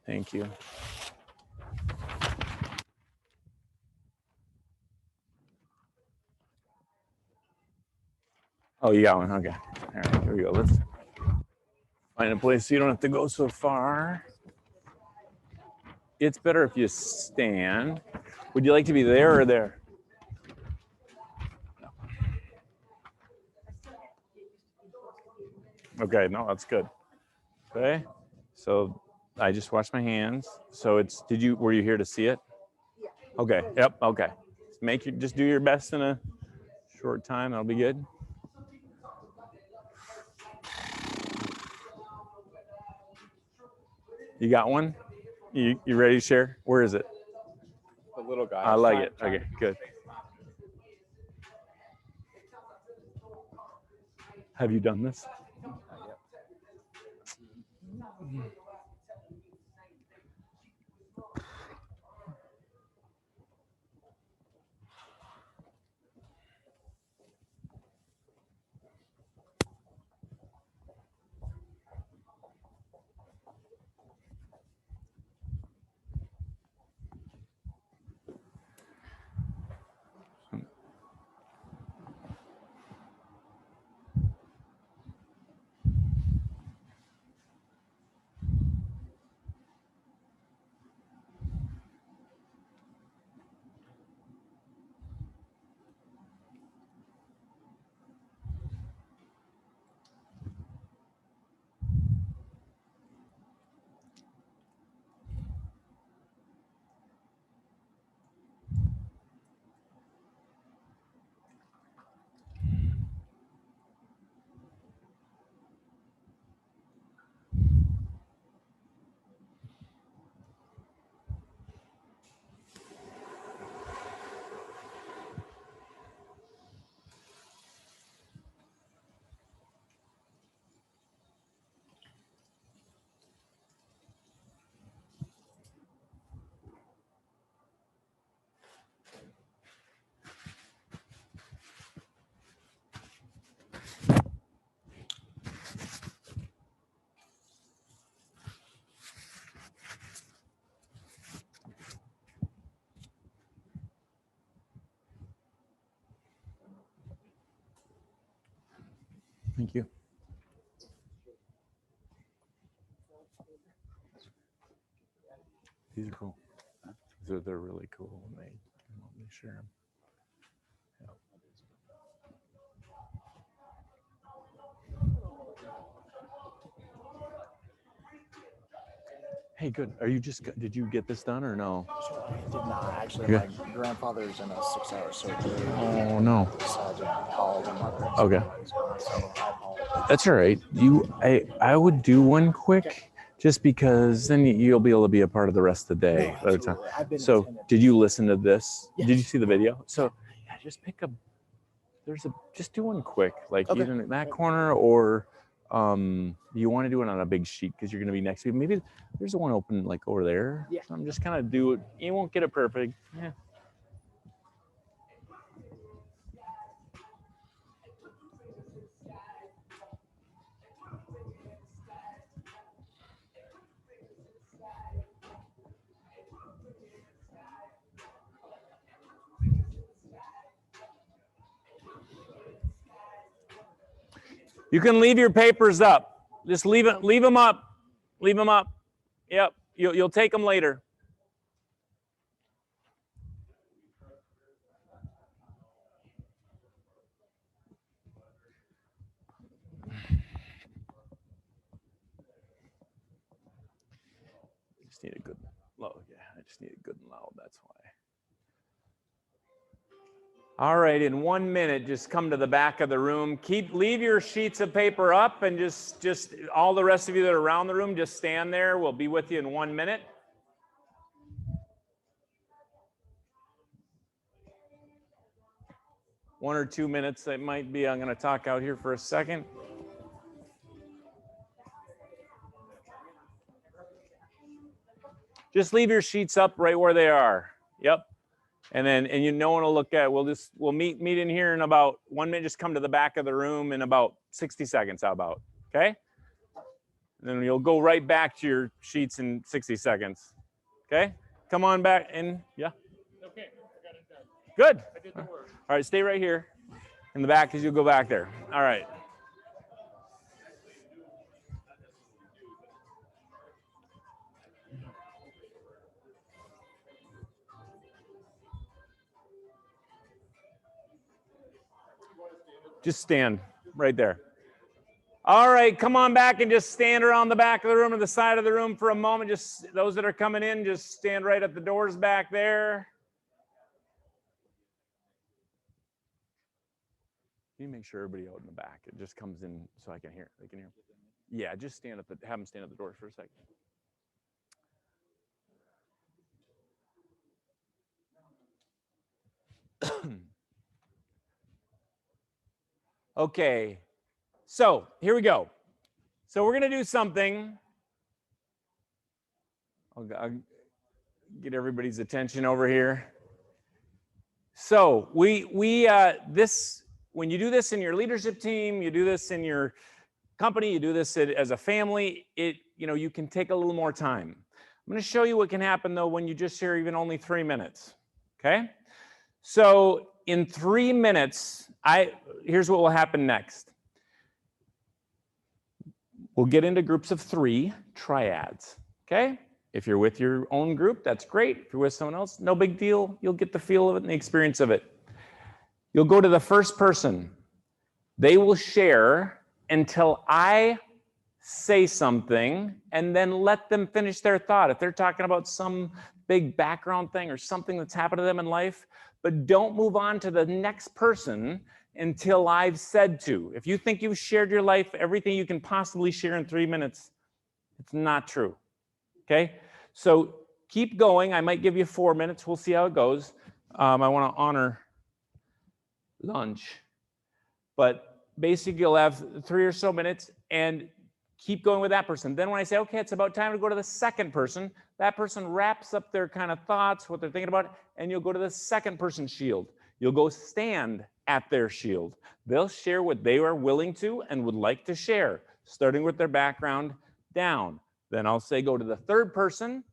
Thank you. Oh, you got one. Okay. All right. Here we go. Let's find a place so you don't have to go so far. It's better if you stand. Would you like to be there or there? Okay, no, that's good. Okay, so I just washed my hands. So it's, were you here to see it? Yeah. Okay, yep, okay. Just do your best in a short time, that'll be good. You got one? You ready to share? Where is it? The little guy. I like it, okay, good. Have you done this? Thank you. These are cool. They're really cool when they share them. Hey, good. Are you just, did you get this done or no? So I did not actually. Yeah. My grandfather's in a 6-hour surgery. Oh, no. Decided to call the mother. Okay. So I apologize. That's all right. I would do one quick, just because then you'll be able to be a part of the rest of the day. No, By the time. absolutely. I've been So attending. did you listen to this? Yes. Did you see the video? So yeah, just pick a, just do one quick, like Okay. either in that corner or you want to do it on a big sheet because you're going to be next to me. Maybe there's one open like over there. Yeah. So I'm just kind of do it. You won't get it perfect. Yeah. You can leave your papers up. Just leave them up. Leave them up. Yep. You'll take them later. I just need a good low. Yeah, I just need it good and loud. That's why. All right, in 1 minute, just come to the back of the room. Leave your sheets of paper up, and just all the rest of you that are around the room, just stand there. We'll be with you in 1 minute. One or 2 minutes, it might be. I'm going to talk out here for a second. Just leave your sheets up right where they are. Yep. And no one will look at it. We'll meet in here in about 1 minute. Just come to the back of the room in about 60 seconds. How about? Okay. And then you'll go right back to your sheets in 60 seconds. Okay. Come on back and yeah. Okay, I got it done. Good. I did the work. All right, stay right here in the back because you'll go back there. All right. Just stand right there. All right, come on back and just stand around the back of the room or the side of the room for a moment. Just those that are coming in, just stand right at the doors back there. Can you make sure everybody out in the back? It just comes in so I can hear. They can hear. Yeah, just stand have them stand at the doors for a second. Okay, so here we go. So we're going to do something. I'll get everybody's attention over here. So when you do this in your leadership team, you do this in your company, you do this as a family, you can take a little more time. I'm going to show you what can happen though when you just share even only 3 minutes. Okay? So in 3 minutes, here's what will happen next. We'll get into groups of 3 triads. Okay? If you're with your own group, that's great. If you're with someone else, no big deal. You'll get the feel of it and the experience of it. You'll go to the first person. They will share until I say something and then let them finish their thought. If they're talking about some big background thing or something that's happened to them in life, but don't move on to the next person until I've said to. If you think you've shared your life, everything you can possibly share in 3 minutes, it's not true. Okay? So keep going. I might give you 4 minutes. We'll see how it goes. I want to honor lunch. But basically, you'll have 3 or so minutes and keep going with that person. Then when I say, okay, it's about time to go to the second person, that person wraps up their kind of thoughts, what they're thinking about, and you'll go to the second person's shield. You'll go stand at their shield. They'll share what they are willing to and would like to share, starting with their background down. Then I'll say go to the third person.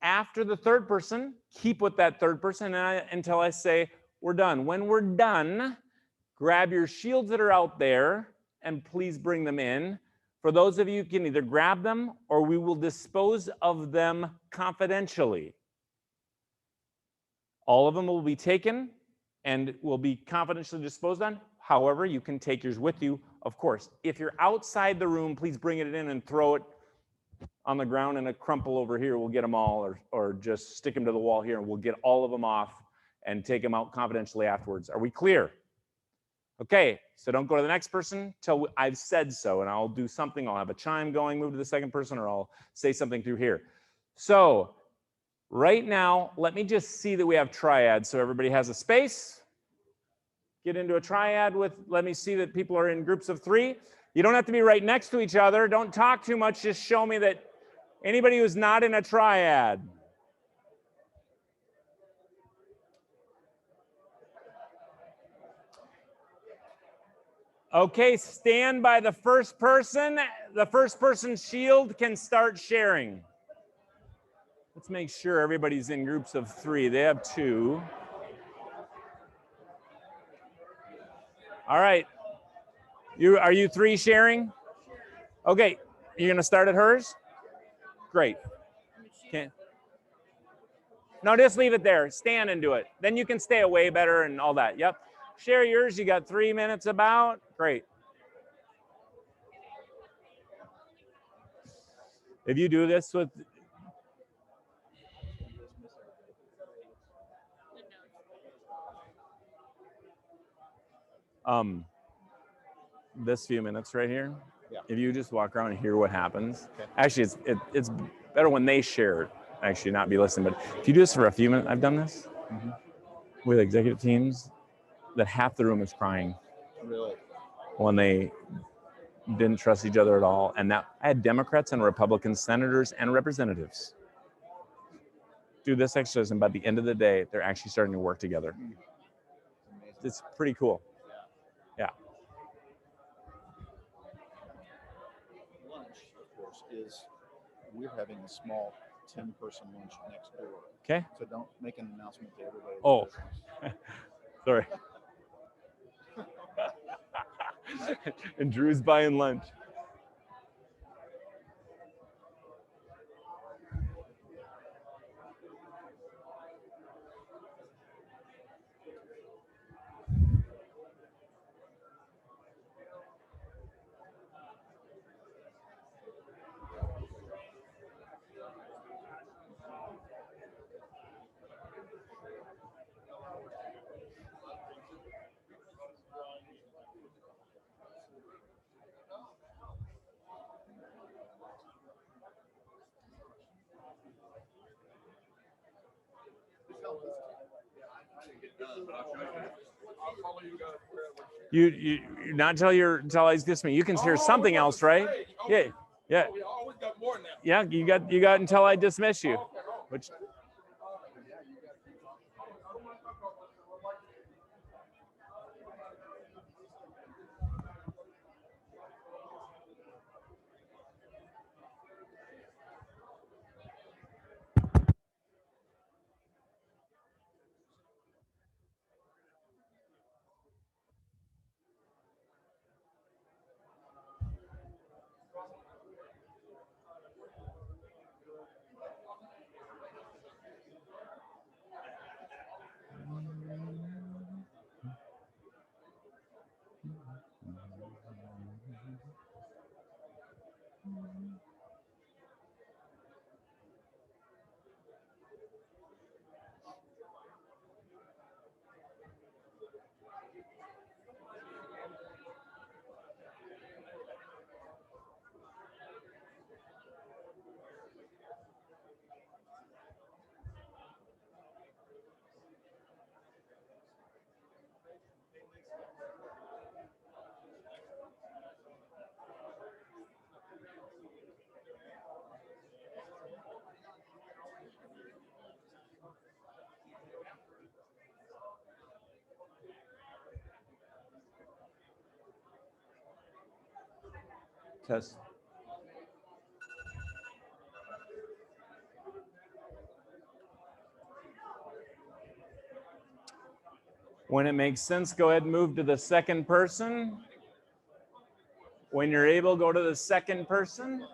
After the third person, keep with that third person until I say we're done. When we're done, grab your shields that are out there and please bring them in. For those of you who can either grab them or we will dispose of them confidentially. All of them will be taken and will be confidentially disposed on. However, you can take yours with you, of course. If you're outside the room, please bring it in and throw it on the ground in a crumple over here, we'll get them all, or just stick them to the wall here and we'll get all of them off and take them out confidentially afterwards. Are we clear? Okay, so don't go to the next person till I've said so, and I'll do something. I'll have a chime going, move to the second person, or I'll say something through here. So right now, let me just see that we have triads so everybody has a space. Get into a triad with, let me see that people are in groups of 3. You don't have to be right next to each other. Don't talk too much. Just show me that anybody who's not in a triad. Okay, stand by the first person. The first person's shield can start sharing. Let's make sure everybody's in groups of 3. They have 2. All right. Are you 3 sharing? Okay, you're gonna start at hers? Great. Okay. No, just leave it there. Stand and do it. Then you can stay away better and all that. Yep. Share yours. You got 3 minutes about. Great. If you do this with this few minutes right here, if you just walk around and hear what happens, actually it's better when they share, actually not be listening, but if you do this for a few minutes, I've done this with executive teams that half the room is crying. Really? When they didn't trust each other at all. And that I had Democrats and Republican senators and representatives do this exercise, and by the end of the day, they're actually starting to work together. It's pretty cool. Yeah. Lunch, of course, is we're having a small 10-person lunch next door. Okay. So don't make an announcement to everybody. Oh, sorry. And Drew's buying lunch. You not until I diss me. You can hear something else, right? Yeah, yeah. Yeah, you got until I dismiss you. Which test. When it makes sense, go ahead and move to the second person. When you're able, go to the second person.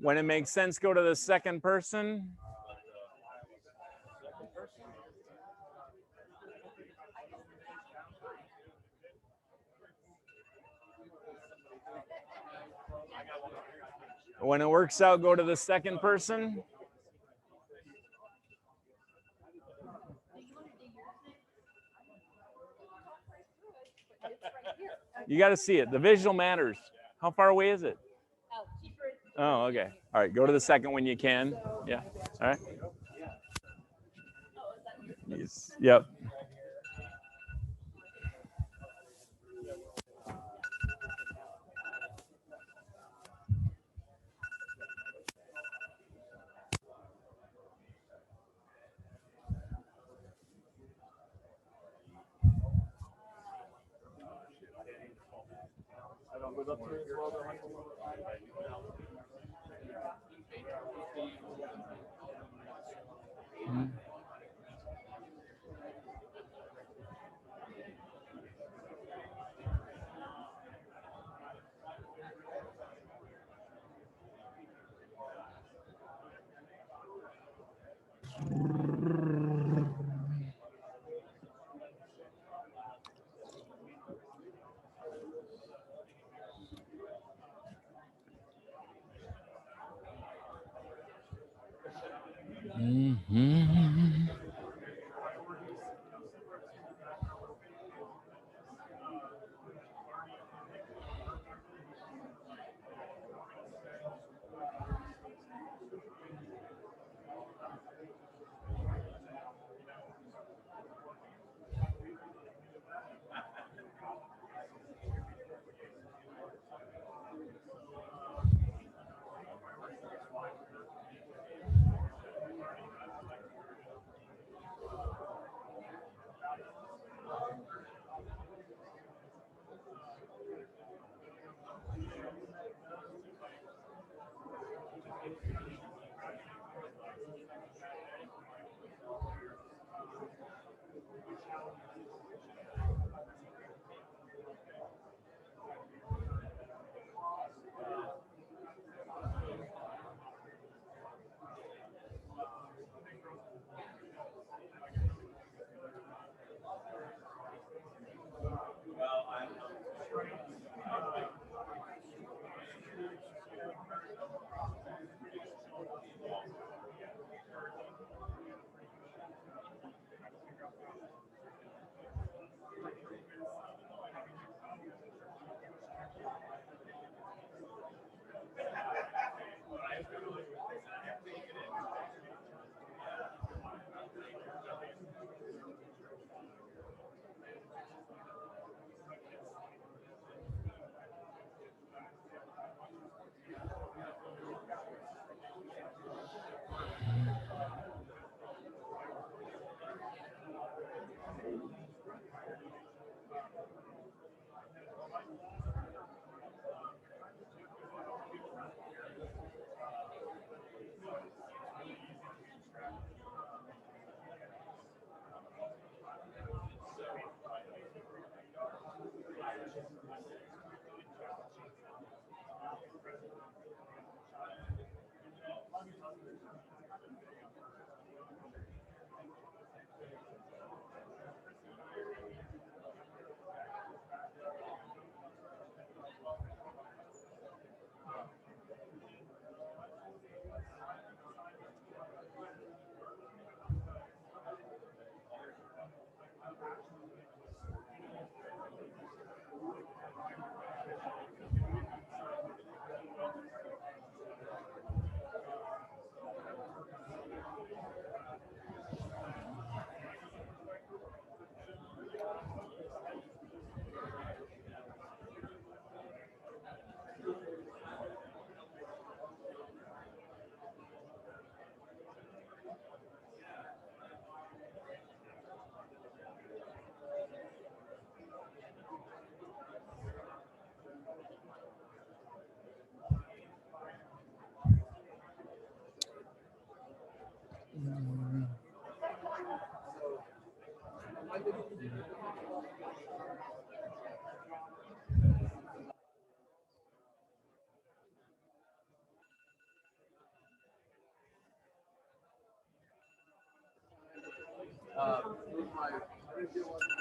When it makes sense, go to the second person. When it works out, go to the second person. You got to see it. The visual matters. How far away is it? Oh, okay. All right. Go to the second when you can. Yeah. All right. Yes. Yep. Mm-hmm.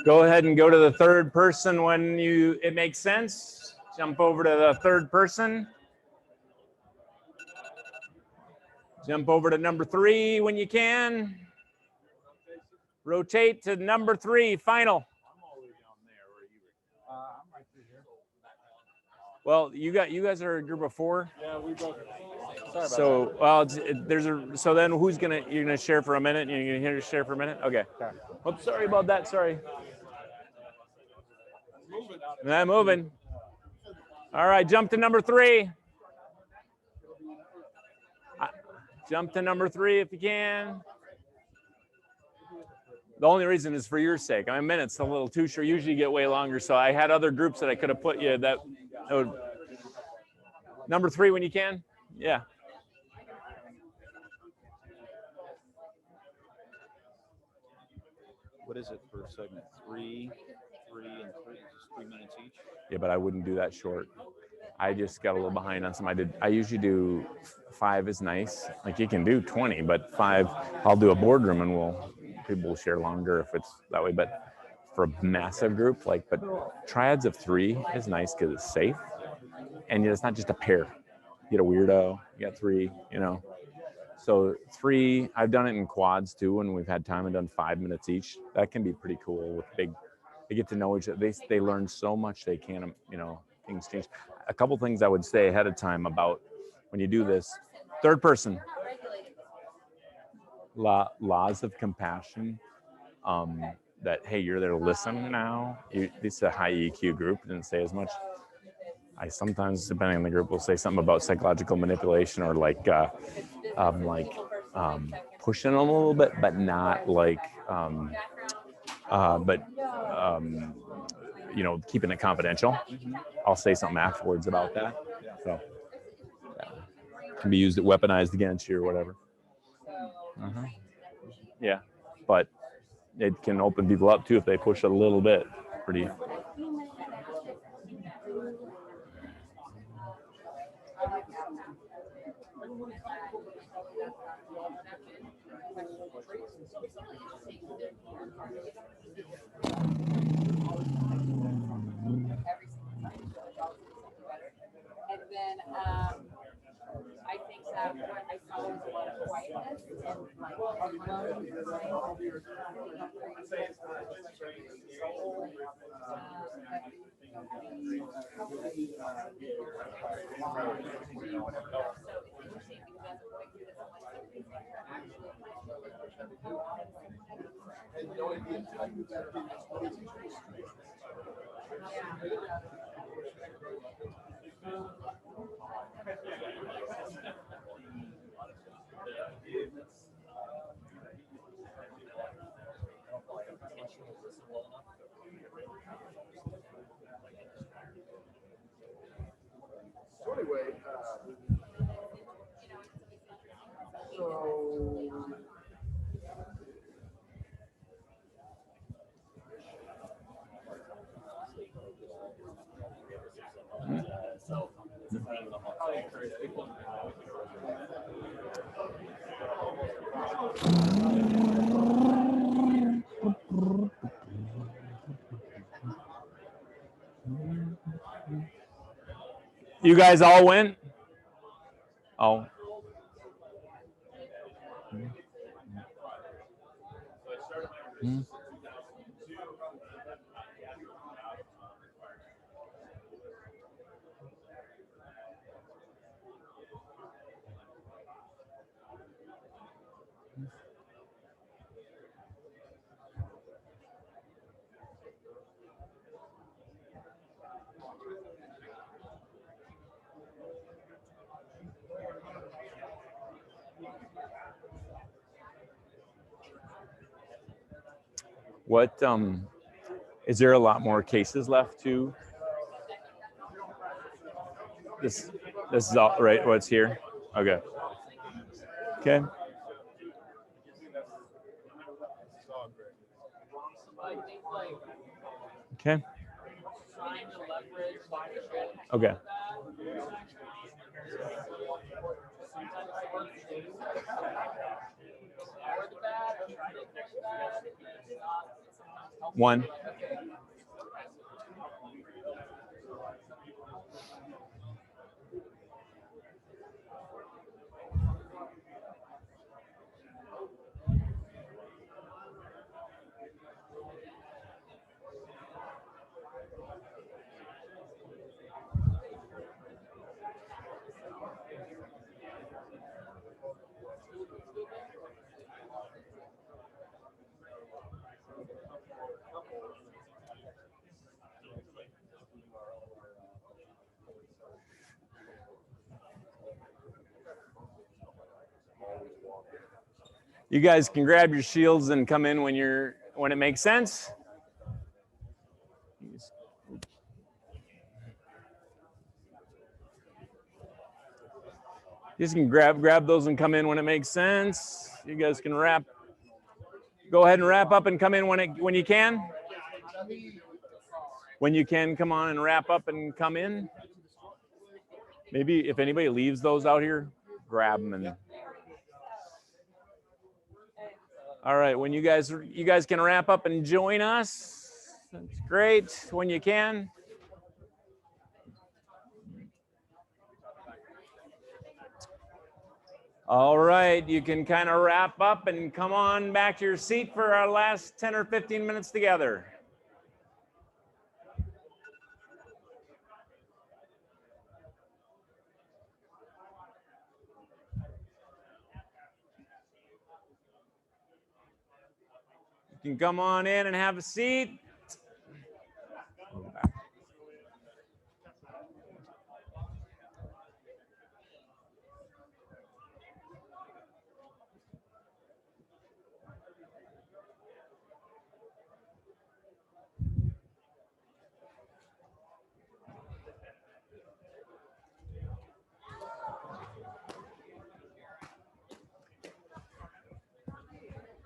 Go ahead and go to the third person when it makes sense. Jump over to the third person. Jump over to number 3 when you can. Rotate to number 3, final. Well, you guys are a group of 4. Yeah, we broke it. Sorry about So, well, so then you're gonna share for a minute? You're gonna share for a minute? Okay. Oops, sorry about that, sorry. I'm moving. All right, jump to number 3. Jump to number 3 if you can. The only reason is for your sake. I mean, minutes a little too short. Usually you get way longer. So I had other groups that I could have put you that would. Number 3 when you can. Yeah. What is it for segment? 3, 3, and 3? Just 3 minutes each? Yeah, but I wouldn't do that short. I just got a little behind on some. I usually do 5 is nice. Like you can do 20, but 5, I'll do a boardroom and people will share longer if it's that way. But for a massive group, but triads of 3 is nice because it's safe. And it's not just a pair. You get a weirdo, you got 3, So 3, I've done it in quads too, when we've had time and done 5 minutes each. That can be pretty cool with they get to know each other. They learn so much they can, things change. A couple things I would say ahead of time about when you do this. Third person. Laws of compassion. That, hey, you're there to listen now. This is a high EQ group, didn't say as much. I sometimes, depending on the group, will say something about psychological manipulation or pushing them a little bit, but not keeping it confidential. I'll say something afterwards about that. So can be used, weaponized against you or whatever. Yeah, but it can open people up too if they push it a little bit. Pretty. And then I think that what I saw was a lot of quietness So anyway, You guys all went? Oh. What is there a lot more cases left too? This is all right. What's here? Okay. Okay. Okay. Okay. One. You guys can grab your shields and come in when it makes sense. You guys can grab those and come in when it makes sense. You guys can go ahead and wrap up and come in when you can. When you can, come on and wrap up and come in. Maybe if anybody leaves those out here, grab them and. All right, when you guys can wrap up and join us. That's great when you can. All right, you can kind of wrap up and come on back to your seat for our last 10 or 15 minutes together. You can come on in and have a seat.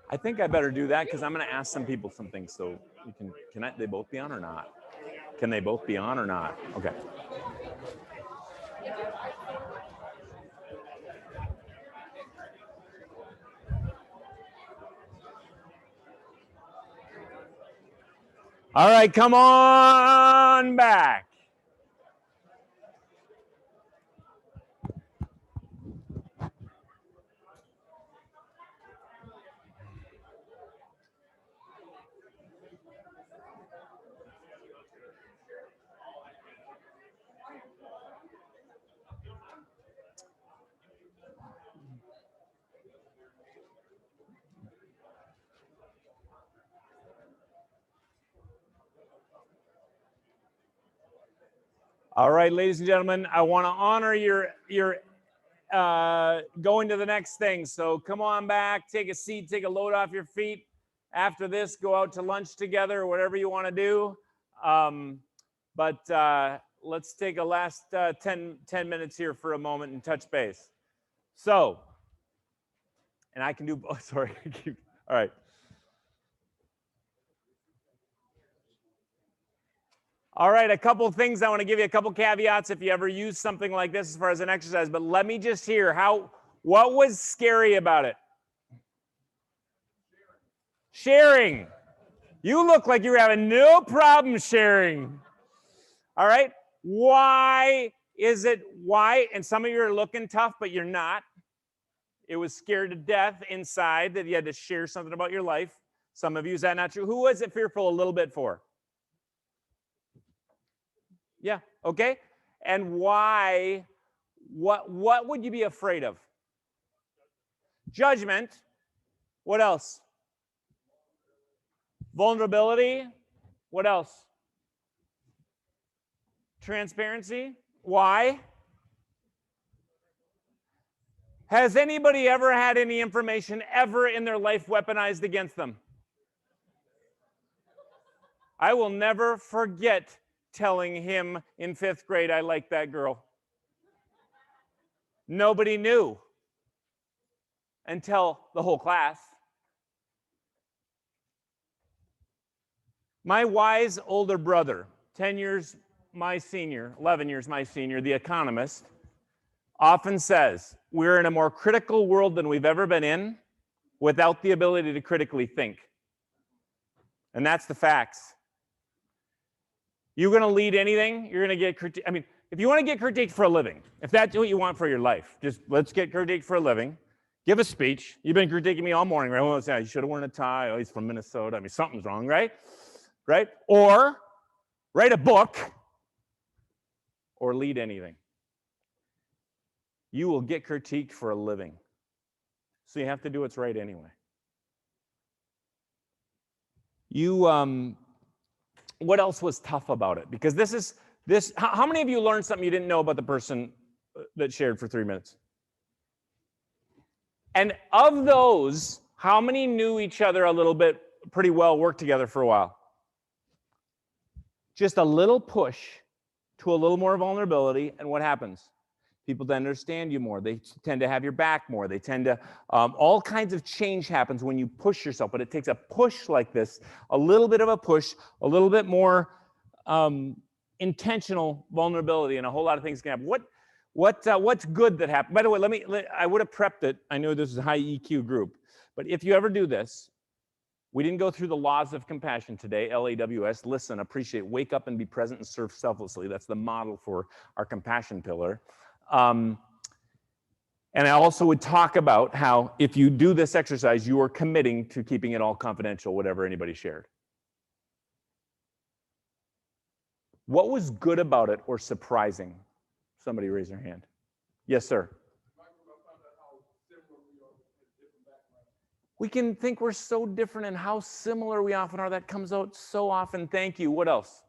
I think I better do that because I'm going to ask some people some things. So you can they both be on or not? Can they both be on or not? Okay. All right, come on back. All right, ladies and gentlemen, I want to honor your going to the next thing. So come on back, take a seat, take a load off your feet. After this, go out to lunch together or whatever you want to do. But let's take a last 10 minutes here for a moment and touch base. So, and I can do both. Sorry. All right. All right, a couple things. I want to give you a couple caveats if you ever use something like this as far as an exercise, but let me just hear what was scary about it? Sharing. You look like you're having no problem sharing. All right, why? And some of you are looking tough, but you're not. It was scared to death inside that you had to share something about your life. Some of you, is that not true? Who was it fearful a little bit for? Yeah, okay. And why? What would you be afraid of? Judgment. What else? Vulnerability. What else? Transparency. Why? Has anybody ever had any information ever in their life weaponized against them? I will never forget telling him in 5th grade I liked that girl. Nobody knew until the whole class. My wise older brother, 10 years my senior, 11 years my senior, the economist, often says, we're in a more critical world than we've ever been in without the ability to critically think. And that's the facts. You're going to lead anything, you're going to get critiqued. I mean, if you want to get critiqued for a living, if that's what you want for your life, just let's get critiqued for a living. Give a speech. You've been critiquing me all morning, right? Well, say, you should have worn a tie. Oh, he's from Minnesota. I mean, something's wrong, right? Right? Or write a book or lead anything. You will get critiqued for a living. So you have to do what's right anyway. What else was tough about it? Because how many of you learned something you didn't know about the person that shared for 3 minutes? And of those, how many knew each other a little bit, pretty well, worked together for a while? Just a little push to a little more vulnerability, and what happens? People tend to understand you more. They tend to have your back more. They tend to, all kinds of change happens when you push yourself, but it takes a push like this, a little bit of a push, a little bit more intentional vulnerability, and a whole lot of things can happen. What's good that happened? By the way, I would have prepped it. I know this is a high EQ group, but if you ever do this, we didn't go through the laws of compassion today, LAWS, listen, appreciate, wake up and be present and serve selflessly. That's the model for our compassion pillar. And I also would talk about how if you do this exercise, you are committing to keeping it all confidential, whatever anybody shared. What was good about it or surprising? Somebody raise their hand. Yes, sir. We can think we're so different and how similar we often are. That comes out so often. Thank you. What else?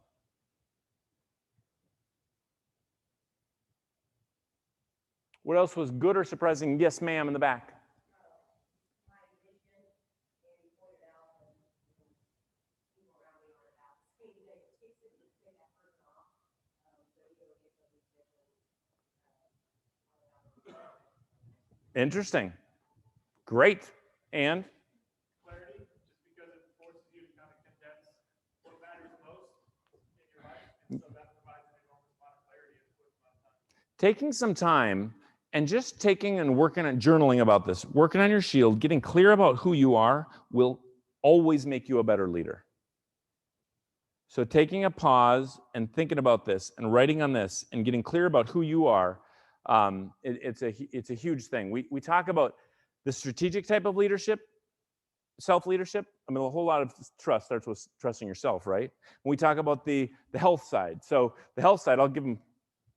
What else was good or surprising? Yes, ma'am, in the back. Interesting. Great. And? Clarity, just because it forces you to kind of condense what matters most in your life. And so that provides an enormous amount of clarity in a quick amount of time. Taking some time and just taking and working on journaling about this, working on your shield, getting clear about who you are will always make you a better leader. So taking a pause and thinking about this and writing on this and getting clear about who you are, it's a huge thing. We talk about the strategic type of leadership, self-leadership. I mean, a whole lot of trust starts with trusting yourself, right? When we talk about the health side. So the health side, I'll give them,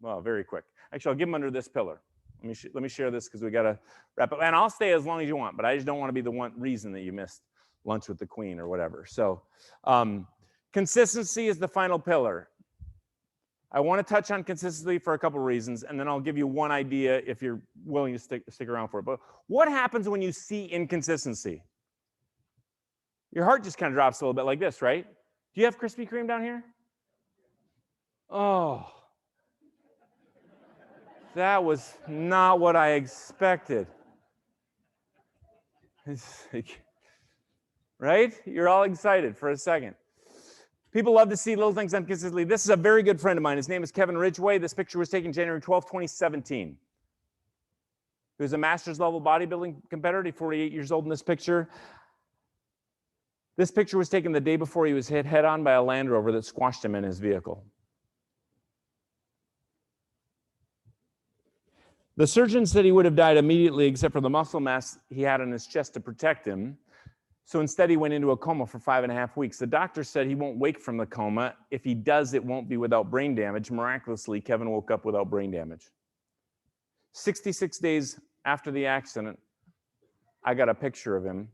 well, very quick. Actually, I'll give them under this pillar. Let me share this because we got to wrap up. And I'll stay as long as you want, but I just don't want to be the one reason that you missed lunch with the queen or whatever. So consistency is the final pillar. I want to touch on consistency for a couple of reasons, and then I'll give you one idea if you're willing to stick around for it. But what happens when you see inconsistency? Your heart just kind of drops a little bit like this, right? Do you have Krispy Kreme down here? Oh. That was not what I expected. Right? You're all excited for a second. People love to see little things done consistently. This is a very good friend of mine. His name is Kevin Ridgway. This picture was taken January 12, 2017. He was a master's level bodybuilding competitor. He's 48 years old in this picture. This picture was taken the day before he was hit head on by a Land Rover that squashed him in his vehicle. The surgeon said he would have died immediately except for the muscle mass he had on his chest to protect him. So instead, he went into a coma for 5.5 weeks. The doctor said he won't wake from the coma. If he does, it won't be without brain damage. Miraculously, Kevin woke up without brain damage. 66 days after the accident, I got a picture of him.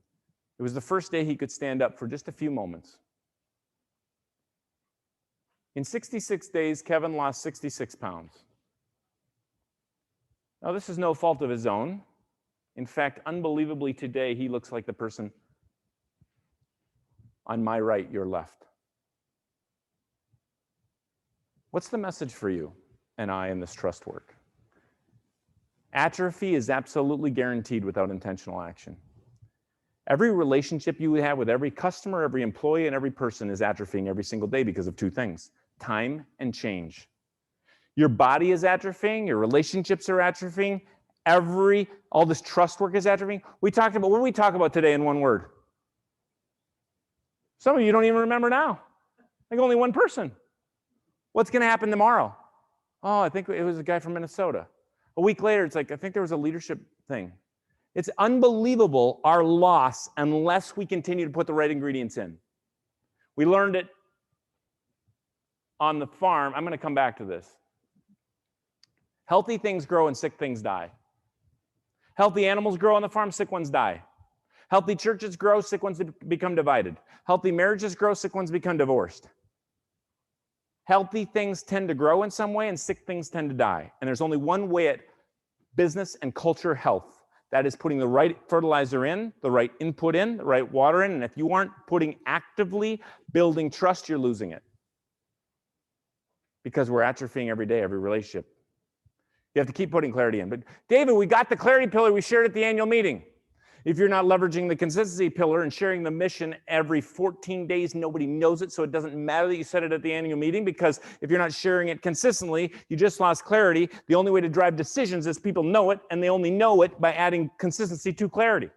It was the first day he could stand up for just a few moments. In 66 days, Kevin lost 66 pounds. Now, this is no fault of his own. In fact, unbelievably today, he looks like the person on my right, your left. What's the message for you and I in this trust work? Atrophy is absolutely guaranteed without intentional action. Every relationship you have with every customer, every employee, and every person is atrophying every single day because of two things: time and change. Your body is atrophying, your relationships are atrophying, all this trust work is atrophying. What did we talk about today in one word? Some of you don't even remember now. Like only one person. What's going to happen tomorrow? Oh, I think it was a guy from Minnesota. A week later, it's like, I think there was a leadership thing. It's unbelievable, our loss, unless we continue to put the right ingredients in. We learned it on the farm. I'm going to come back to this. Healthy things grow and sick things die. Healthy animals grow on the farm, sick ones die. Healthy churches grow, sick ones become divided. Healthy marriages grow, sick ones become divorced. Healthy things tend to grow in some way and sick things tend to die. And there's only one way at business and culture health. That is putting the right fertilizer in, the right input in, the right water in. And if you aren't putting actively building trust, you're losing it. Because we're atrophying every day, every relationship. You have to keep putting clarity in. But David, we got the clarity pillar we shared at the annual meeting. If you're not leveraging the consistency pillar and sharing the mission every 14 days, nobody knows it, so it doesn't matter that you said it at the annual meeting, because if you're not sharing it consistently, you just lost clarity. The only way to drive decisions is people know it, and they only know it by adding consistency to clarity.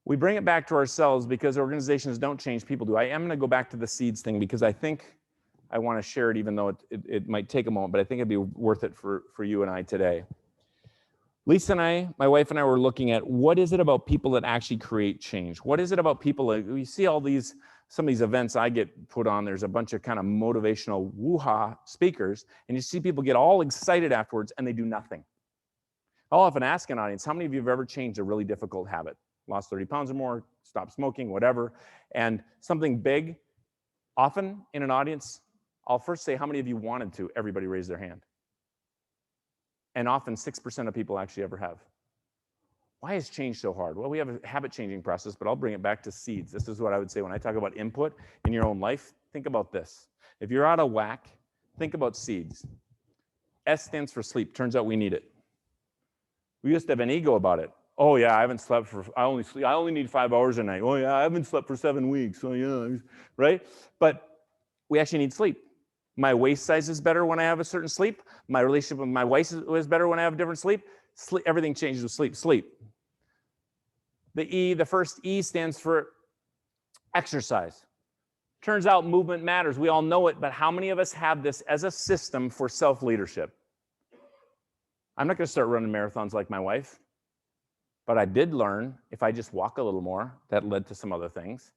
We bring it back to ourselves because organizations don't change, people do. I am going to go back to the seeds thing because I think I want to share it, even though it might take a moment, but I think it'd be worth it for you and I today. Lisa and I, my wife and I, were looking at what is it about people that actually create change? What is it about people? We see all these, some of these events I get put on, there's a bunch of kind of motivational woo-ha speakers, and you see people get all excited afterwards and they do nothing. I'll often ask an audience, how many of you have ever changed a really difficult habit? Lost 30 pounds or more, stopped smoking, whatever, and something big? Often in an audience, I'll first say, how many of you wanted to? Everybody raise their hand. And often 6% of people actually ever have. Why is change so hard? Well, we have a habit-changing process, but I'll bring it back to seeds. This is what I would say when I talk about input in your own life. Think about this. If you're out of whack, think about seeds. S stands for sleep. Turns out we need it. We used to have an ego about it. Oh yeah, I haven't slept for, I only need 5 hours a night. Oh yeah, I haven't slept for 7 weeks. Oh yeah, right? But we actually need sleep. My waist size is better when I have a certain sleep. My relationship with my wife is better when I have a different sleep. Everything changes with sleep. Sleep. The first E stands for exercise. Turns out movement matters. We all know it, but how many of us have this as a system for self-leadership? I'm not going to start running marathons like my wife, but I did learn if I just walk a little more, that led to some other things.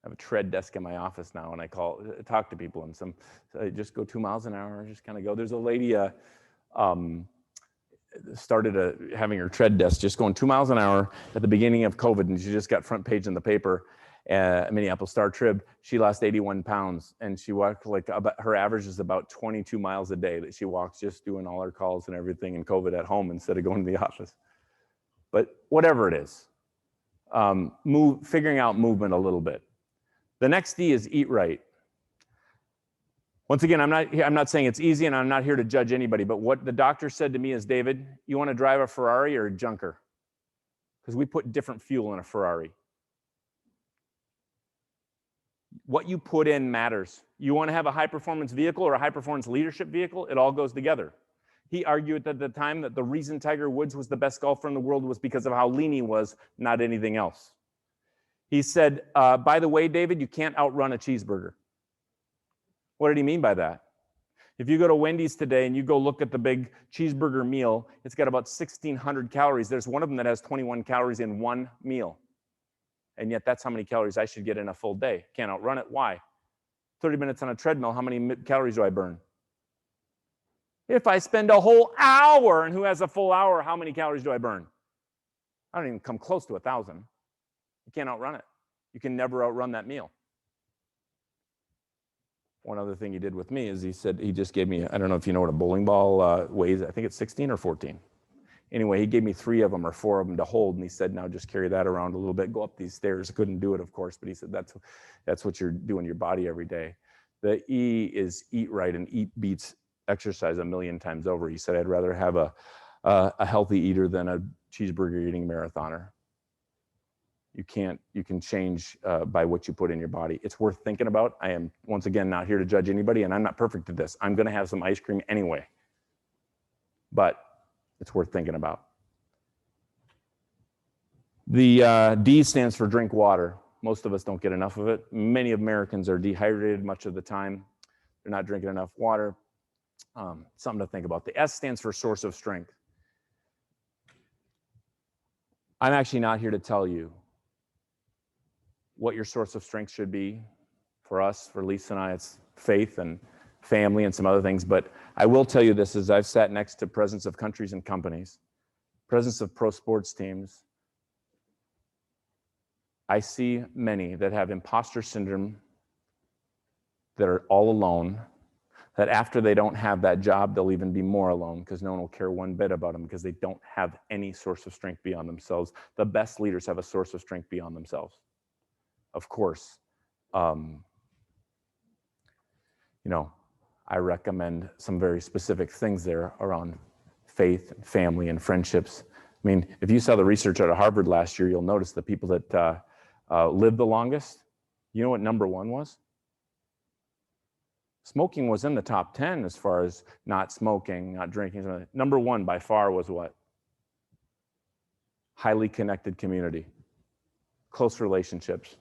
I have a tread desk in my office now, and I talk to people, and so I just go 2 miles an hour, just kind of go. There's a lady started having her tread desk just going 2 miles an hour at the beginning of COVID, and she just got front page in the paper, Minneapolis Star Trib. She lost 81 pounds, and she walked her average is about 22 miles a day that she walks, just doing all her calls and everything in COVID at home instead of going to the office. But whatever it is, figuring out movement a little bit. The next D is eat right. Once again, I'm not saying it's easy, and I'm not here to judge anybody, but what the doctor said to me is, David, you want to drive a Ferrari or a junker? Because we put different fuel in a Ferrari. What you put in matters. You want to have a high-performance vehicle or a high-performance leadership vehicle? It all goes together. He argued at the time that the reason Tiger Woods was the best golfer in the world was because of how lean he was, not anything else. He said, by the way, David, you can't outrun a cheeseburger. What did he mean by that? If you go to Wendy's today and you go look at the big cheeseburger meal, it's got about 1,600 calories. There's one of them that has 21 calories in one meal. And yet that's how many calories I should get in a full day. Can't outrun it. Why? 30 minutes on a treadmill, how many calories do I burn? If I spend a whole hour, and who has a full hour, how many calories do I burn? I don't even come close to 1,000. You can't outrun it. You can never outrun that meal. One other thing he did with me is he just gave me, I don't know if you know what a bowling ball weighs, I think it's 16 or 14. Anyway, he gave me 3 of them or 4 of them to hold, and he said, now just carry that around a little bit, go up these stairs. I couldn't do it, of course, but he said, that's what you're doing your body every day. The E is eat right, and eat beats exercise 1,000,000 times over. He said, I'd rather have a healthy eater than a cheeseburger eating marathoner. You can change by what you put in your body. It's worth thinking about. I am, once again, not here to judge anybody, and I'm not perfect at this. I'm going to have some ice cream anyway. But It's worth thinking about. The D stands for drink water. Most of us don't get enough of it. Many Americans are dehydrated much of the time. They're not drinking enough water. Something to think about. The S stands for source of strength. I'm actually not here to tell you what your source of strength should be. For us, for Lisa and I, it's faith and family and some other things. But I will tell you this, as I've sat next to presidents of countries and companies, presidents of pro sports teams, I see many that have imposter syndrome, that are all alone, that after they don't have that job, they'll even be more alone because no one will care one bit about them because they don't have any source of strength beyond themselves. The best leaders have a source of strength beyond themselves. Of course, I recommend some very specific things there around faith, and family, and friendships. I mean, if you saw the research out of Harvard last year, you'll notice the people that lived the longest, you know what number one was? Smoking was in the top 10 as far as not smoking, not drinking. Number one by far was what? Highly connected community, close relationships.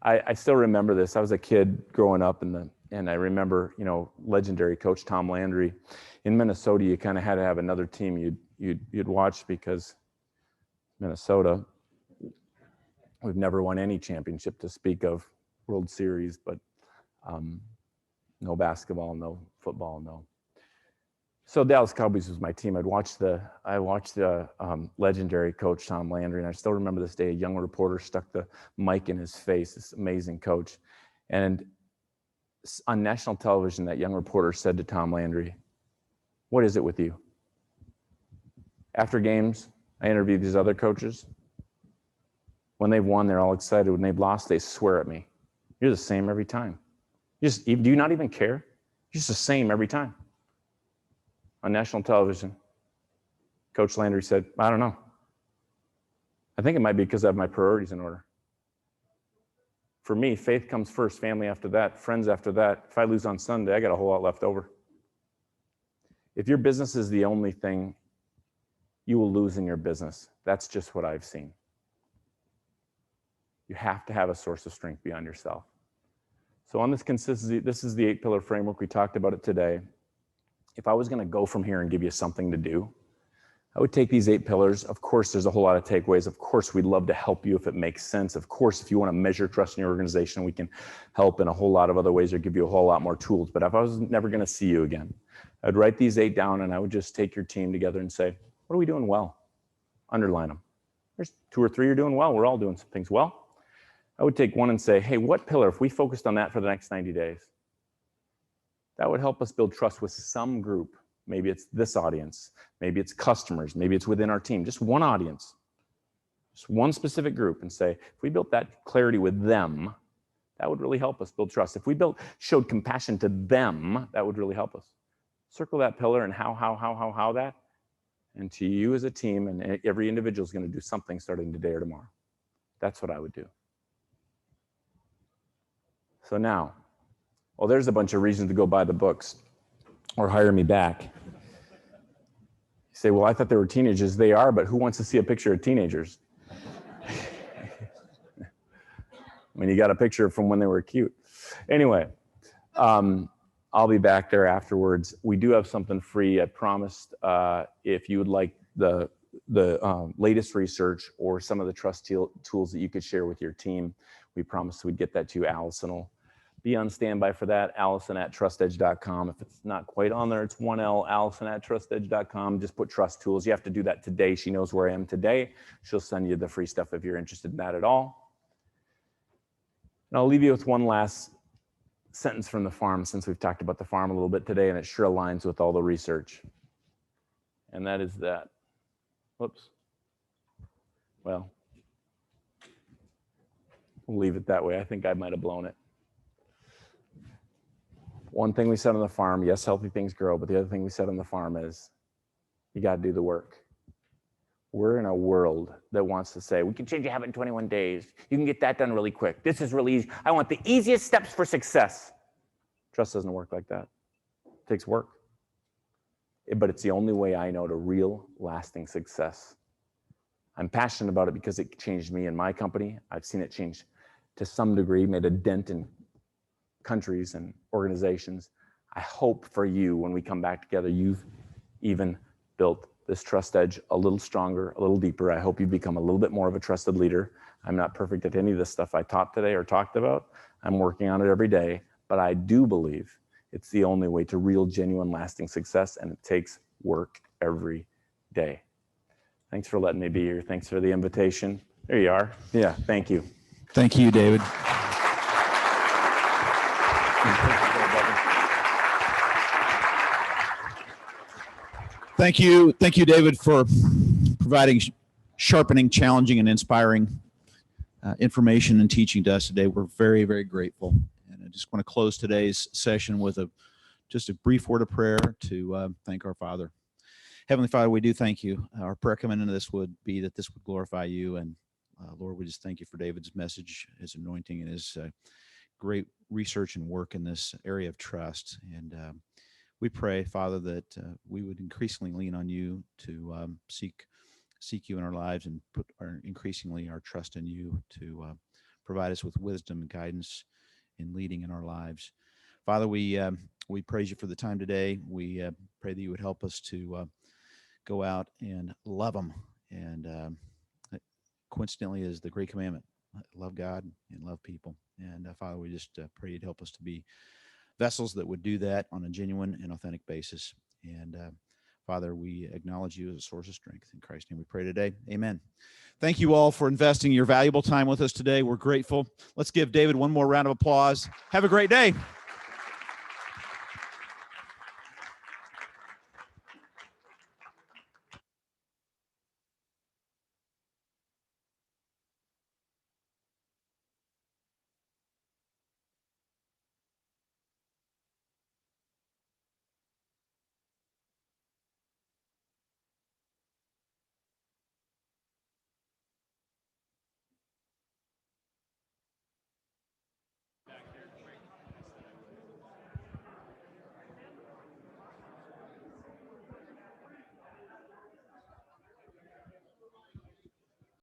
I still remember this. I was a kid growing up and I remember, legendary coach Tom Landry. In Minnesota, you kind of had to have another team you'd watch because Minnesota, we've never won any championship to speak of, World Series, but no basketball, no football, no. So Dallas Cowboys was my team. I watched the legendary coach Tom Landry, and I still remember this day. A young reporter stuck the mic in his face. This amazing coach, and on national television, that young reporter said to Tom Landry, "What is it with you?" After games, I interviewed these other coaches. When they've won, they're all excited. When they've lost, they swear at me. You're the same every time. Do you not even care? You're just the same every time. On national television, Coach Landry said, "I don't know. I think it might be because I have my priorities in order. For me, faith comes first, family after that, friends after that. If I lose on Sunday, I got a whole lot left over." If your business is the only thing, you will lose in your business. That's just what I've seen. You have to have a source of strength beyond yourself. So on this consistency, this is the 8-pillar framework. We talked about it today. If I was going to go from here and give you something to do, I would take these 8 pillars. Of course, there's a whole lot of takeaways. Of course, we'd love to help you if it makes sense. Of course, if you want to measure trust in your organization, we can help in a whole lot of other ways or give you a whole lot more tools. But if I was never going to see you again, I'd write these 8 down and I would just take your team together and say, what are we doing well? Underline them. There's 2 or 3 you're doing well. We're all doing some things well. I would take one and say, hey, what pillar, if we focused on that for the next 90 days, that would help us build trust with some group. Maybe it's this audience, maybe it's customers, maybe it's within our team, just one audience, just one specific group, and say, if we built that clarity with them, that would really help us build trust. If we showed compassion to them, that would really help us. Circle that pillar and how that, and to you as a team, and every individual is going to do something starting today or tomorrow. That's what I would do. So now, well, there's a bunch of reasons to go buy the books or hire me back. You say, well, I thought they were teenagers. They are, but who wants to see a picture of teenagers? I mean, you got a picture from when they were cute. Anyway, I'll be back there afterwards. We do have something free. I promised if you would like the latest research or some of the trust tools that you could share with your team, we promised we'd get that to you. Allison will be on standby for that. Allison@trustedge.com. If it's not quite on there, it's 1L, Allison@trustedge.com. Just put trust tools. You have to do that today. She knows where I am today. She'll send you the free stuff if you're interested in that at all. And I'll leave you with one last sentence from the farm, since we've talked about the farm a little bit today, and it sure aligns with all the research. And that is that. Whoops. Well, we'll leave it that way. I think I might have blown it. One thing we said on the farm, yes, healthy things grow, but the other thing we said on the farm is you got to do the work. We're in a world that wants to say, we can change your habit in 21 days. You can get that done really quick. This is really easy. I want the easiest steps for success. Trust doesn't work like that. It takes work. but it's the only way I know to real lasting success. I'm passionate about it because it changed me and my company. I've seen it change to some degree, made a dent in countries and organizations. I hope for you, when we come back together, you've even built this trust edge a little stronger, a little deeper. I hope you become a little bit more of a trusted leader. I'm not perfect at any of this stuff I taught today or talked about. I'm working on it every day, but I do believe it's the only way to real, genuine, lasting success, and it takes work every day. Thanks for letting me be here. Thanks for the invitation. There you are. Yeah, thank you. Thank you, David. Thank you, David, for providing sharpening, challenging, and inspiring information and teaching to us today. We're very, very grateful. And I just want to close today's session with just a brief word of prayer to thank our Father. Heavenly Father, we do thank you. Our prayer coming into this would be that this would glorify you. And Lord, we just thank you for David's message, his anointing, and his great research and work in this area of trust. And we pray, Father, that we would increasingly lean on you to seek you in our lives and put increasingly our trust in you to provide us with wisdom and guidance in leading in our lives. Father, we praise you for the time today. We pray that you would help us to go out and love them. And coincidentally is the great commandment, love God and love people. And Father, we just pray you'd help us to be vessels that would do that on a genuine and authentic basis. And Father, we acknowledge you as a source of strength. In Christ's name we pray today. Amen. Thank you all for investing your valuable time with us today. We're grateful. Let's give David one more round of applause. Have a great day.